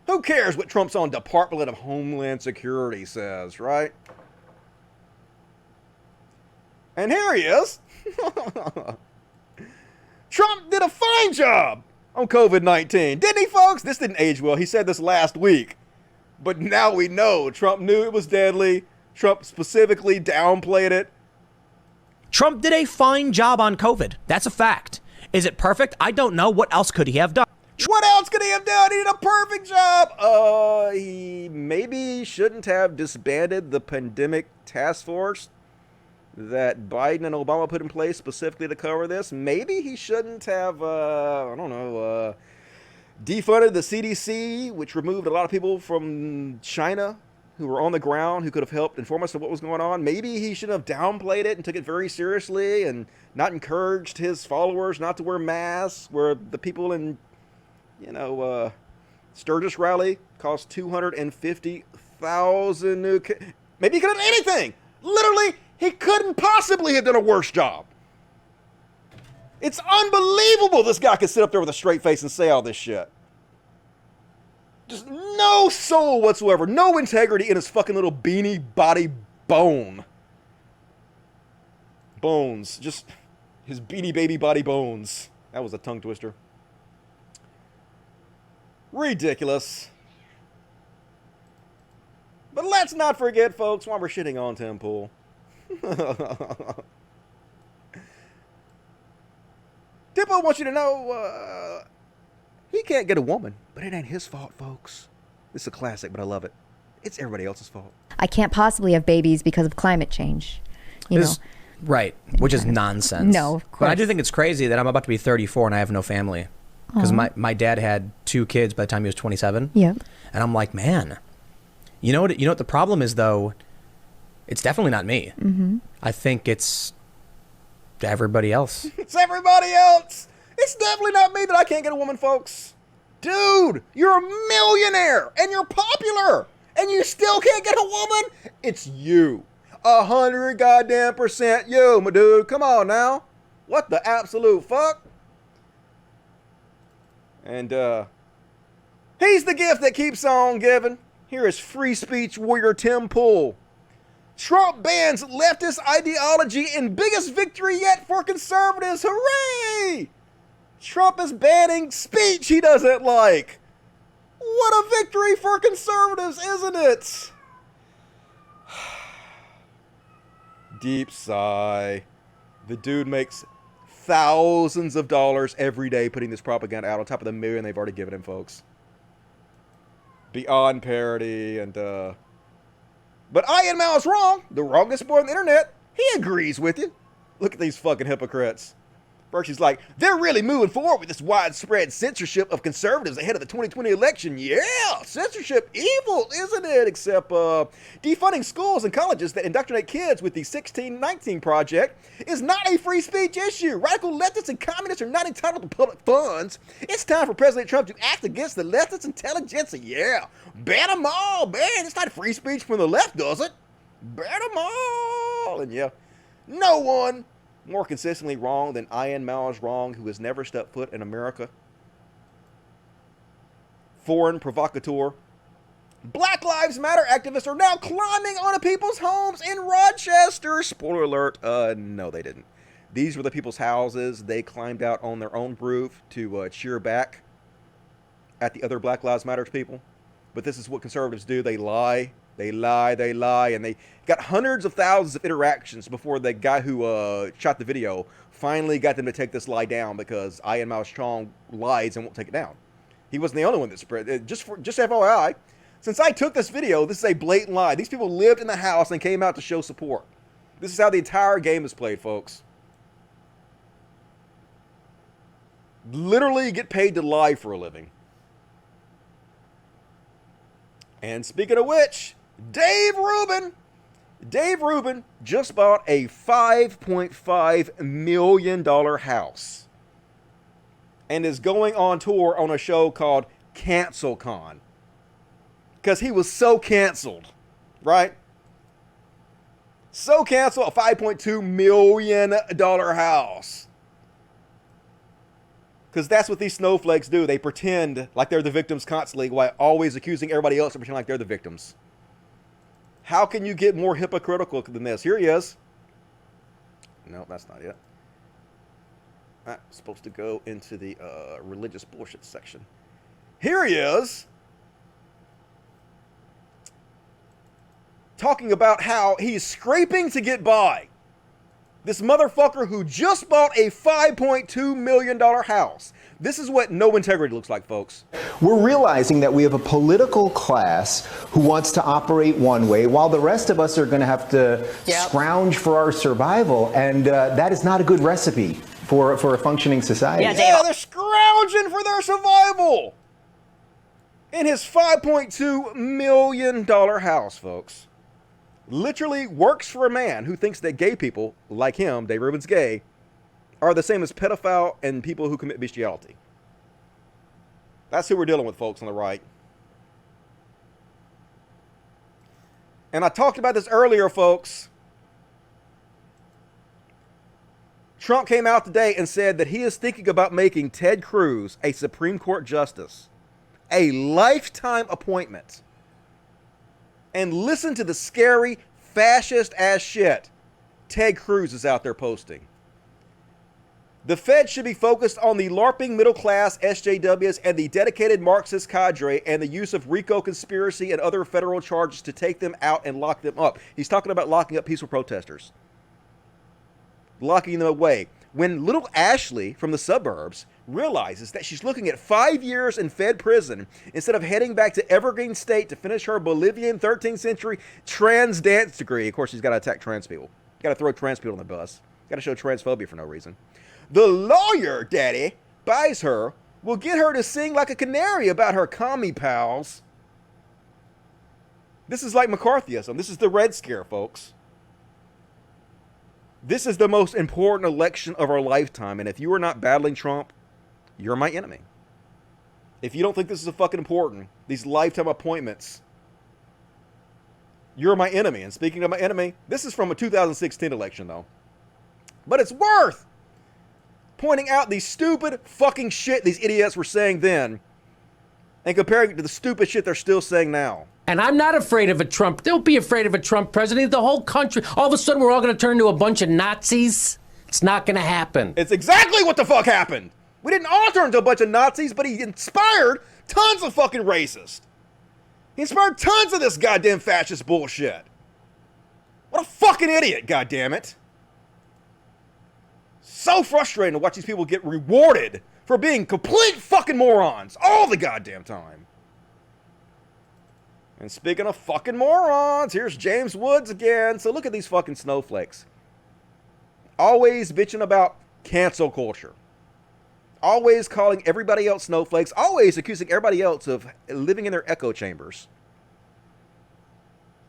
Who cares what Trump's own Department of Homeland Security says, right? And here he is. Trump did a fine job on COVID-19. Didn't he, folks? This didn't age well. He said this last week. But now we know. Trump knew it was deadly. Trump specifically downplayed it. Trump did a fine job on COVID. That's a fact. Is it perfect? I don't know. What else could he have done? What else could he have done? He did a perfect job. He maybe shouldn't have disbanded the pandemic task force that Biden and Obama put in place specifically to cover this. Maybe he shouldn't have, defunded the CDC, which removed a lot of people from China who were on the ground who could have helped inform us of what was going on. Maybe he should have downplayed it and took it very seriously and not encouraged his followers not to wear masks, where the people in, Sturgis rally cost 250,000 new... Maybe he could have done anything. Literally, he couldn't possibly have done a worse job. It's unbelievable this guy could sit up there with a straight face and say all this shit. Just no soul whatsoever. No integrity in his fucking little beanie body bone. Bones. Just his beanie baby body bones. That was a tongue twister. Ridiculous. But let's not forget, folks, while we're shitting on Tim Pool. Dippo wants you to know he can't get a woman, but it ain't his fault, folks. This is a classic, but I love it. It's everybody else's fault. I can't possibly have babies because of climate change. You know? Right, which is nonsense. No, of course. But I do think it's crazy that I'm about to be 34 and I have no family. Because my dad had 2 kids by the time he was 27. Yeah. And I'm like, man, you know what the problem is, though? It's definitely not me. Mm-hmm. I think it's everybody else. It's everybody else. It's definitely not me that I can't get a woman, folks. Dude, you're a millionaire and you're popular and you still can't get a woman. It's you. 100 goddamn % you, my dude. Come on now. What the absolute fuck? And he's the gift that keeps on giving. Here is free speech warrior Tim Pool. Trump bans leftist ideology in biggest victory yet for conservatives. Hooray! Trump is banning speech he doesn't like. What a victory for conservatives, isn't it? Deep sigh. The dude makes thousands of dollars every day putting this propaganda out on top of the $1 million they've already given him, folks. Beyond parody and But Ian Mao is wrong. The wrongest boy on the internet. He agrees with you. Look at these fucking hypocrites. First, he's like, they're really moving forward with this widespread censorship of conservatives ahead of the 2020 election. Yeah, censorship evil, isn't it? Except defunding schools and colleges that indoctrinate kids with the 1619 Project is not a free speech issue. Radical leftists and communists are not entitled to public funds. It's time for President Trump to act against the leftist intelligentsia. Yeah, ban them all, man. It's not free speech from the left, does it? Ban them all. And yeah, no one more consistently wrong than Ian Mao wrong, who has never stepped foot in America. Foreign provocateur. Black Lives Matter activists are now climbing onto people's homes in Rochester. Spoiler alert, no they didn't. These were the people's houses. They climbed out on their own roof to cheer back at the other Black Lives Matter people. But this is what conservatives do. They lie. They lie, and they got hundreds of thousands of interactions before the guy who shot the video finally got them to take this lie down, because Ian Mao Strong lies and won't take it down. He wasn't the only one that spread it. Just FYI, since I took this video, this is a blatant lie. These people lived in the house and came out to show support. This is how the entire game is played, folks. Literally get paid to lie for a living. And speaking of which, Dave Rubin just bought a $5.5 million house and is going on tour on a show called Cancel Con, because he was so canceled, right? So canceled, a $5.2 million house. Because that's what these snowflakes do. They pretend like they're the victims constantly, while always accusing everybody else of pretending like they're the victims. How can you get more hypocritical than this? Here he is. No, that's not it. I'm supposed to go into the religious bullshit section. Here he is, talking about how he's scraping to get by. This motherfucker who just bought a $5.2 million house. This is what no integrity looks like, folks. We're realizing that we have a political class who wants to operate one way, while the rest of us are going to have to scrounge for our survival, and that is not a good recipe for a functioning society. Yeah, they're scrounging for their survival in his $5.2 million house, folks. Literally works for a man who thinks that gay people, like him, Dave Rubin's gay, are the same as pedophile and people who commit bestiality. That's who we're dealing with, folks, on the right. And I talked about this earlier, folks. Trump came out today and said that he is thinking about making Ted Cruz a Supreme Court justice, a lifetime appointment. And listen to the scary, fascist-ass shit Ted Cruz is out there posting. The Fed should be focused on the LARPing middle-class SJWs and the dedicated Marxist cadre, and the use of RICO conspiracy and other federal charges to take them out and lock them up. He's talking about locking up peaceful protesters. Locking them away. When little Ashley from the suburbs realizes that she's looking at 5 years in Fed prison instead of heading back to Evergreen State to finish her Bolivian 13th century trans dance degree. Of course, she's got to attack trans people. Got to throw trans people on the bus. Got to show transphobia for no reason. The lawyer daddy buys her will get her to sing like a canary about her commie pals. This is like McCarthyism. This is the Red Scare, folks. This is the most important election of our lifetime, and if you are not battling Trump, you're my enemy. If you don't think this is a fucking important, these lifetime appointments, you're my enemy. And speaking of my enemy, this is from a 2016 election, though. But it's worth pointing out the stupid fucking shit these idiots were saying then and comparing it to the stupid shit they're still saying now. And I'm not afraid of a Trump. Don't be afraid of a Trump president. The whole country, all of a sudden, we're all going to turn into a bunch of Nazis. It's not going to happen. It's exactly what the fuck happened. We didn't all turn into a bunch of Nazis, but he inspired tons of fucking racists. He inspired tons of this goddamn fascist bullshit. What a fucking idiot, goddammit. So frustrating to watch these people get rewarded for being complete fucking morons all the goddamn time. And speaking of fucking morons, here's James Woods again. So look at these fucking snowflakes. Always bitching about Cancel culture. Always calling everybody else snowflakes. Always accusing everybody else of living in their echo chambers.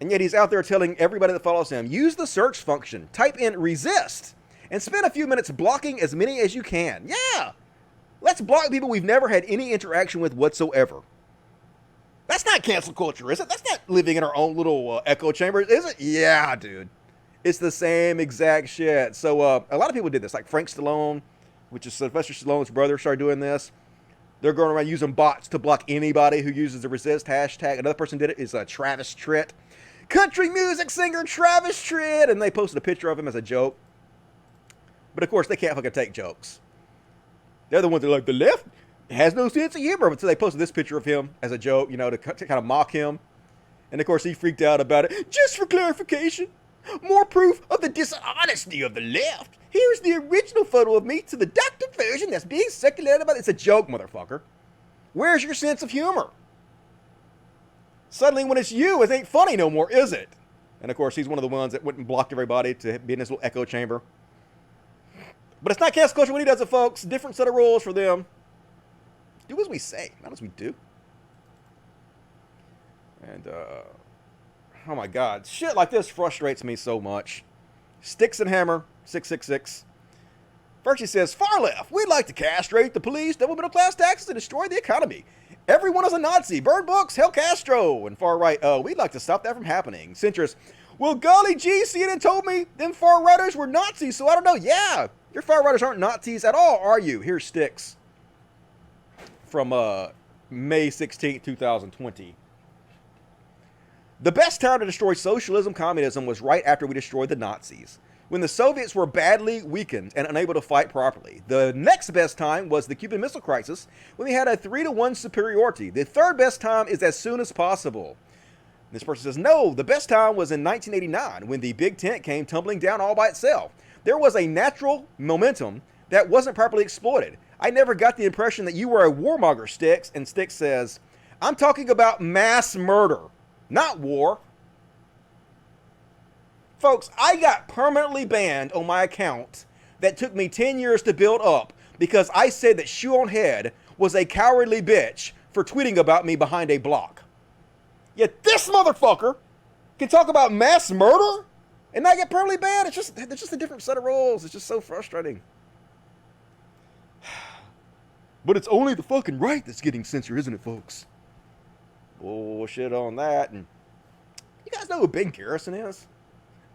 And yet he's out there telling everybody that follows him, use the search function, type in resist, and spend a few minutes blocking as many as you can. Yeah! Let's block people we've never had any interaction with whatsoever. That's not cancel culture, is it? That's not living in our own little echo chamber, is it? Yeah, dude. It's the same exact shit. So a lot of people did this, like Frank Stallone, which is Sylvester Stallone's brother, started doing this. They're going around using bots to block anybody who uses the resist hashtag. Another person did it is Travis Tritt. Country music singer Travis Tritt. And they posted a picture of him as a joke. But of course, they can't fucking take jokes. They're the ones that are like, the left has no sense of humor. So they posted this picture of him as a joke, you know, to kind of mock him. And of course, he freaked out about it. Just for clarification, more proof of the dishonesty of the left. Here's the original photo of me to the doctored version that's being circulated about. It's a joke, motherfucker. Where's your sense of humor? Suddenly, when it's you, it ain't funny no more, is it? And of course, he's one of the ones that went and blocked everybody to be in this little echo chamber. But it's not cancel culture when he does it, folks. Different set of rules for them. Do as we say, not as we do. And, oh my God. Shit like this frustrates me so much. Sticks and Hammer, 666. First he says, far left, we'd like to castrate the police, double middle class taxes, and destroy the economy. Everyone is a Nazi. Burn books, hell Castro. And far right, we'd like to stop that from happening. Centrist, well, golly gee, CNN told me them far righters were Nazis, so I don't know. Yeah, your far righters aren't Nazis at all, are you? Here's Sticks from May 16th, 2020. The best time to destroy socialism, communism was right after we destroyed the Nazis, when the Soviets were badly weakened and unable to fight properly. The next best time was the Cuban Missile Crisis, when we had a 3-to-1 superiority. The third best time is as soon as possible. This person says, no, the best time was in 1989, when the Big Tent came tumbling down all by itself. There was a natural momentum that wasn't properly exploited. I never got the impression that you were a warmonger, Sticks. And Sticks says, I'm talking about mass murder, not war. Folks, I got permanently banned on my account that took me 10 years to build up because I said that Shoe on Head was a cowardly bitch for tweeting about me behind a block. Yet this motherfucker can talk about mass murder and not get permanently banned. It's just a different set of rules. It's just so frustrating. But it's only the fucking right that's getting censored, isn't it, folks? Bullshit on that. And you guys know who Ben Garrison is?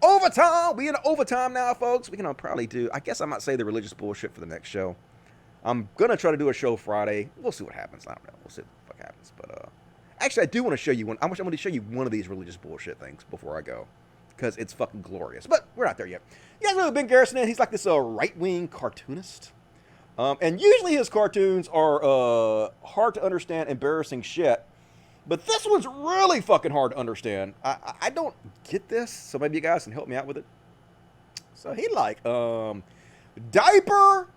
Overtime! We in overtime now, folks. We can probably do, I guess I might say the religious bullshit for the next show. I'm going to try to do a show Friday. We'll see what happens. I don't know. We'll see what the fuck happens. But, actually, I do want to show you one. I'm going to show you one of these religious bullshit things before I go. Because it's fucking glorious. But we're not there yet. You guys know who Ben Garrison is? He's like this right-wing cartoonist. And usually his cartoons are hard to understand, embarrassing shit. But this one's really fucking hard to understand. I don't get this, so maybe you guys can help me out with it. So he like, diaper,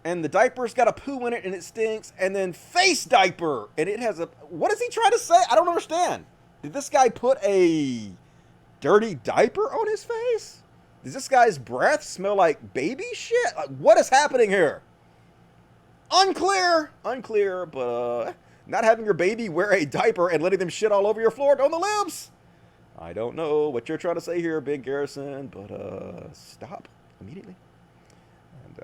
and the diaper's got a poo in it and it stinks, and then face diaper, and it has a, what is he trying to say? I don't understand. Did this guy put a dirty diaper on his face? Does this guy's breath smell like baby shit? Like, what is happening here? Unclear, but not having your baby wear a diaper and letting them shit all over your floor on the limbs. I don't know what you're trying to say here, Big Garrison, but stop immediately. And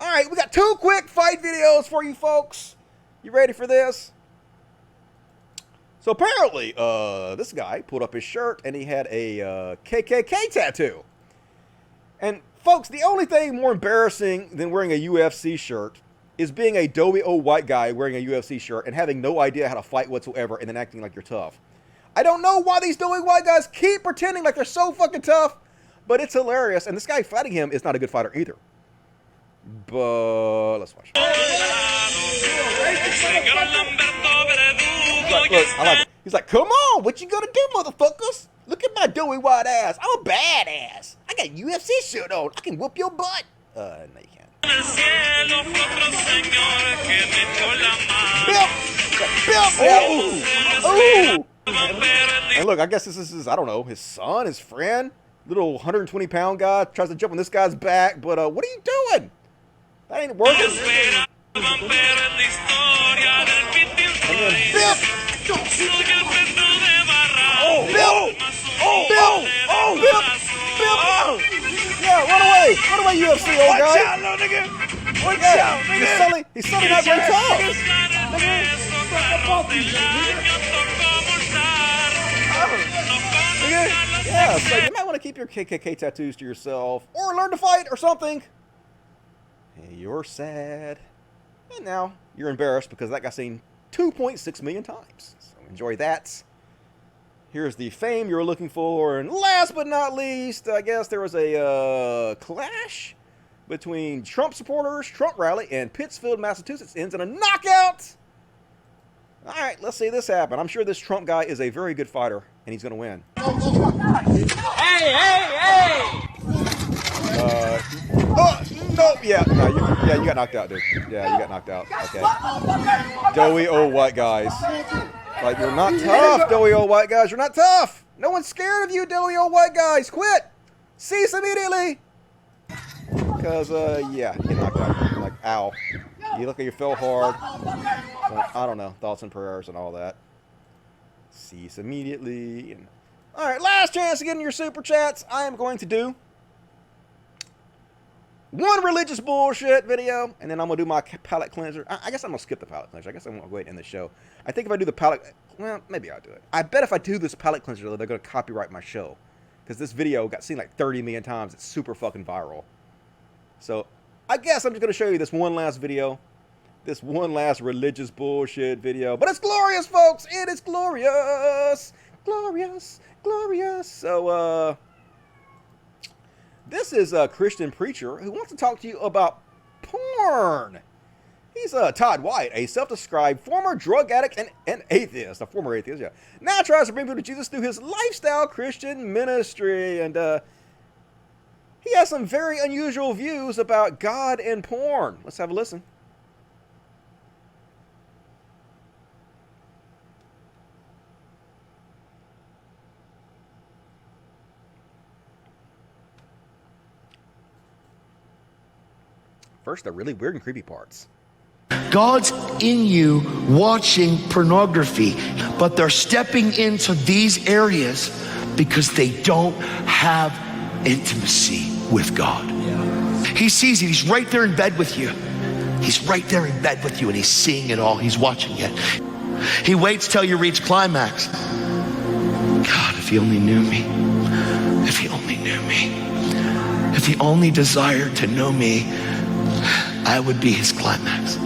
all right, we got 2 quick fight videos for you folks. You ready for this? So apparently, this guy pulled up his shirt and he had a KKK tattoo. And folks, the only thing more embarrassing than wearing a UFC shirt is being a doughy old white guy wearing a UFC shirt and having no idea how to fight whatsoever and then acting like you're tough. I don't know why these doughy white guys keep pretending like they're so fucking tough, but it's hilarious. And this guy fighting him is not a good fighter either. But let's watch. Look, I like it. He's like, come on, what you gonna do, motherfuckers? Look at my doughy white ass. I'm a badass. I got a UFC shirt on. I can whoop your butt. No, you can't. Bill. Ooh. And look, I guess this is his, I don't know, his son, his friend. little 120-pound guy tries to jump on this guy's back, but what are you doing? That ain't working. And then Bill! Oh, Bill! Oh, Bill! Oh, Bill! Bill! Yeah, run away! Run away, UFC, old guy! Watch out, little nigga! Watch out, nigga! He's suddenly not very tough! Yeah, so you might want to keep your KKK tattoos to yourself, or learn to fight, or something. Hey, you're sad. And now, you're embarrassed because that got seen 2.6 million times. So enjoy that. Here's the fame you're looking for. And last but not least, I guess there was a clash between Trump supporters, Trump rally, and Pittsfield, Massachusetts ends in a knockout. All right, let's see this happen. I'm sure this Trump guy is a very good fighter, and he's going to win. Hey, hey, hey! No, yeah, you got knocked out, dude. Yeah, you got knocked out. Okay. Doughy old white guys. Like, you're not tough, doughy old white guys. You're not tough. No one's scared of you, doughy old white guys. Quit. Cease immediately. Because, yeah, you get knocked out. Like, ow. You look like you fell hard. So, I don't know. Thoughts and prayers and all that. Cease immediately. And, all right, last chance to get in your super chats. I am going to do one religious bullshit video, and then I'm going to do my palate cleanser. I guess I'm going to skip the palate cleanser. I guess I'm going to go ahead and end the show. I think if I do the palate... Well, maybe I'll do it. I bet if I do this palate cleanser, they're going to copyright my show. Because this video got seen like 30 million times. It's super fucking viral. So, I guess I'm just going to show you this one last video. This one last religious bullshit video. But it's glorious, folks! It is glorious! Glorious! Glorious! So, this is a Christian preacher who wants to talk to you about porn. He's Todd White, a self-described former drug addict and atheist. A former atheist, yeah. Now tries to bring people to Jesus through his lifestyle Christian ministry. And he has some very unusual views about God and porn. Let's have a listen. First, the really weird and creepy parts. God's in you watching pornography, but they're stepping into these areas because they don't have intimacy with God. He sees it. He's right there in bed with you. He's right there in bed with you, and he's seeing it all. He's watching it. He waits till you reach climax. God, if he only knew me. If he only knew me. If he only desired to know me, I would be his climax.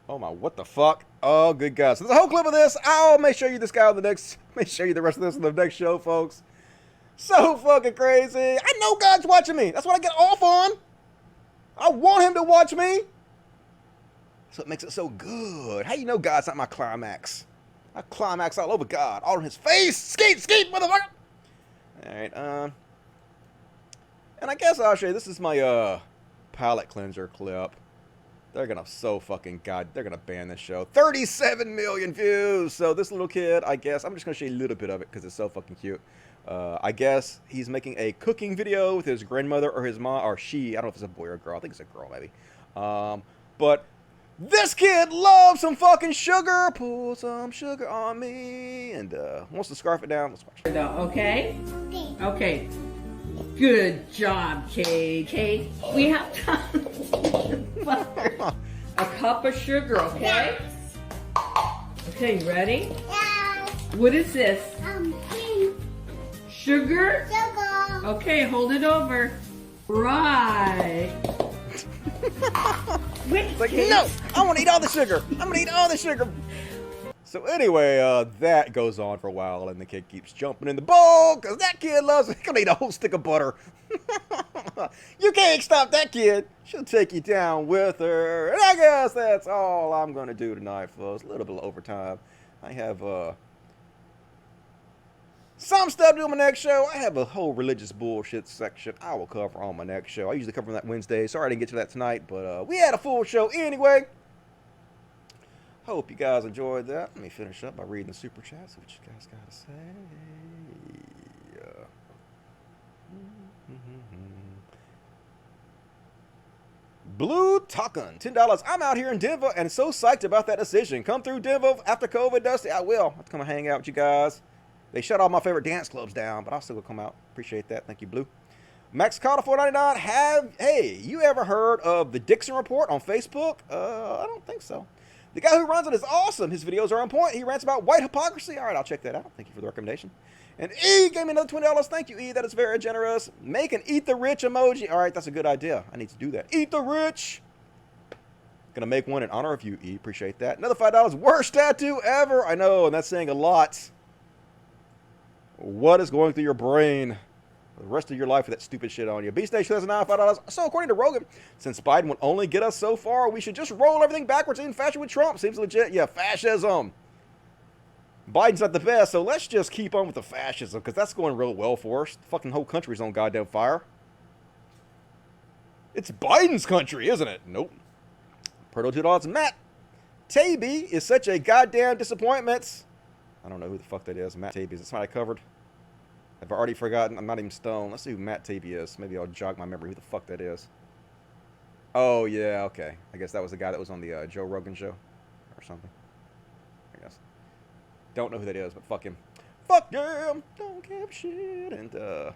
Oh my, what the fuck? Oh, good God. So there's a whole clip of this. I'll make sure you this guy on the next, make sure you the rest of this on the next show, folks. So fucking crazy. I know God's watching me. That's what I get off on. I want him to watch me. That's what makes it so good. How you know God's not my climax? I climax all over God, all in his face. Skate, motherfucker. All right, and I guess I'll show you, this is my, palate cleanser clip. They're gonna they're gonna ban this show. 37 million views. So this little kid, I guess, I'm just gonna show you a little bit of it because it's so fucking cute. I guess he's making a cooking video with his grandmother or his mom, or she, I don't know if it's a boy or a girl. I think it's a girl, maybe. But this kid loves some fucking sugar. Pull some sugar on me. And wants to scarf it down. Let's watch it. Okay? Okay. Good job, Kate. Kate, we have time. A cup of sugar, okay? Okay, you ready? Yeah. What is this? Cream. Sugar? Sugar. Okay, hold it over. Right. It's like, no, I want to eat all the sugar. I'm going to eat all the sugar. So anyway, that goes on for a while, and the kid keeps jumping in the bowl, because that kid loves it. He's going to eat a whole stick of butter. You can't stop that kid. She'll take you down with her. And I guess that's all I'm going to do tonight, folks. A little bit of overtime. I have some stuff to do on my next show. I have a whole religious bullshit section I will cover on my next show. I usually cover that Wednesday. Sorry I didn't get to that tonight, but we had a full show anyway. Hope you guys enjoyed that. Let me finish up by reading the super chats. What you guys got to say? Blue Talkin, $10. I'm out here in Denver and so psyched about that decision. Come through Denver after COVID, Dusty. I will. I'll have to come and hang out with you guys. They shut all my favorite dance clubs down, but I'll still come out. Appreciate that. Thank you, Blue. Max Carter 499. Hey, you ever heard of the Dixon Report on Facebook? I don't think so. The guy who runs it is awesome. His videos are on point. He rants about white hypocrisy. All right, I'll check that out. Thank you for the recommendation. And E gave me another $20. Thank you, E. That is very generous. Make an eat the rich emoji. All right, that's a good idea. I need to do that. Eat the rich. Gonna make one in honor of you, E. Appreciate that. Another $5. Worst tattoo ever. I know, and that's saying a lot. What is going through your brain the rest of your life with that stupid shit on you? Beast Nation $9, $5. So according to Rogan, since Biden will only get us so far, we should just roll everything backwards in fashion with Trump. Seems legit. Yeah, fascism. Biden's not the best, so let's just keep on with the fascism, because that's going real well for us. The fucking whole country's on goddamn fire. It's Biden's country, isn't it? Nope. Proto $2. Matt Taby is such a goddamn disappointment. I don't know who the fuck that is. Matt Taby. Is it somebody I covered? I've already forgotten. I'm not even stoned. Let's see who Matt Taby is. Maybe I'll jog my memory who the fuck that is. Oh, yeah, okay. I guess that was the guy that was on the Joe Rogan show or something. I guess. Don't know who that is, but fuck him. Fuck him! Don't give a shit. And,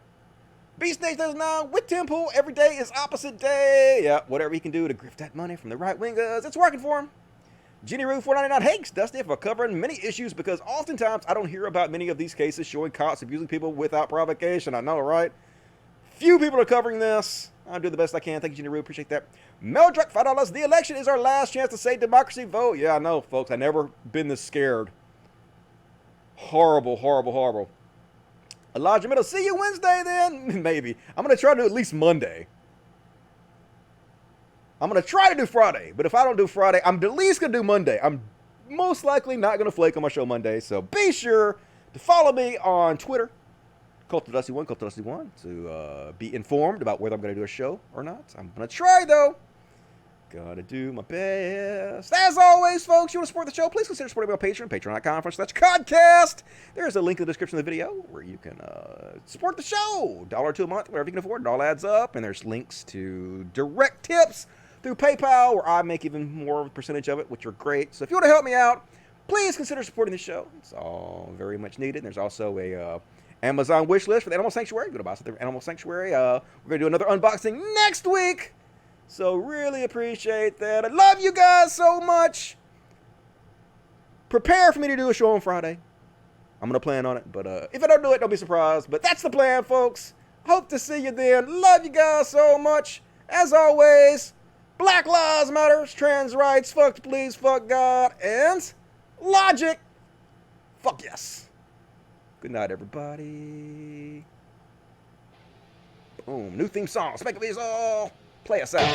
Beast Nation does now with Tim Pool. Every day is opposite day. Yeah, whatever he can do to grift that money from the right wingers, it's working for him. Jenny Roo 499. Thanks, Dusty, for covering many issues, because oftentimes I don't hear about many of these cases showing cops abusing people without provocation. I know, right? Few people are covering this. I'll do the best I can. Thank you, Jenny Roo. Appreciate that. Meldruck, $5. The election is our last chance to say democracy vote. Yeah, I know, folks. I've never been this scared. Horrible, horrible, horrible. Elijah Middle, see you Wednesday then? Maybe. I'm going to try to do at least Monday. I'm going to try to do Friday, but if I don't do Friday, I'm at least going to do Monday. I'm most likely not going to flake on my show Monday, so be sure to follow me on Twitter, CultofDusty1, CultofDusty1, to be informed about whether I'm going to do a show or not. I'm going to try, though. Gotta do my best. As always, folks, you want to support the show, please consider supporting me on Patreon, patreon.com/Codcast. There's a link in the description of the video where you can support the show. $1 a month, whatever you can afford. It all adds up. And there's links to direct tips through PayPal, where I make even more of a percentage of it, which are great. So if you want to help me out, please consider supporting the show. It's all very much needed. And there's also a Amazon wish list for the Animal Sanctuary. Go to buy something for Animal Sanctuary. We're going to do another unboxing next week. So really appreciate that. I love you guys so much. Prepare for me to do a show on Friday. I'm going to plan on it. But if I don't do it, don't be surprised. But that's the plan, folks. Hope to see you then. Love you guys so much. As always, Black Lives Matter, trans rights, fuck the police, fuck God, and logic. Fuck yes. Good night, everybody. Boom. New theme song. Spec Weasel. Play us out.